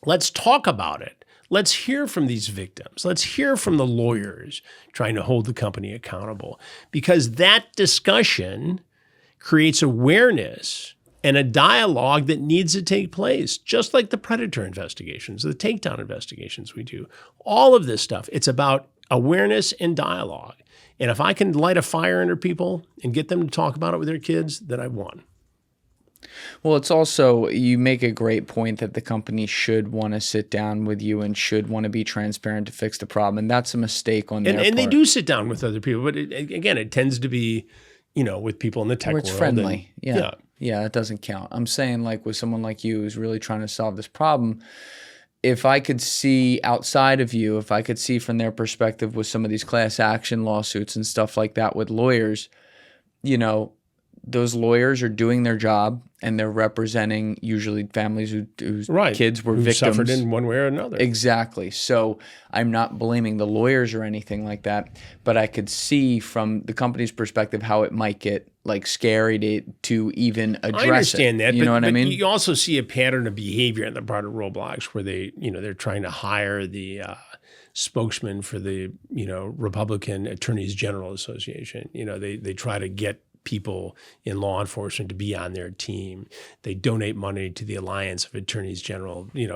[SPEAKER 1] let's talk about it. Let's hear from these victims. Let's hear from the lawyers trying to hold the company accountable, because that discussion creates awareness and a dialogue that needs to take place, just like the predator investigations, the takedown investigations we do. All of this stuff, it's about awareness and dialogue. And if I can light a fire under people and get them to talk about it with their kids, then I've won.
[SPEAKER 2] Well, it's also, you make a great point that the company should want to sit down with you and should want to be transparent to fix the problem. And that's a mistake on their part.
[SPEAKER 1] And they do sit down with other people, but again, it tends to be, with people in the tech world.
[SPEAKER 2] It's friendly. Yeah, it doesn't count. I'm saying, like, with someone like you who's really trying to solve this problem, if I could see outside of you, if I could see from their perspective with some of these class action lawsuits and stuff like that with lawyers, those lawyers are doing their job, and they're representing usually families whose kids were victims.
[SPEAKER 1] Suffered in one way or another.
[SPEAKER 2] Exactly. So I'm not blaming the lawyers or anything like that, but I could see from the company's perspective how it might get scary to even address it.
[SPEAKER 1] I understand that.
[SPEAKER 2] You know what I mean?
[SPEAKER 1] You also see a pattern of behavior on the part of Roblox where they're trying to hire the spokesman for the Republican Attorneys General Association. They try to get people in law enforcement to be on their team. They donate money to the Alliance of Attorneys General. They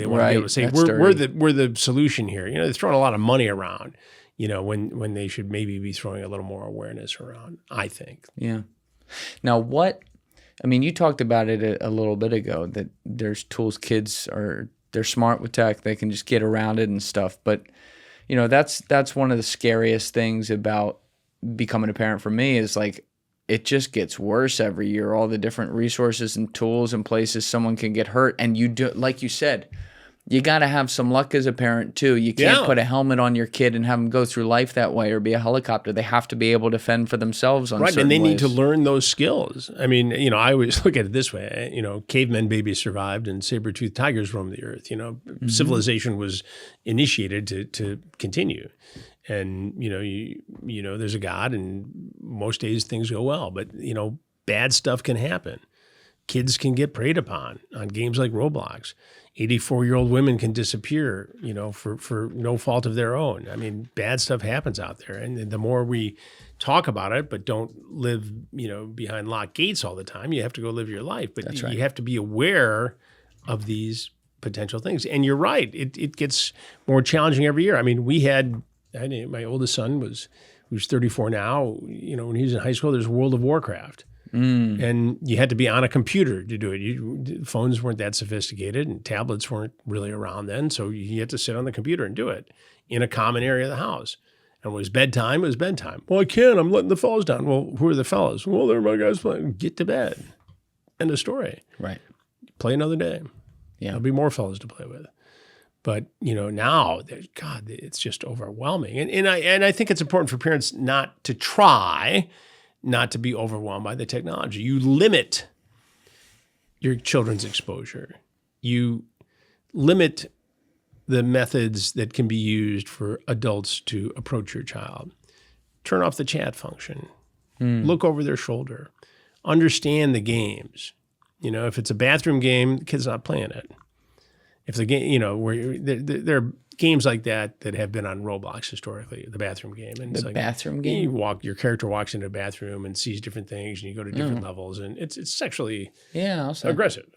[SPEAKER 1] want to be able to say we're the solution here. They're throwing a lot of money around. When they should maybe be throwing a little more awareness around, I think.
[SPEAKER 2] Yeah. Now, you talked about it a little bit ago, that there's tools they're smart with tech. They can just get around it and stuff. But, that's one of the scariest things about becoming a parent for me is it just gets worse every year. All the different resources and tools and places someone can get hurt. And you do, like you said, you got to have some luck as a parent too. You can't put a helmet on your kid and have them go through life that way, or be a helicopter. They have to be able to fend for themselves on certain ways.
[SPEAKER 1] And they need to learn those skills. I always look at it this way. Cavemen babies survived and saber-toothed tigers roamed the earth. Civilization was initiated to continue. And, there's a God, and most days things go well. But, bad stuff can happen. Kids can get preyed upon on games like Roblox. 84-year-old women can disappear, for no fault of their own. Bad stuff happens out there. And the more we talk about it, but don't live, behind locked gates all the time, you have to go live your life. But you have to be aware of these potential things. And you're right. It gets more challenging every year. My oldest son who's 34 now, when he was in high school, there's World of Warcraft. And you had to be on a computer to do it. Phones weren't that sophisticated, and tablets weren't really around then. So you had to sit on the computer and do it in a common area of the house. And when it was bedtime, it was bedtime. Well, I can't. I'm letting the fellas down. Well, who are the fellas? Well, they're my guys playing. Get to bed. End of story.
[SPEAKER 2] Right.
[SPEAKER 1] Play another day.
[SPEAKER 2] Yeah.
[SPEAKER 1] There'll be more fellas to play with. But, now, God, it's just overwhelming. And I think it's important for parents not to be overwhelmed by the technology. You limit your children's exposure. You limit the methods that can be used for adults to approach your child. Turn off the chat function. Look over their shoulder. Understand the games. If it's a bathroom game, the kid's not playing it. If the game, where there are games like that have been on Roblox historically, the bathroom game. And it's
[SPEAKER 2] bathroom game?
[SPEAKER 1] Your character walks into a bathroom and sees different things, and you go to different levels, and it's sexually aggressive.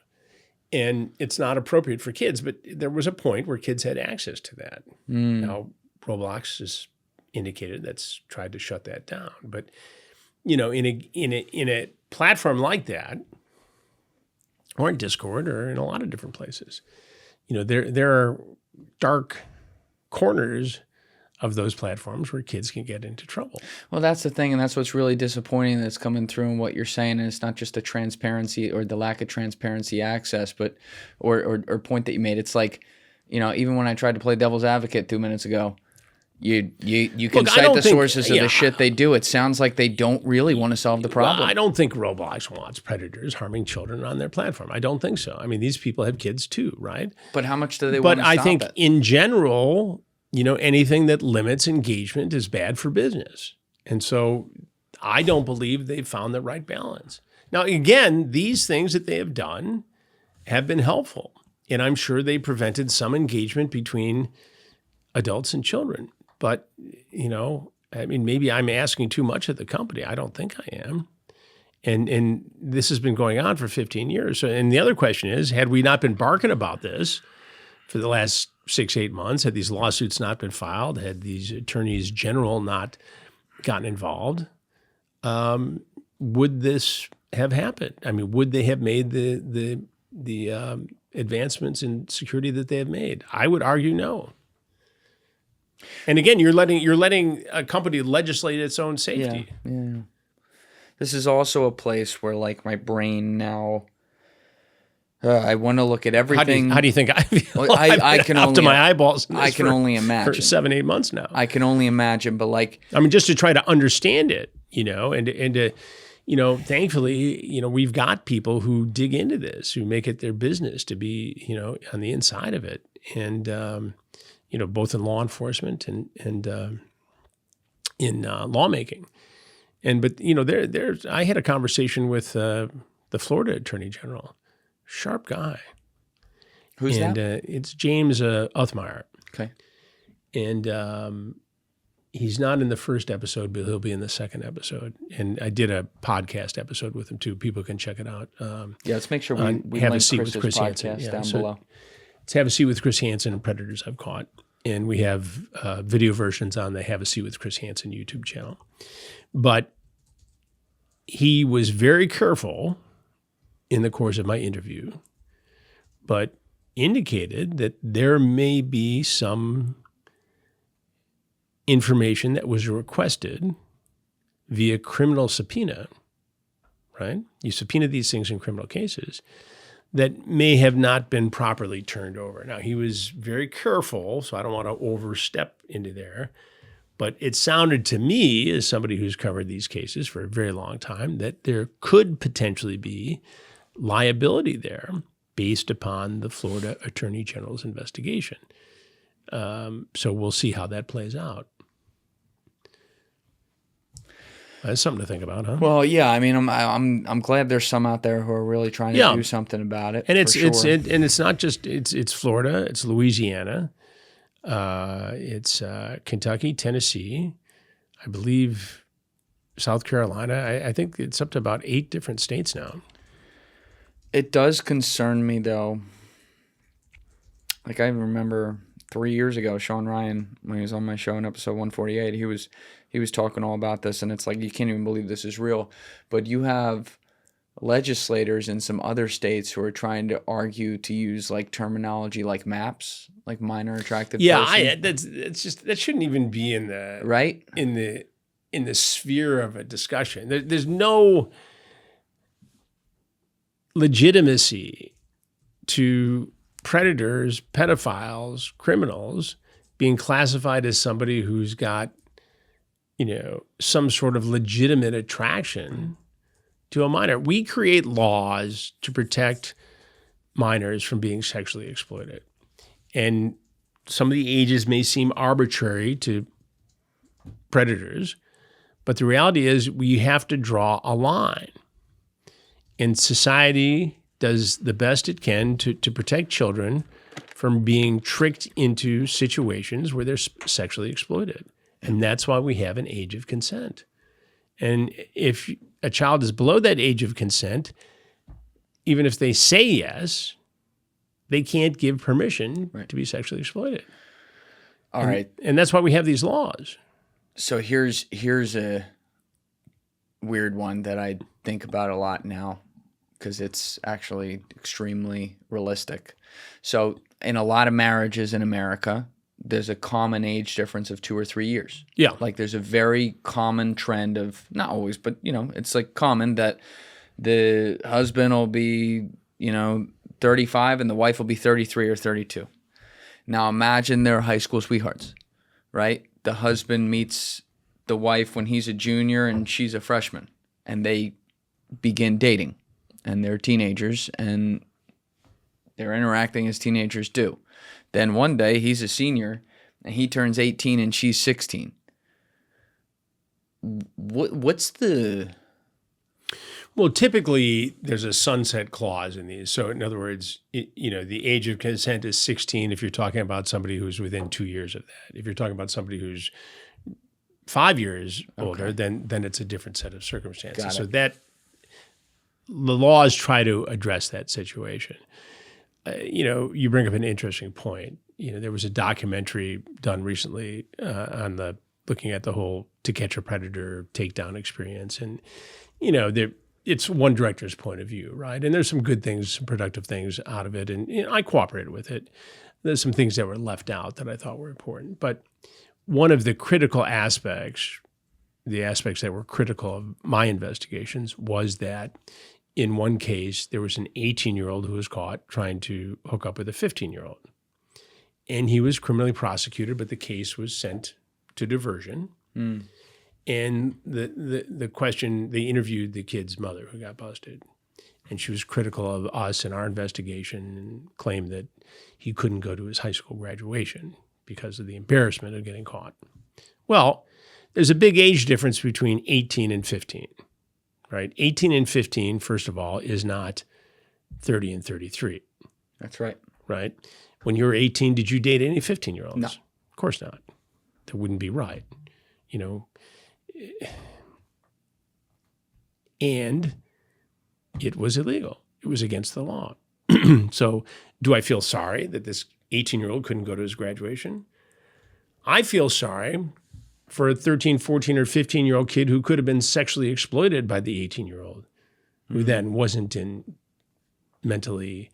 [SPEAKER 1] And it's not appropriate for kids, but there was a point where kids had access to that. Now, Roblox has indicated that's tried to shut that down. But, in a platform like that, or in Discord, or in a lot of different places, there are dark corners of those platforms where kids can get into trouble.
[SPEAKER 2] Well, that's the thing, and that's what's really disappointing that's coming through in what you're saying. And it's not just the transparency or the lack of transparency access, but or point that you made. It's like, even when I tried to play devil's advocate 2 minutes ago, you can cite the sources of the shit they do. It sounds like they don't really want to solve the problem.
[SPEAKER 1] Well, I don't think Roblox wants predators harming children on their platform. I don't think so. I mean, these people have kids too, right?
[SPEAKER 2] But how much do they want to stop it?
[SPEAKER 1] But I think in general, anything that limits engagement is bad for business. And so I don't believe they've found the right balance. Now, again, these things that they have done have been helpful. And I'm sure they prevented some engagement between adults and children. But, maybe I'm asking too much of the company. I don't think I am. And this has been going on for 15 years. So, and the other question is, had we not been barking about this for the last 6-8 months, had these lawsuits not been filed, had these attorneys general not gotten involved, would this have happened? I mean, would they have made the advancements in security that they have made? I would argue no. And again, you're letting a company legislate its own safety.
[SPEAKER 2] Yeah. This is also a place where, like, my brain now. I want to look at everything.
[SPEAKER 1] How do you think I feel?
[SPEAKER 2] I can
[SPEAKER 1] up
[SPEAKER 2] only,
[SPEAKER 1] to my eyeballs.
[SPEAKER 2] I can only imagine.
[SPEAKER 1] For 7-8 months now.
[SPEAKER 2] I can only imagine, but
[SPEAKER 1] just to try to understand it, and to, thankfully, we've got people who dig into this, who make it their business to be, on the inside of it, and both in law enforcement and in lawmaking, I had a conversation with the Florida Attorney General. Sharp guy.
[SPEAKER 2] Who's that?
[SPEAKER 1] It's James Uthmeyer.
[SPEAKER 2] Okay.
[SPEAKER 1] And he's not in the first episode, but he'll be in the second episode. And I did a podcast episode with him too. People can check it out.
[SPEAKER 2] Let's make sure we
[SPEAKER 1] have
[SPEAKER 2] link
[SPEAKER 1] a seat
[SPEAKER 2] Chris's
[SPEAKER 1] with Chris
[SPEAKER 2] podcast
[SPEAKER 1] Hansen.
[SPEAKER 2] down below.
[SPEAKER 1] Let's Have a Seat with Chris Hansen and Predators I've Caught. And we have video versions on the Have a Seat with Chris Hansen YouTube channel. But he was very careful in the course of my interview, but indicated that there may be some information that was requested via criminal subpoena, right? You subpoena these things in criminal cases that may have not been properly turned over. Now, he was very careful, so I don't want to overstep into there, but it sounded to me, as somebody who's covered these cases for a very long time, that there could potentially be liability there based upon the Florida Attorney General's investigation. So we'll see how that plays out. That's something to think about, huh?
[SPEAKER 2] Well, yeah. I mean, I'm glad there's some out there who are really trying to do something about it.
[SPEAKER 1] And it's not just it's Florida, it's Louisiana, it's Kentucky, Tennessee, I believe South Carolina. I think it's up to about 8 different states now.
[SPEAKER 2] It does concern me, though. Like, I remember 3 years ago, Sean Ryan, when he was on my show in episode 148, he was talking all about this, and it's like, you can't even believe this is real. But you have legislators in some other states who are trying to argue to use, like, terminology like MAPS, like minor attractive person.
[SPEAKER 1] That shouldn't even be in the in the sphere of a discussion. There's no legitimacy to predators, pedophiles, criminals being classified as somebody who's got, some sort of legitimate attraction to a minor. We create laws to protect minors from being sexually exploited. And some of the ages may seem arbitrary to predators, but the reality is we have to draw a line. And society does the best it can to protect children from being tricked into situations where they're sexually exploited. And that's why we have an age of consent. And if a child is below that age of consent, even if they say yes, they can't give permission to be sexually exploited.
[SPEAKER 2] All right.
[SPEAKER 1] And that's why we have these laws.
[SPEAKER 2] So here's a weird one that I think about a lot now because it's actually extremely realistic. So in a lot of marriages in America, there's a common age difference of 2 or 3 years.
[SPEAKER 1] Yeah.
[SPEAKER 2] Like there's a very common trend of, not always, but it's like common that the husband will be, 35 and the wife will be 33 or 32. Now imagine they're high school sweethearts, right? The husband meets the wife when he's a junior and she's a freshman, and they begin dating, and they're teenagers and they're interacting as teenagers do. Then one day he's a senior and he turns 18 and she's 16. What's the...
[SPEAKER 1] Well, typically there's a sunset clause in these. So in other words, the age of consent is 16 if you're talking about somebody who's within 2 years of that. If you're talking about somebody who's 5 years older, then it's a different set of circumstances. So that the laws try to address that situation. You bring up an interesting point. There was a documentary done recently on looking at the whole To Catch a Predator takedown experience, and it's one director's point of view, right? And there's some good things, some productive things out of it, and I cooperated with it. There's some things that were left out that I thought were important, but one of the critical aspects, the aspects that were critical of my investigations, was that in one case, there was an 18-year-old who was caught trying to hook up with a 15-year-old. And he was criminally prosecuted, but the case was sent to diversion. And the question, they interviewed the kid's mother who got busted. And she was critical of us and our investigation and claimed that he couldn't go to his high school graduation because of the embarrassment of getting caught. Well, there's a big age difference between 18 and 15. Right? 18 and 15, first of all, is not 30 and 33.
[SPEAKER 2] That's right.
[SPEAKER 1] Right? When you were 18, did you date any 15-year-olds?
[SPEAKER 2] No.
[SPEAKER 1] Of course not. That wouldn't be right. And it was illegal. It was against the law. So do I feel sorry that this 18-year-old couldn't go to his graduation? I feel sorry for a 13, 14, or 15-year-old kid who could have been sexually exploited by the 18-year-old, who then wasn't in mentally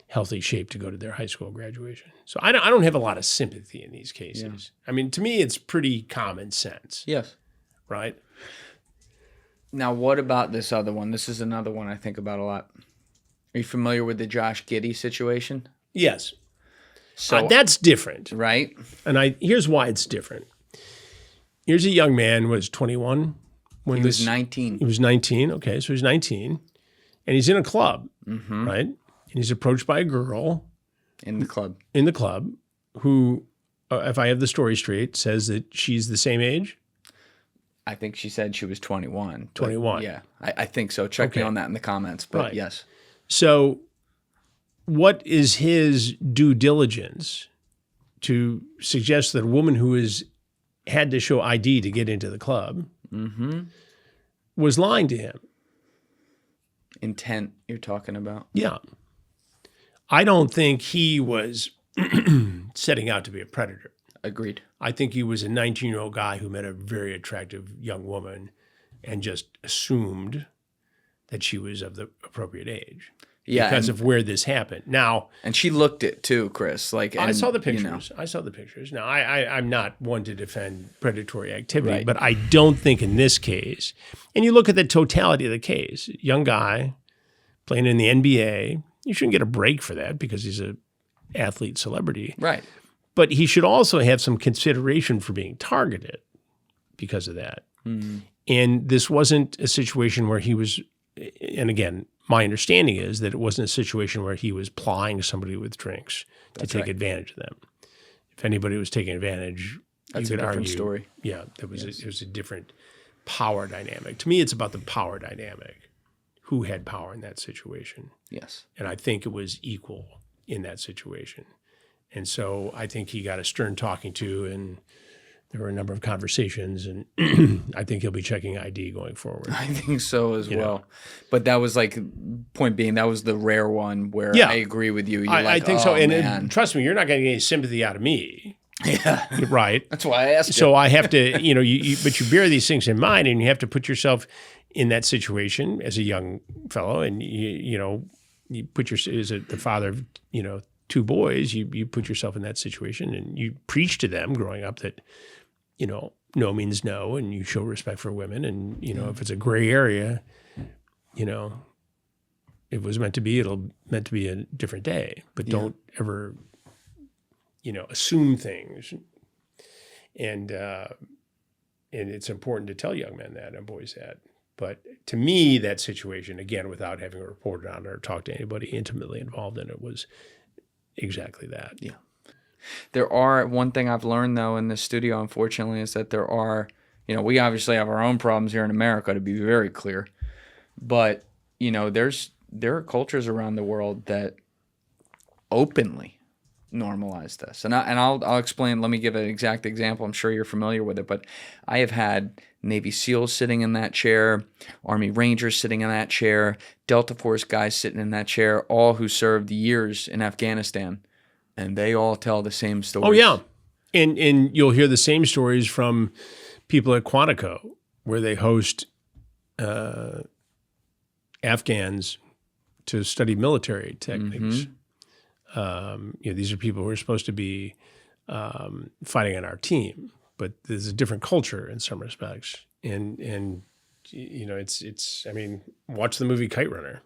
[SPEAKER 1] healthy shape to go to their high school graduation. So I don't have a lot of sympathy in these cases. Yeah. I mean, to me, it's pretty common sense.
[SPEAKER 2] Yes.
[SPEAKER 1] Right?
[SPEAKER 2] Now, what about this other one? This is another one I think about a lot. Are you familiar with the Josh Giddey situation?
[SPEAKER 1] Yes.
[SPEAKER 2] So
[SPEAKER 1] that's different.
[SPEAKER 2] Right.
[SPEAKER 1] And here's why it's different. Here's a young man who was 21.
[SPEAKER 2] He was 19.
[SPEAKER 1] He was 19. Okay, so he's 19. And he's in a club, right? And he's approached by a girl.
[SPEAKER 2] In the club.
[SPEAKER 1] In the club, who, if I have the story straight, says that she's the same age?
[SPEAKER 2] I think she said she was 21.
[SPEAKER 1] 21.
[SPEAKER 2] Yeah, I think so. Check me on that in the comments, but yes.
[SPEAKER 1] So what is his due diligence to suggest that a woman who had to show ID to get into the club was lying to him?
[SPEAKER 2] Intent you're talking about?
[SPEAKER 1] Yeah. I don't think he was setting out to be a predator.
[SPEAKER 2] Agreed.
[SPEAKER 1] I think he was a 19-year-old guy who met a very attractive young woman and just assumed that she was of the appropriate age. Yeah, because of where this happened. Now,
[SPEAKER 2] and she looked it too, Chris.
[SPEAKER 1] I saw the pictures. I saw the pictures. Now, I'm not one to defend predatory activity, but I don't think in this case, and you look at the totality of the case, young guy playing in the NBA, you shouldn't get a break for that because he's an athlete celebrity. Right. But he should also have some consideration for being targeted because of that. And this wasn't a situation where he was, and again, my understanding is that it wasn't a situation where he was plying somebody with drinks to take advantage of them. If anybody was taking advantage,
[SPEAKER 2] that's
[SPEAKER 1] you could
[SPEAKER 2] a different
[SPEAKER 1] argue,
[SPEAKER 2] story.
[SPEAKER 1] Yeah, it was a different power dynamic. To me, it's about the power dynamic. Who had power in that situation?
[SPEAKER 2] Yes.
[SPEAKER 1] And I think it was equal in that situation. And so I think he got a stern talking to, and there were a number of conversations, and I think he'll be checking ID going forward.
[SPEAKER 2] I think so as well. But that was like, point being, that was the rare one where I agree with you. You're
[SPEAKER 1] I think so.
[SPEAKER 2] man.
[SPEAKER 1] And trust me, you're not going to get any sympathy out of me.
[SPEAKER 2] Yeah.
[SPEAKER 1] Right.
[SPEAKER 2] That's why I asked you.
[SPEAKER 1] So I have to, but you bear these things in mind, and you have to put yourself in that situation as a young fellow, and you put as the father of, 2 boys, you put yourself in that situation, and you preach to them growing up that, no means no, and you show respect for women, and if it's a gray area, if it was meant to be, it'll meant to be a different day. But don't ever, assume things, and it's important to tell young men that and boys that. But to me, that situation, again, without having reported on it or talked to anybody intimately involved in it, was exactly that.
[SPEAKER 2] Yeah. One thing I've learned, though, in this studio, unfortunately, is that there are, we obviously have our own problems here in America, to be very clear. But, there are cultures around the world that openly normalize this. And I'll explain. Let me give an exact example. I'm sure you're familiar with it, but I have had Navy SEALs sitting in that chair, Army Rangers sitting in that chair, Delta Force guys sitting in that chair, all who served years in Afghanistan. And they all tell the same stories.
[SPEAKER 1] Oh, yeah. And you'll hear the same stories from people at Quantico, where they host Afghans to study military techniques. These are people who are supposed to be fighting on our team, but there's a different culture in some respects. And it's. I mean, watch the movie Kite Runner.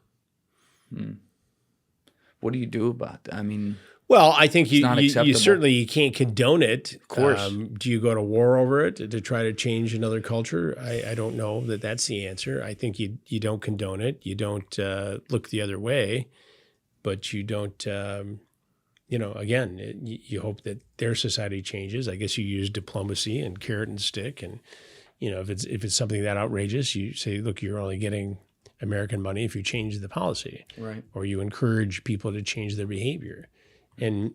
[SPEAKER 2] What do you do about that? I mean,
[SPEAKER 1] well, I think you certainly you can't condone it.
[SPEAKER 2] Of course.
[SPEAKER 1] Do you go to war over it to try to change another culture? I don't know that that's the answer. I think you don't condone it. You don't look the other way, but you don't. Again, you hope that their society changes. I guess you use diplomacy and carrot and stick, and if it's something that outrageous, you say, look, you're only getting American money if you change the policy,
[SPEAKER 2] right? Or
[SPEAKER 1] you encourage people to change their behavior. And,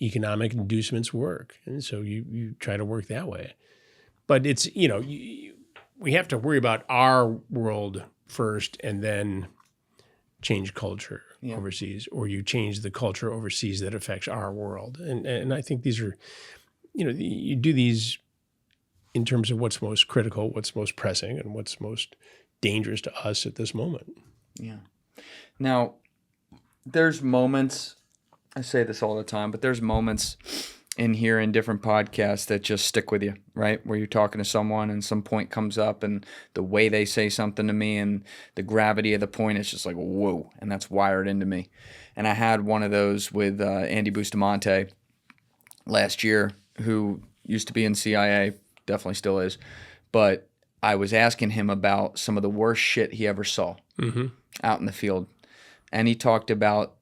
[SPEAKER 1] economic inducements work. And so you try to work that way. But it's, we have to worry about our world first and then change culture overseas, or you change the culture overseas that affects our world. And I think these are, you do these in terms of what's most critical, what's most pressing, and what's most dangerous to us at this moment.
[SPEAKER 2] Yeah. Now, there's moments, I say this all the time, but there's moments in here in different podcasts that just stick with you, right? Where you're talking to someone and some point comes up and the way they say something to me and the gravity of the point is just like, whoa, and that's wired into me. And I had one of those with Andy Bustamante last year, who used to be in CIA, definitely still is, but I was asking him about some of the worst shit he ever saw out in the field. And he talked about,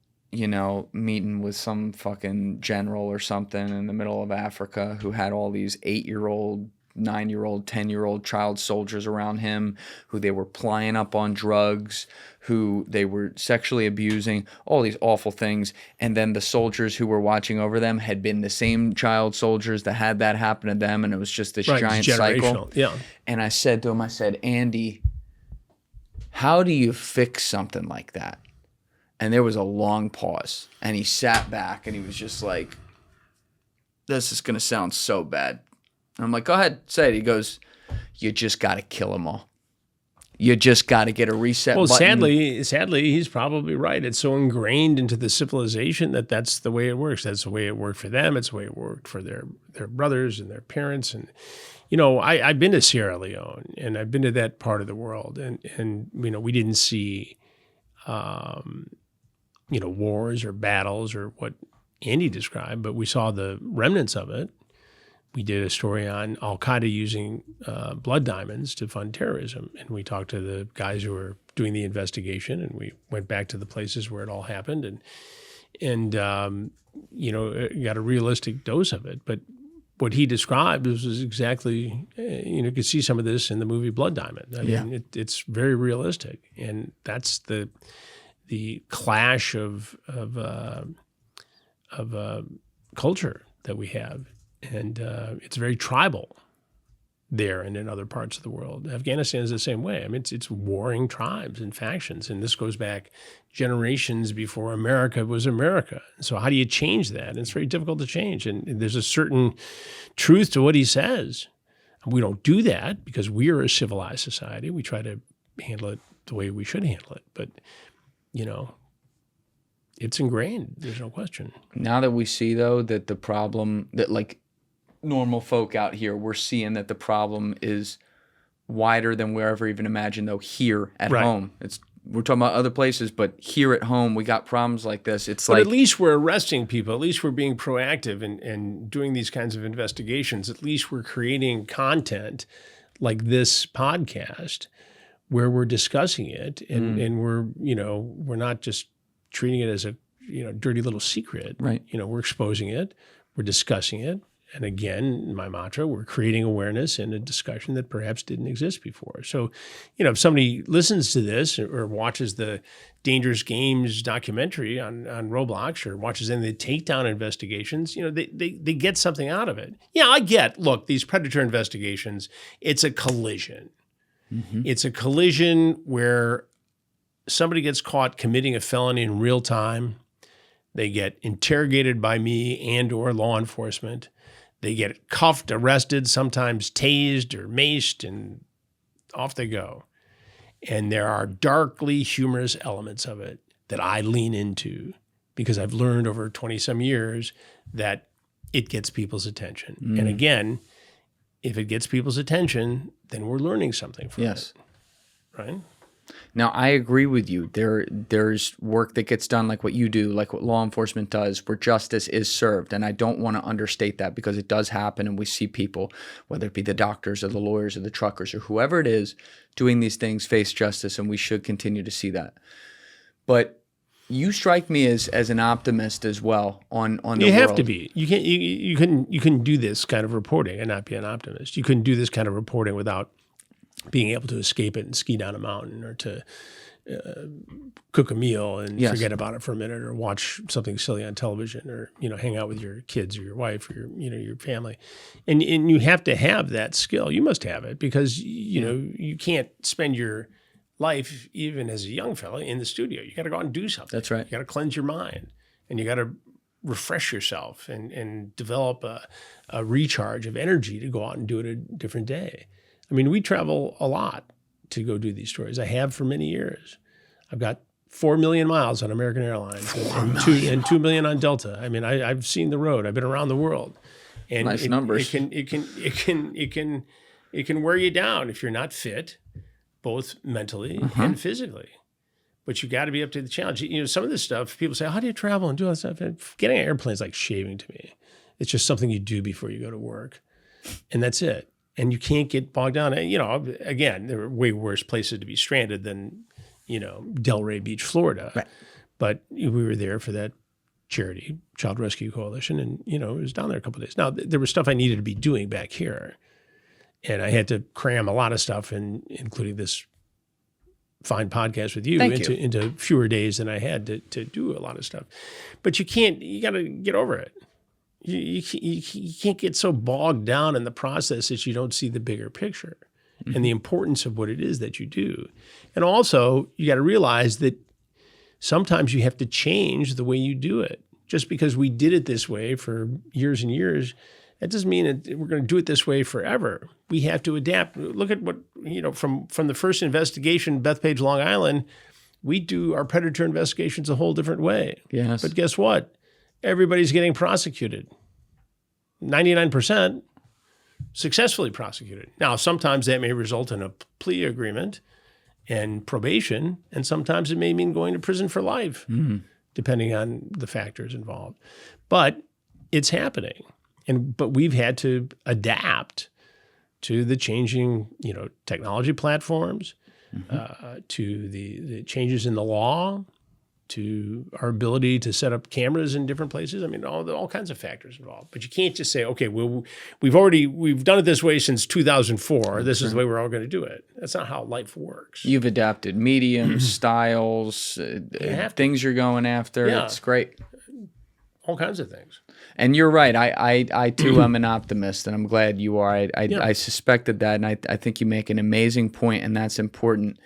[SPEAKER 2] meeting with some fucking general or something in the middle of Africa who had all these 8-year-old, 9-year-old, 10-year-old child soldiers around him, who they were plying up on drugs, who they were sexually abusing, all these awful things. And then the soldiers who were watching over them had been the same child soldiers that had that happen to them. And it was just this giant cycle.
[SPEAKER 1] Yeah.
[SPEAKER 2] And I said to him, Andy, how do you fix something like that? And there was a long pause, and he sat back, and he was just like, this is going to sound so bad. And I'm like, go ahead, say it. He goes, you just got to kill them all. You just got to get a reset button.
[SPEAKER 1] Sadly, he's probably right. It's so ingrained into the civilization that that's the way it works. That's the way it worked for them. It's the way it worked for their brothers and their parents. And, I've been to Sierra Leone, and I've been to that part of the world. And we didn't see wars or battles or what Andy described, but we saw the remnants of it. We did a story on Al-Qaeda using blood diamonds to fund terrorism. And we talked to the guys who were doing the investigation, and we went back to the places where it all happened and got a realistic dose of it. But what he described was exactly, you could see some of this in the movie Blood Diamond. I mean, it's very realistic. And that's the clash of culture that we have. And it's very tribal there and in other parts of the world. Afghanistan is the same way. I mean, it's warring tribes and factions, and this goes back generations before America was America. So how do you change that? And it's very difficult to change. And there's a certain truth to what he says. We don't do that because we are a civilized society. We try to handle it the way we should handle it. But, you know, it's ingrained. There's no question.
[SPEAKER 2] Now that we see, though, that the problem, that like normal folk out here, we're seeing that the problem is wider than we ever even imagined, though, here at home. We're talking about other places, but here at home, we got problems like this. It's
[SPEAKER 1] but at least we're arresting people. At least we're being proactive and doing these kinds of investigations. At least we're creating content like this podcast where we're discussing it and we're, you know, we're not just treating it as a, you know, dirty little secret.
[SPEAKER 2] Right.
[SPEAKER 1] You know, we're exposing it, we're discussing it. And again, my mantra, we're creating awareness in a discussion that perhaps didn't exist before. So, you know, if somebody listens to this or watches the Dangerous Games documentary on Roblox or watches any of the takedown investigations, you know, they get something out of it. Yeah, I get, look, these predator investigations, it's a collision. Mm-hmm. It's a collision where somebody gets caught committing a felony in real time. They get interrogated by me and or law enforcement. They get cuffed, arrested, sometimes tased or maced, and off they go. And there are darkly humorous elements of it that I lean into because I've learned over 20-some years that it gets people's attention. And again, if it gets people's attention, then we're learning something from it. Right?
[SPEAKER 2] Now, I agree with you. There's work that gets done like what you do, like what law enforcement does, where justice is served. And I don't want to understate that because it does happen. And we see people, whether it be the doctors or the lawyers or the truckers or whoever it is, doing these things face justice. And we should continue to see that. But you strike me as an optimist as well on the world.
[SPEAKER 1] You have to be. You couldn't do this kind of reporting and not be an optimist. You couldn't do this kind of reporting without being able to escape it and ski down a mountain or to cook a meal and forget about it for a minute or watch something silly on television or, you know, hang out with your kids or your wife or your family. And you have to have that skill. You must have it because, you know, you can't spend your life, even as a young fella, in the studio. You got to go out and do something.
[SPEAKER 2] That's right.
[SPEAKER 1] You got to cleanse your mind and you got to refresh yourself and develop a recharge of energy to go out and do it a different day. I mean, we travel a lot to go do these stories. I have for many years. I've got 4 million miles on American Airlines and 2 million on Delta. I mean, I've seen the road. I've been around the world. And
[SPEAKER 2] nice numbers.
[SPEAKER 1] It can wear you down if you're not fit, both mentally and physically. But you got to be up to the challenge. You know, some of this stuff, people say, how do you travel and do all that stuff? Getting on an airplane is like shaving to me. It's just something you do before you go to work. And that's it. And you can't get bogged down. You know, again, there are way worse places to be stranded than, you know, Delray Beach, Florida. Right. But we were there for that charity, Child Rescue Coalition, and, you know, it was down there a couple of days. Now, there was stuff I needed to be doing back here. And I had to cram a lot of stuff, including this fine podcast with you, into fewer days than I had to do a lot of stuff. But you got to get over it. You can't get so bogged down in the process that you don't see the bigger picture and the importance of what it is that you do. And also, you got to realize that sometimes you have to change the way you do it. Just because we did it this way for years and years, that doesn't mean that we're going to do it this way forever. We have to adapt. Look at what, you know, from the first investigation, Bethpage, Long Island, we do our predator investigations a whole different way.
[SPEAKER 2] Yes.
[SPEAKER 1] But guess what? Everybody's getting prosecuted. 99% successfully prosecuted. Now, sometimes that may result in a plea agreement and probation, and sometimes it may mean going to prison for life, depending on the factors involved. But it's happening. But we've had to adapt to the changing, you know, technology platforms, to the changes in the law, to our ability to set up cameras in different places. I mean, all kinds of factors involved. But you can't just say, okay, well, we've done it this way since 2004. This is the way we're all going to do it. That's not how life works.
[SPEAKER 2] You've adapted mediums, styles, things you're going after.
[SPEAKER 1] Yeah.
[SPEAKER 2] It's great.
[SPEAKER 1] all kinds of things.
[SPEAKER 2] And you're right. I too am an optimist, and I'm glad you are. I suspected that, and I think you make an amazing point, and that's important.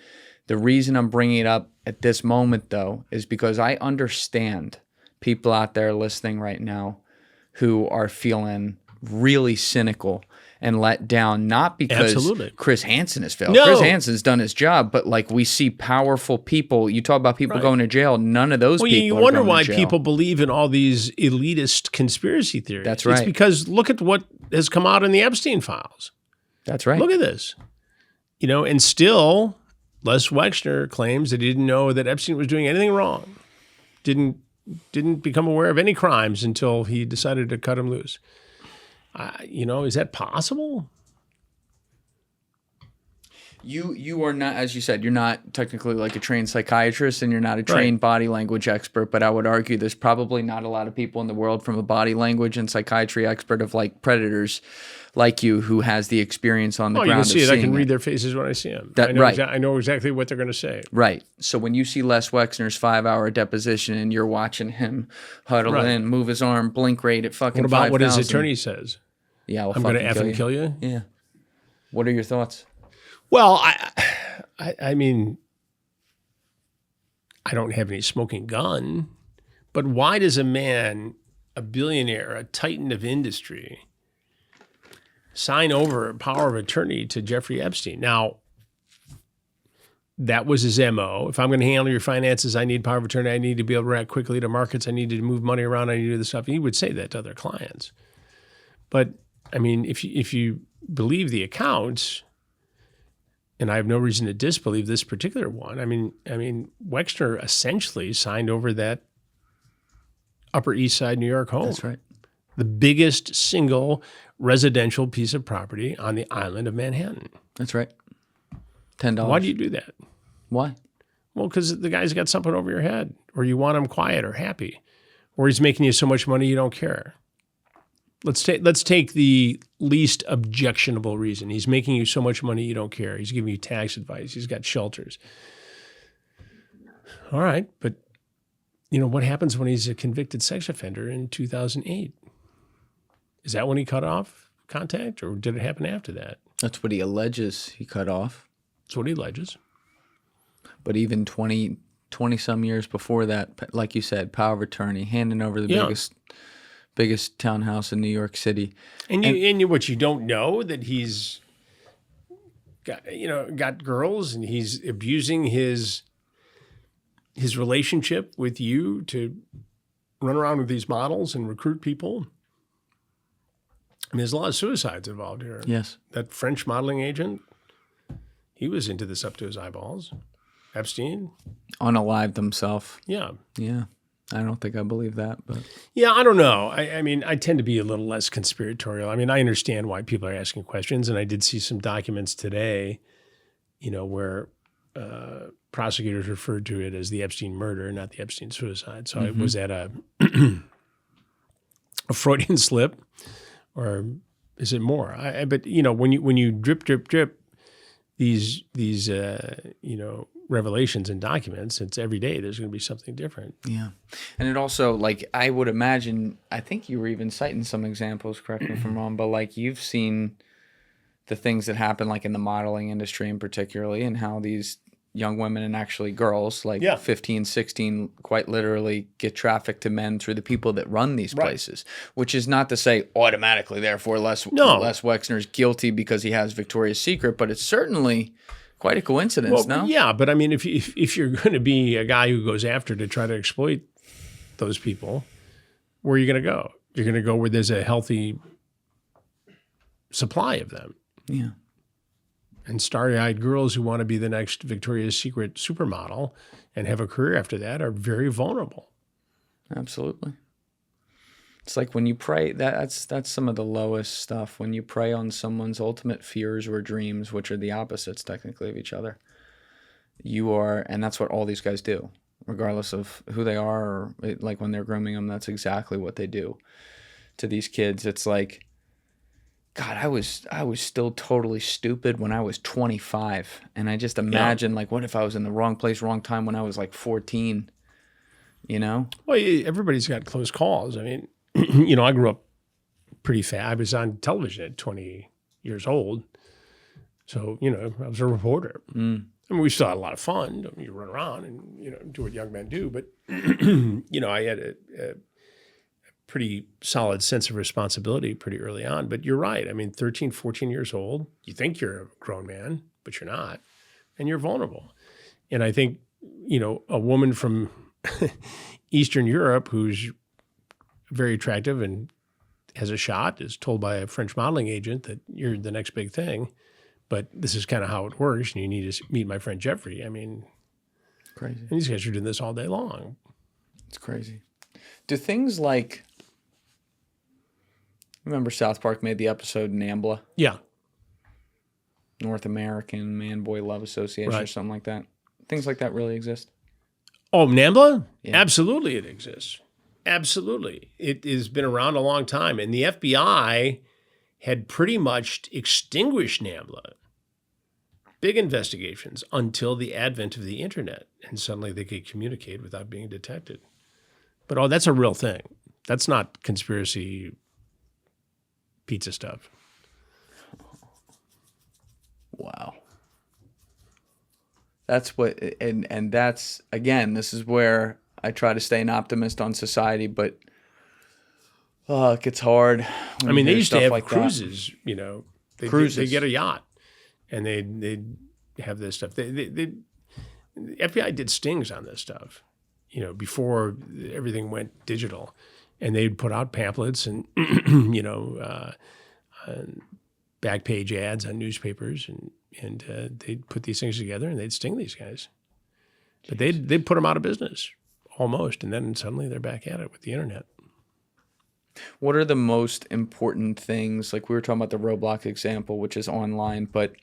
[SPEAKER 2] The reason I'm bringing it up at this moment, though, is because I understand people out there listening right now who are feeling really cynical and let down, not because Chris Hansen has failed. No. Chris Hansen's done his job, but like we see powerful people. You talk about people going to jail. None of those people
[SPEAKER 1] you
[SPEAKER 2] are
[SPEAKER 1] wonder
[SPEAKER 2] going
[SPEAKER 1] why
[SPEAKER 2] to jail.
[SPEAKER 1] people believe in all these elitist conspiracy theories.
[SPEAKER 2] That's right.
[SPEAKER 1] It's because look at what has come out in the Epstein files.
[SPEAKER 2] That's right.
[SPEAKER 1] Look at this. And still, Les Wexner claims that he didn't know that Epstein was doing anything wrong. Didn't become aware of any crimes until he decided to cut him loose. Is that possible?
[SPEAKER 2] You are not, as you said, you're not technically like a trained psychiatrist and you're not a trained body language expert, but I would argue there's probably not a lot of people in the world from a body language and psychiatry expert of like predators like you who has the experience on the ground.
[SPEAKER 1] You can see it. I can
[SPEAKER 2] read
[SPEAKER 1] their faces when I see them. I know exactly what they're going to say.
[SPEAKER 2] Right. So when you see Les Wexner's 5-hour deposition and you're watching him huddle in, move his arm, blink rate at fucking 5,000.
[SPEAKER 1] What about what his attorney says?
[SPEAKER 2] Yeah,
[SPEAKER 1] I'm going to effing kill you?
[SPEAKER 2] Yeah. What are your thoughts?
[SPEAKER 1] Well, I mean, I don't have any smoking gun, but why does a man, a billionaire, a titan of industry, sign over power of attorney to Jeffrey Epstein? Now, that was his MO. If I'm going to handle your finances, I need power of attorney. I need to be able to react quickly to markets. I need to move money around. I need to do this stuff. He would say that to other clients. But, I mean, if you believe the accounts, and I have no reason to disbelieve this particular one, I mean, Wexner essentially signed over that Upper East Side New York home.
[SPEAKER 2] That's right.
[SPEAKER 1] The biggest single residential piece of property on the island of Manhattan.
[SPEAKER 2] That's right. $10.
[SPEAKER 1] Why do you do that?
[SPEAKER 2] Why?
[SPEAKER 1] Well, because the guy's got something over your head, or you want him quiet or happy, or he's making you so much money you don't care. Let's take the least objectionable reason. He's making you so much money you don't care. He's giving you tax advice. He's got shelters. All right, but what happens when he's a convicted sex offender in 2008? Is that when he cut off contact, or did it happen after that?
[SPEAKER 2] That's what he alleges he cut off.
[SPEAKER 1] That's what he alleges.
[SPEAKER 2] But even 20 some years before that, like you said, power of attorney, handing over the biggest townhouse in New York City. And
[SPEAKER 1] what you don't know, that he's got girls and he's abusing his relationship with you to run around with these models and recruit people. I mean, there's a lot of suicides involved here.
[SPEAKER 2] Yes.
[SPEAKER 1] That French modeling agent, he was into this up to his eyeballs. Epstein.
[SPEAKER 2] Unalived himself.
[SPEAKER 1] Yeah.
[SPEAKER 2] Yeah. I don't think I believe that, but
[SPEAKER 1] yeah, I don't know. I mean, I tend to be a little less conspiratorial. I mean, I understand why people are asking questions, and I did see some documents today, where prosecutors referred to it as the Epstein murder, not the Epstein suicide. So it was at a Freudian slip, or is it more? But when you drip these revelations and documents, it's every day there's going to be something different.
[SPEAKER 2] Yeah. And it also, like, I would imagine, I think you were even citing some examples, correct me if I'm wrong, but like you've seen the things that happen like in the modeling industry in particularly, and how these young women and actually girls like 15, 16 quite literally get trafficked to men through the people that run these places, which is not to say automatically, therefore, Les Wexner's guilty because he has Victoria's Secret, but it's certainly quite a coincidence, no?
[SPEAKER 1] Yeah, but I mean, if you're going to be a guy who goes after to try to exploit those people, where are you going to go? You're going to go where there's a healthy supply of them.
[SPEAKER 2] Yeah.
[SPEAKER 1] And starry-eyed girls who want to be the next Victoria's Secret supermodel and have a career after that are very vulnerable.
[SPEAKER 2] Absolutely. It's like when you prey, that's some of the lowest stuff. When you prey on someone's ultimate fears or dreams, which are the opposites technically of each other, and that's what all these guys do, regardless of who they are, or like when they're grooming them, that's exactly what they do to these kids. It's like, God, I was still totally stupid when I was 25, and I just imagine like, what if I was in the wrong place, wrong time when I was like 14? you know?
[SPEAKER 1] Well, everybody's got close calls. I mean, I grew up pretty fast. I was on television at 20 years old. So, I was a reporter. I mean, we still had a lot of fun. You run around and, do what young men do. But, I had a pretty solid sense of responsibility pretty early on. But you're right. I mean, 13, 14 years old, you think you're a grown man, but you're not. And you're vulnerable. And I think, a woman from Eastern Europe who's very attractive and has a shot is told by a French modeling agent that you're the next big thing. But this is kind of how it works, and you need to meet my friend Jeffrey. I mean,
[SPEAKER 2] crazy.
[SPEAKER 1] And these guys are doing this all day long.
[SPEAKER 2] It's crazy. Do things like, remember South Park made the episode NAMBLA?
[SPEAKER 1] Yeah.
[SPEAKER 2] North American Man-Boy Love Association or something like that. Things like that really exist?
[SPEAKER 1] Oh, NAMBLA?
[SPEAKER 2] Yeah.
[SPEAKER 1] Absolutely it exists. Absolutely. It has been around a long time. And the FBI had pretty much extinguished NAMBLA. Big investigations until the advent of the internet. And suddenly they could communicate without being detected. But that's a real thing. That's not conspiracy pizza stuff.
[SPEAKER 2] Wow. That's what, and that's, again, this is where I try to stay an optimist on society, but it gets hard.
[SPEAKER 1] I mean, they used to have
[SPEAKER 2] like
[SPEAKER 1] cruises,
[SPEAKER 2] Cruises.
[SPEAKER 1] They get a yacht and they have this stuff. The FBI did stings on this stuff, before everything went digital, and they'd put out pamphlets and, back page ads on newspapers, and they'd put these things together and they'd sting these guys. But they'd put them out of business almost, and then suddenly they're back at it with the internet.
[SPEAKER 2] What are the most important things? Like we were talking about the Roblox example, which is online, but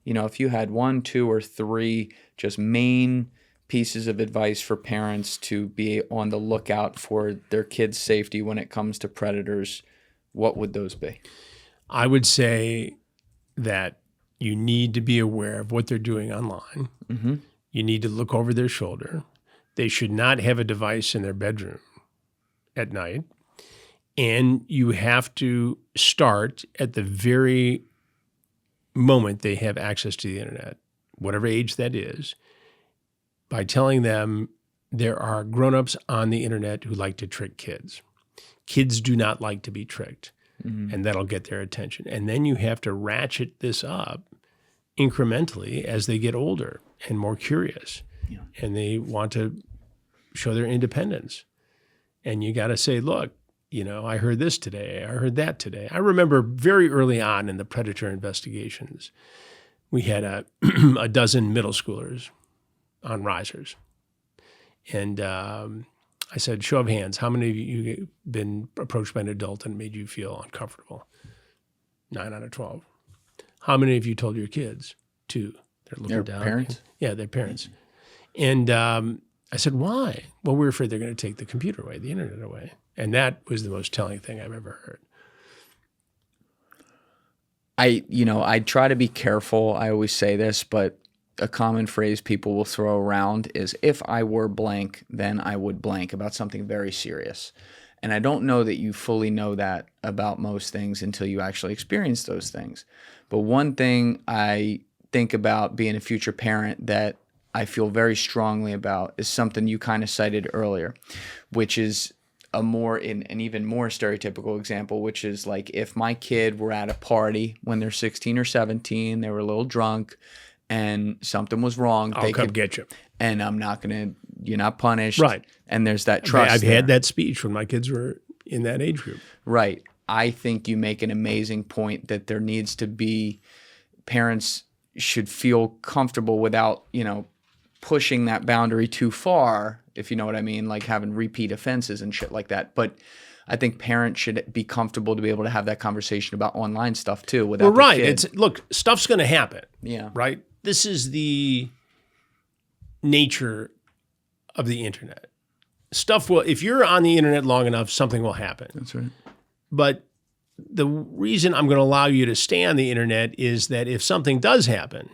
[SPEAKER 2] if you had 1, 2, or 3 just main pieces of advice for parents to be on the lookout for their kids' safety when it comes to predators, what would those be?
[SPEAKER 1] I would say that you need to be aware of what they're doing online.
[SPEAKER 2] Mm-hmm.
[SPEAKER 1] You need to look over their shoulder. They should not have a device in their bedroom at night. And you have to start at the very moment they have access to the internet, whatever age that is, by telling them there are grown-ups on the internet who like to trick kids. Kids do not like to be tricked. Mm-hmm. And that'll get their attention. And then you have to ratchet this up incrementally as they get older and more curious. Yeah. And they want to show their independence. And you got to say, look, I heard this today. I heard that today. I remember very early on in the predator investigations, we had a dozen middle schoolers on risers. And I said, show of hands, how many of you have been approached by an adult and made you feel uncomfortable? 9 out of 12. How many of you told your kids? 2. They're looking
[SPEAKER 2] their
[SPEAKER 1] down.
[SPEAKER 2] Parents?
[SPEAKER 1] Yeah, their parents. And I said, why? Well, we're afraid they're going to take the computer away, the internet away. And that was the most telling thing I've ever heard.
[SPEAKER 2] I try to be careful. I always say this, but a common phrase people will throw around is, if I were blank, then I would blank, about something very serious. And I don't know that you fully know that about most things until you actually experience those things. But one thing I think about being a future parent that I feel very strongly about is something you kind of cited earlier, which is an even more stereotypical example, which is like, if my kid were at a party when they're 16 or 17, they were a little drunk, and something was wrong,
[SPEAKER 1] I'll come get you.
[SPEAKER 2] And you're not punished.
[SPEAKER 1] Right.
[SPEAKER 2] And there's that trust.
[SPEAKER 1] I've had that speech when my kids were in that age group.
[SPEAKER 2] Right. I think you make an amazing point that there needs to be, parents should feel comfortable without, pushing that boundary too far, if you know what I mean, like having repeat offenses and shit like that. But I think parents should be comfortable to be able to have that conversation about online stuff too. Without
[SPEAKER 1] well, right.
[SPEAKER 2] Kid.
[SPEAKER 1] Look, stuff's going to happen.
[SPEAKER 2] Yeah.
[SPEAKER 1] Right. This is the nature of the internet. Stuff will, if you're on the internet long enough, something will happen.
[SPEAKER 2] That's right.
[SPEAKER 1] But the reason I'm going to allow you to stay on the internet is that if something does happen,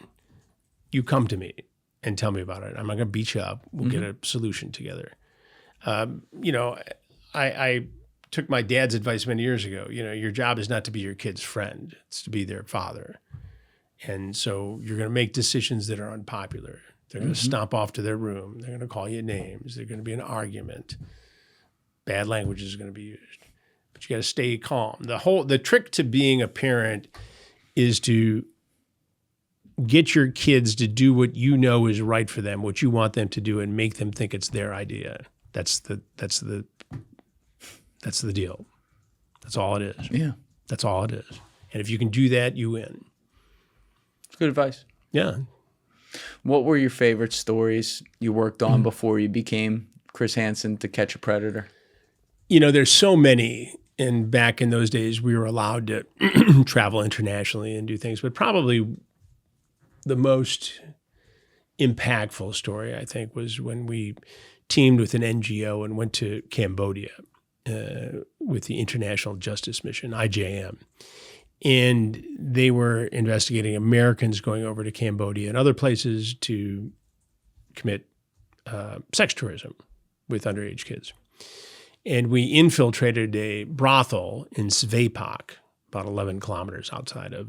[SPEAKER 1] you come to me and tell me about it. I'm not going to beat you up. We'll get a solution together. You know, I took my dad's advice many years ago. You know, your job is not to be your kid's friend; it's to be their father. And so you're going to make decisions that are unpopular. They're going to stomp off to their room. They're going to call you names. There's going to be an argument. Bad language is going to be used. But you got to stay calm. The trick to being a parent is to get your kids to do what you know is right for them, what you want them to do, and make them think it's their idea. That's the deal. That's all it is.
[SPEAKER 2] Yeah.
[SPEAKER 1] That's all it is. And if you can do that, you win.
[SPEAKER 2] It's good advice.
[SPEAKER 1] Yeah.
[SPEAKER 2] What were your favorite stories you worked on before you became Chris Hansen'd to Catch a Predator?
[SPEAKER 1] You know, there's so many. And back in those days, we were allowed to travel internationally and do things. But probably the most impactful story, I think, was when we teamed with an NGO and went to Cambodia with the International Justice Mission, IJM. And they were investigating Americans going over to Cambodia and other places to commit sex tourism with underage kids. And we infiltrated a brothel in Sveipak, about 11 kilometers outside of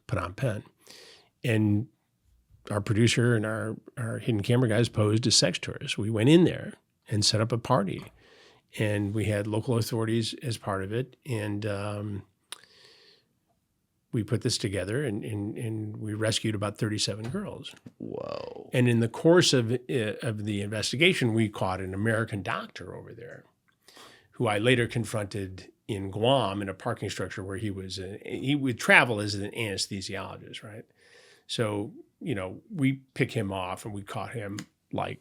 [SPEAKER 1] Phnom Penh. And our producer and our hidden camera guys posed as sex tourists. We went in there and set up a party. And we had local authorities as part of it. And we put this together and we rescued about 37 girls.
[SPEAKER 2] Whoa.
[SPEAKER 1] And in the course of the investigation, we caught an American doctor over there who I later confronted in Guam in a parking structure where he would travel as an anesthesiologist, right? So, you know, we pick him off and we caught him, like,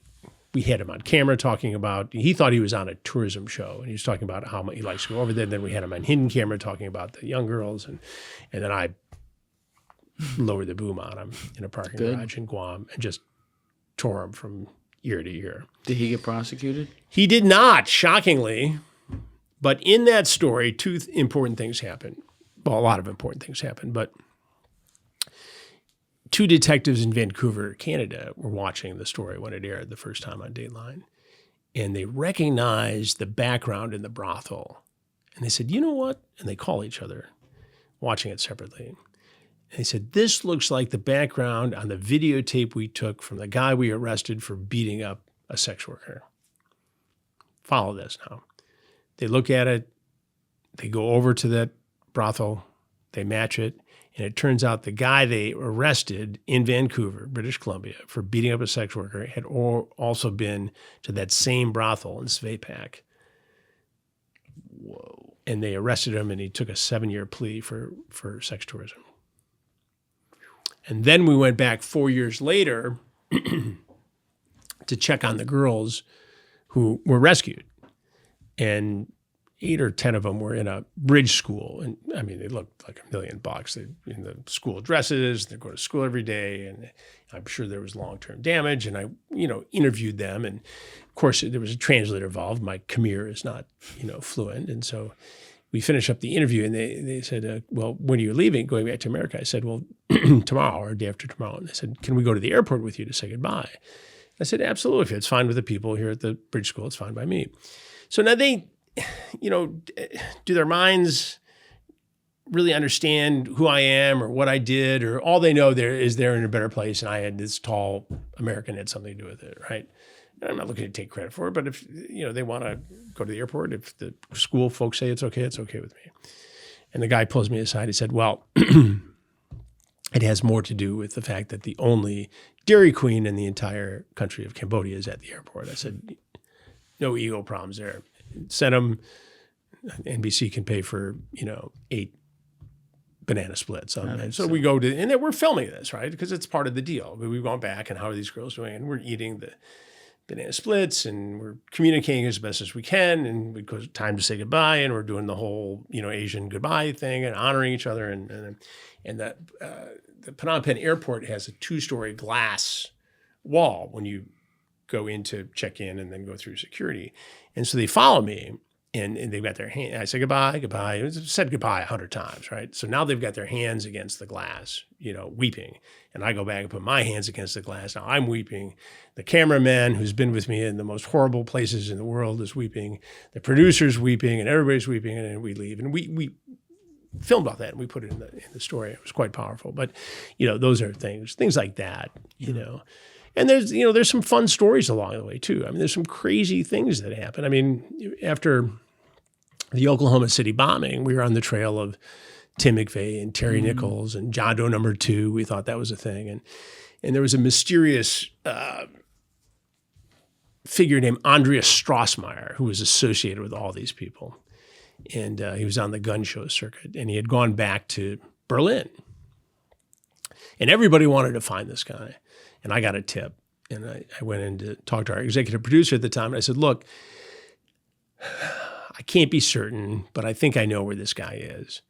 [SPEAKER 1] we had him on camera talking about, he thought he was on a tourism show and he was talking about how much he likes to go over there. Then we had him on hidden camera talking about the young girls. And then I lowered the boom on him in a parking garage in Guam and just tore him from ear to ear.
[SPEAKER 2] Did he get prosecuted?
[SPEAKER 1] He did not, shockingly. But in that story, two important things happened. Well, a lot of important things happened, but two detectives in Vancouver, Canada, were watching the story when it aired the first time on Dateline, and they recognized the background in the brothel. And they said, you know what? And they call each other, watching it separately. And they said, this looks like the background on the videotape we took from the guy we arrested for beating up a sex worker. Follow this now. They look at it, they go over to that brothel, they match it, and it turns out the guy they arrested in Vancouver, British Columbia, for beating up a sex worker had also been to that same brothel in Sveipak.
[SPEAKER 2] Whoa. And
[SPEAKER 1] they arrested him, and he took a 7-year plea for sex tourism. And then we went back 4 years later to check on the girls who were rescued. And 8 or 10 of them were in a bridge school. And I mean, they looked like $1 million. They in the school dresses, they go to school every day. And I'm sure there was long-term damage. And I, interviewed them. And of course, there was a translator involved. My Khmer is not, fluent. And so we finished up the interview and they said, well, when are you leaving, going back to America? I said, well, tomorrow or day after tomorrow. And they said, can we go to the airport with you to say goodbye? I said, absolutely. If it's fine with the people here at the bridge school, it's fine by me. So now they, do their minds really understand who I am or what I did, or all they know they're in a better place and I had this tall American had something to do with it, right? And I'm not looking to take credit for it, but if, they want to go to the airport, if the school folks say it's okay with me. And the guy pulls me aside. He said, well, it has more to do with the fact that the only Dairy Queen in the entire country of Cambodia is at the airport. I said, no ego problems there. Send them. NBC can pay for 8 banana splits. So we go to, and then we're filming this, right? Because it's part of the deal. We've gone back and how are these girls doing? And we're eating the banana splits and we're communicating as best as we can. And because time to say goodbye, and we're doing the whole Asian goodbye thing and honoring each other. And that the Phnom Penh airport has a 2-story glass wall when you go in to check in and then go through security. And so they follow me And they've got their hand. I said goodbye, goodbye. It was said goodbye 100 times, right? So now they've got their hands against the glass, weeping. And I go back and put my hands against the glass. Now I'm weeping. The cameraman who's been with me in the most horrible places in the world is weeping. The producer's weeping, and everybody's weeping. And then we leave. And we filmed all that and we put it in the story. It was quite powerful. But those are things like that. And there's some fun stories along the way too. I mean, there's some crazy things that happen. I mean, after the Oklahoma City bombing, we were on the trail of Tim McVeigh and Terry Nichols and John Doe number 2. We thought that was a thing. And there was a mysterious figure named Andreas Strassmeyer who was associated with all these people. And he was on the gun show circuit. And he had gone back to Berlin. And everybody wanted to find this guy. And I got a tip. And I went in to talk to our executive producer at the time. And I said, look, I can't be certain, but I think I know where this guy is.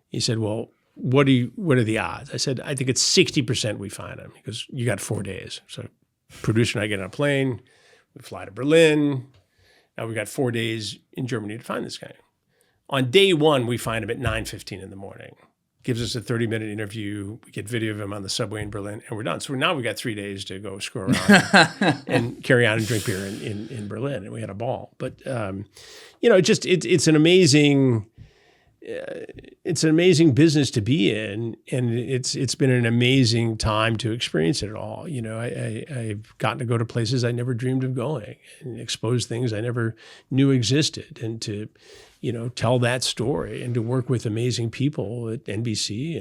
[SPEAKER 1] He said, well, what are the odds? I said, I think it's 60% we find him. He goes, you got 4 days. So producer and I get on a plane. We fly to Berlin. Now we got 4 days in Germany to find this guy. On day 1, we find him at 9:15 in the morning. Gives us a 30-minute interview. We get video of him on the subway in Berlin, and we're done. So now we got 3 days to go screw around and carry on and drink beer in Berlin, and we had a ball. But it's an amazing business to be in, and it's been an amazing time to experience it all. I've gotten to go to places I never dreamed of going and expose things I never knew existed, and to tell that story and to work with amazing people at NBC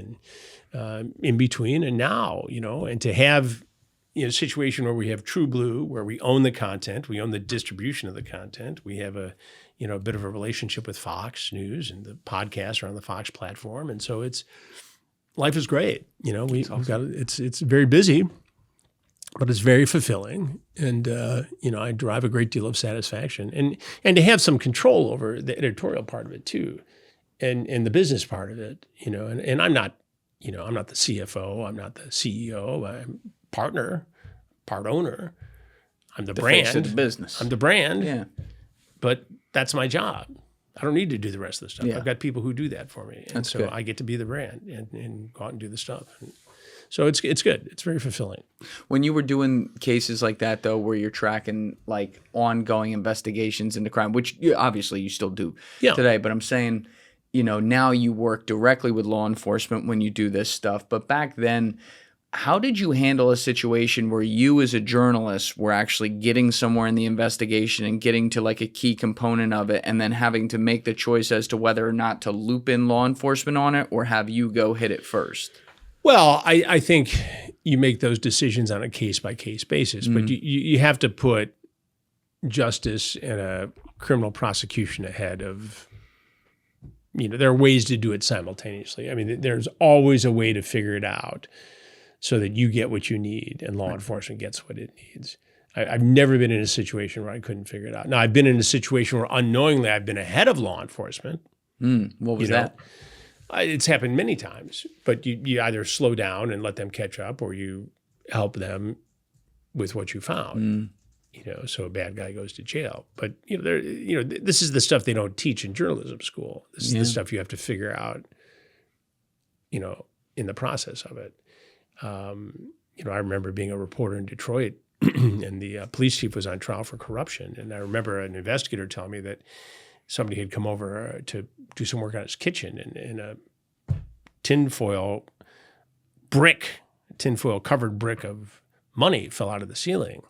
[SPEAKER 1] and in between and now, and to have a situation where we have TruBlu, where we own the content, we own the distribution of the content. We have a bit of a relationship with Fox News, and the podcasts are on the Fox platform. And so life is great. It's very busy, but it's very fulfilling. And, I derive a great deal of satisfaction and to have some control over the editorial part of it too. And the business part of it, and I'm not the CFO, I'm not the CEO, I'm partner, part owner. I'm the brand.
[SPEAKER 2] Face of the business.
[SPEAKER 1] I'm the brand.
[SPEAKER 2] Yeah.
[SPEAKER 1] But that's my job. I don't need to do the rest of the stuff.
[SPEAKER 2] Yeah.
[SPEAKER 1] I've got people who do that for me. And
[SPEAKER 2] That's
[SPEAKER 1] so
[SPEAKER 2] good.
[SPEAKER 1] I get to be the brand and go out and do the stuff. So it's good. It's very fulfilling.
[SPEAKER 2] When you were doing cases like that, though, where you're tracking like ongoing investigations into crime, which obviously you still do today, but I'm saying, now you work directly with law enforcement when you do this stuff. But back then, how did you handle a situation where you as a journalist were actually getting somewhere in the investigation and getting to like a key component of it and then having to make the choice as to whether or not to loop in law enforcement on it or have you go hit it first?
[SPEAKER 1] Well, I think you make those decisions on a case-by-case basis, but you have to put justice and a criminal prosecution ahead of, there are ways to do it simultaneously. I mean, there's always a way to figure it out so that you get what you need and law enforcement gets what it needs. I've never been in a situation where I couldn't figure it out. Now, I've been in a situation where unknowingly I've been ahead of law enforcement.
[SPEAKER 2] What was that?
[SPEAKER 1] It's happened many times, but you either slow down and let them catch up, or you help them with what you found. So a bad guy goes to jail. But this is the stuff they don't teach in journalism school. This is the stuff you have to figure out, in the process of it. I remember being a reporter in Detroit, and the police chief was on trial for corruption, and I remember an investigator telling me that somebody had come over to do some work on his kitchen, and a tinfoil covered brick of money fell out of the ceiling.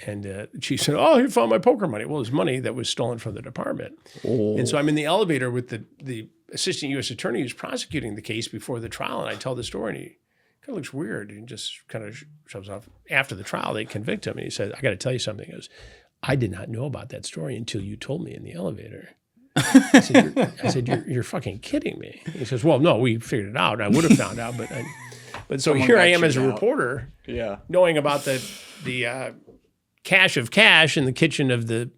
[SPEAKER 1] And the chief said, "Oh, he found my poker money." Well, it was money that was stolen from the department. Oh. And so I'm in the elevator with the assistant U.S. attorney who's prosecuting the case before the trial, and I tell the story, and he kind of looks weird and just kind of shoves off. After the trial, they convict him, and he says, "I got to tell you something." He goes, "I did not know about that story until you told me in the elevator." I said, you're fucking kidding me. He says, "Well, no, we figured it out. I would have found out, but so here I am as a reporter, knowing about the cache of cash in the kitchen of the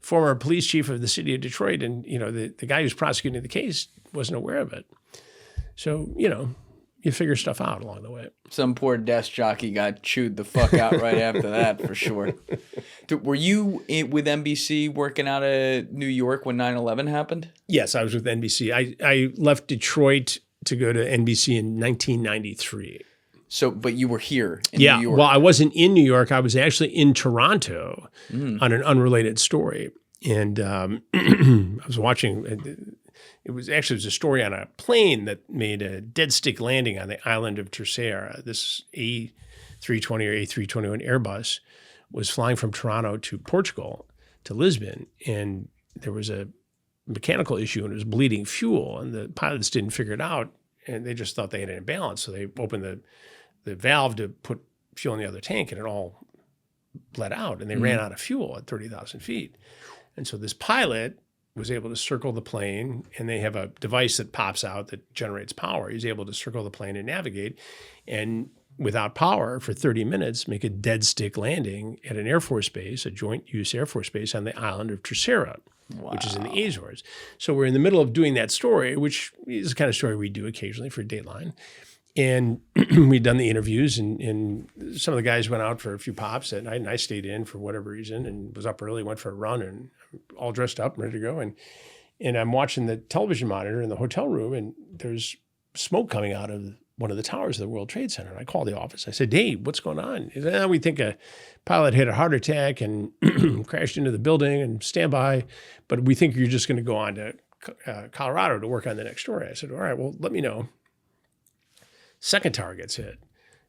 [SPEAKER 1] former police chief of the city of Detroit, and the guy who's prosecuting the case wasn't aware of it. So you figure stuff out along the way."
[SPEAKER 2] Some poor desk jockey got chewed the fuck out right after that, for sure. Were you with NBC working out of New York when 9/11 happened?
[SPEAKER 1] Yes, I was with NBC. I left Detroit to go to NBC in 1993.
[SPEAKER 2] So, but you were here in New York.
[SPEAKER 1] Well, I wasn't in New York. I was actually in Toronto on an unrelated story. And I was watching, it was a story on a plane that made a dead stick landing on the island of Terceira. This A320 or A321 Airbus was flying from Toronto to Portugal, to Lisbon, and there was a mechanical issue and it was bleeding fuel, and the pilots didn't figure it out, and they just thought they had an imbalance. So they opened the valve to put fuel in the other tank, and it all bled out, and they ran out of fuel at 30,000 feet. And so this pilot was able to circle the plane, and they have a device that pops out that generates power. He's able to circle the plane and navigate, and without power for 30 minutes, make a dead stick landing at an Air Force base, a joint use Air Force base on the island of Terceira, which is in the Azores. So we're in the middle of doing that story, which is the kind of story we do occasionally for Dateline. And we'd done the interviews, and some of the guys went out for a few pops that night, and I stayed in for whatever reason and was up early, went for a run, and all dressed up and ready to go. And I'm watching the television monitor in the hotel room, and there's smoke coming out of one of the towers of the World Trade Center. And I called the office. I said, Dave, what's going on? He said, we think a pilot had a heart attack and crashed into the building and stand by, but we think you're just going to go on to Colorado to work on the next story. I said, all right, well, let me know. Second tower gets hit.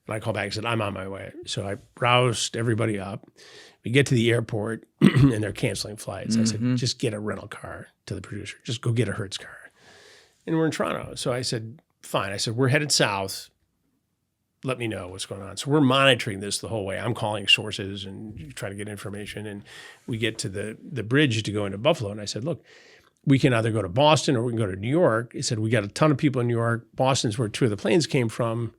[SPEAKER 1] And I called back and said, I'm on my way. So I roused everybody up. We get to the airport and they're canceling flights. I said, just get a rental car to the producer. Just go get a Hertz car. And we're in Toronto. So I said, fine. I said, we're headed south. Let me know what's going on. So we're monitoring this the whole way. I'm calling sources and trying to get information. And we get to the bridge to go into Buffalo. And I said, look, we can either go to Boston or we can go to New York. He said, we got a ton of people in New York. Boston's where two of the planes came from.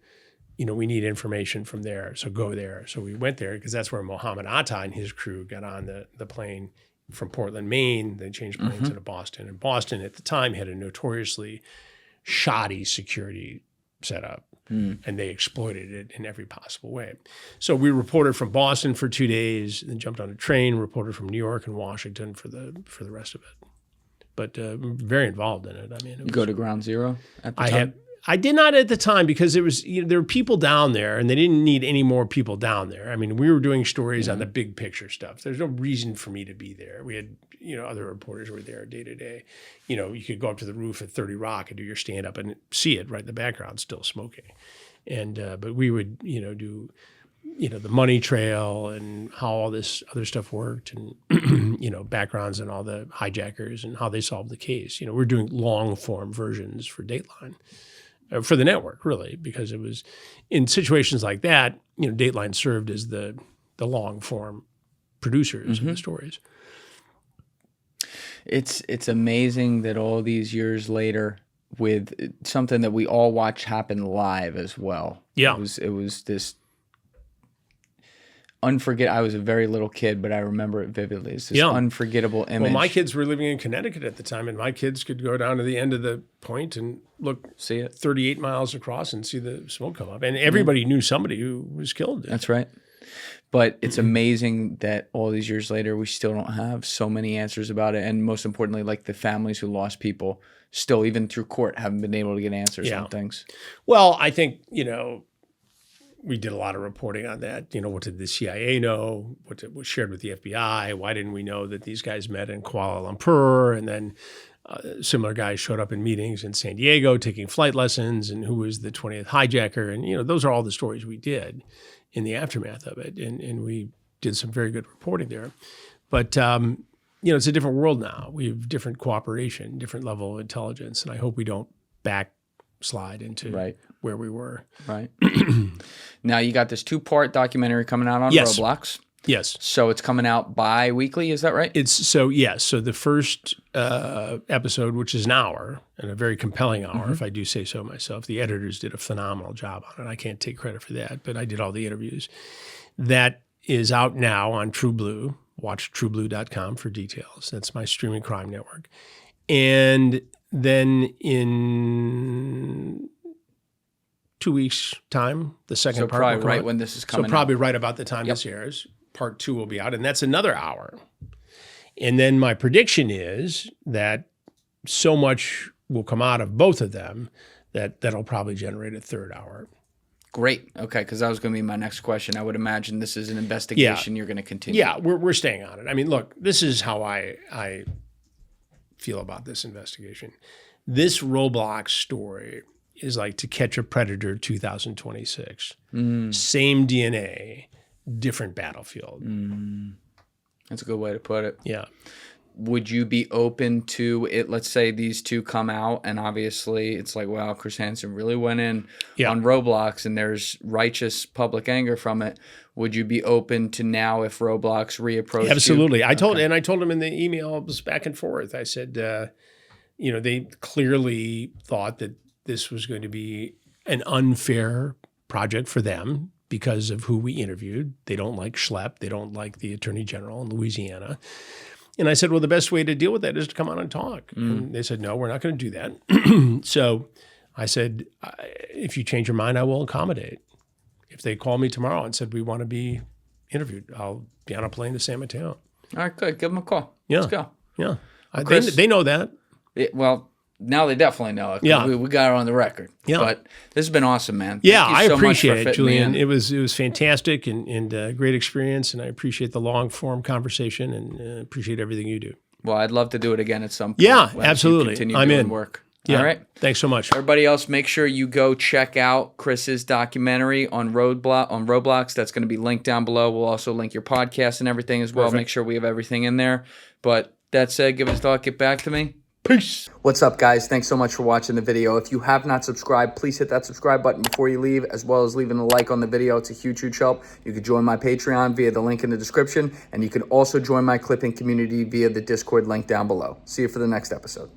[SPEAKER 1] We need information from there. So go there. So we went there because that's where Mohammed Atta and his crew got on the plane from Portland, Maine. They changed planes into Boston. And Boston at the time had a notoriously shoddy security setup. And they exploited it in every possible way. So we reported from Boston for 2 days, then jumped on a train, reported from New York and Washington for the rest of it. But very involved in it. I mean,
[SPEAKER 2] you go to Ground Zero at the time?
[SPEAKER 1] I did not at the time because it was there were people down there and they didn't need any more people down there. I mean, we were doing stories on the big picture stuff. There's no reason for me to be there. We had other reporters were there day to day. You could go up to the roof at 30 Rock and do your stand up and see it right in the background, still smoking. And but we would do the money trail and how all this other stuff worked and, backgrounds and all the hijackers and how they solved the case. We're doing long form versions for Dateline, for the network, really, because it was in situations like that, Dateline served as the long form producers of the stories.
[SPEAKER 2] It's amazing that all these years later, with something that we all watch happen live as well.
[SPEAKER 1] Yeah.
[SPEAKER 2] It was this I was a very little kid, but I remember it vividly. It's this unforgettable image.
[SPEAKER 1] Well, my kids were living in Connecticut at the time, and my kids could go down to the end of the point and
[SPEAKER 2] see it
[SPEAKER 1] 38 miles across and see the smoke come up. And everybody knew somebody who was killed.
[SPEAKER 2] That's right. But it's amazing that all these years later, we still don't have so many answers about it. And most importantly, like the families who lost people still, even through court, haven't been able to get answers on things.
[SPEAKER 1] Well, I think, we did a lot of reporting on that. What did the CIA know? What was shared with the FBI? Why didn't we know that these guys met in Kuala Lumpur? And then similar guys showed up in meetings in San Diego taking flight lessons, and who was the 20th hijacker? And, those are all the stories we did in the aftermath of it. And we did some very good reporting there. But, it's a different world now. We have different cooperation, different level of intelligence. And I hope we don't backslide into where we were.
[SPEAKER 2] Right. Now you got this 2-part documentary coming out on Roblox.
[SPEAKER 1] Yes.
[SPEAKER 2] So it's coming out bi-weekly, is that right?
[SPEAKER 1] So the first episode, which is an hour, and a very compelling hour, if I do say so myself. The editors did a phenomenal job on it. I can't take credit for that, but I did all the interviews. That is out now on TruBlu. Watch TruBlu.com for details. That's my streaming crime network. And then in 2 weeks' time, the second part.
[SPEAKER 2] So probably right when this is coming out.
[SPEAKER 1] So probably right about the time this airs. part 2 will be out, and that's another hour. And then my prediction is that so much will come out of both of them that'll probably generate a third hour.
[SPEAKER 2] Great. Okay, because that was going to be my next question. I would imagine this is an investigation you're going to continue.
[SPEAKER 1] Yeah, we're staying on it. I mean, look, this is how I feel about this investigation. This Roblox story is like To Catch a Predator 2026. Same DNA, different battlefield.
[SPEAKER 2] That's a good way to put it.
[SPEAKER 1] Yeah.
[SPEAKER 2] Would you be open to it? Let's say these two come out, and obviously it's like, wow, Chris Hansen really went in on Roblox, and there's righteous public anger from it. Would you be open to now if Roblox reapproached
[SPEAKER 1] Absolutely.
[SPEAKER 2] you?
[SPEAKER 1] I told him in the emails back and forth. I said, they clearly thought that this was going to be an unfair project for them because of who we interviewed. They don't like Schlep. They don't like the Attorney General in Louisiana. And I said, well, the best way to deal with that is to come on and talk. And they said, no, we're not going to do that. So I said, if you change your mind, I will accommodate. If they call me tomorrow and said, we want to be interviewed, I'll be on a plane to San Mateo.
[SPEAKER 2] All right, good. Give them a call.
[SPEAKER 1] Yeah.
[SPEAKER 2] Let's go.
[SPEAKER 1] Yeah.
[SPEAKER 2] Chris,
[SPEAKER 1] they know that.
[SPEAKER 2] Well, now they definitely know it.
[SPEAKER 1] Yeah.
[SPEAKER 2] We got it on the record.
[SPEAKER 1] Yeah.
[SPEAKER 2] But this has been awesome, man.
[SPEAKER 1] Yeah,
[SPEAKER 2] Thank you so
[SPEAKER 1] I appreciate
[SPEAKER 2] much for
[SPEAKER 1] it,
[SPEAKER 2] fitting
[SPEAKER 1] Julian.
[SPEAKER 2] me in.
[SPEAKER 1] It was fantastic and a great experience, and I appreciate the long form conversation and appreciate everything you do.
[SPEAKER 2] Well, I'd love to do it again at some point.
[SPEAKER 1] Yeah,
[SPEAKER 2] as you
[SPEAKER 1] absolutely.
[SPEAKER 2] continue
[SPEAKER 1] I'm
[SPEAKER 2] doing
[SPEAKER 1] in.
[SPEAKER 2] work.
[SPEAKER 1] Yeah.
[SPEAKER 2] All right.
[SPEAKER 1] Thanks so much.
[SPEAKER 2] Everybody else, make sure you go check out Chris's documentary on Roblox. That's going to be linked down below. We'll also link your podcast and everything as well.
[SPEAKER 1] Perfect.
[SPEAKER 2] Make sure we have everything in there. But that said, give it a thought. Get back to me. Peace. What's up, guys? Thanks so much for watching the video. If you have not subscribed, please hit that subscribe button before you leave, as well as leaving a like on the video. It's a huge, huge help. You can join my Patreon via the link in the description, and you can also join my clipping community via the Discord link down below. See you for the next episode.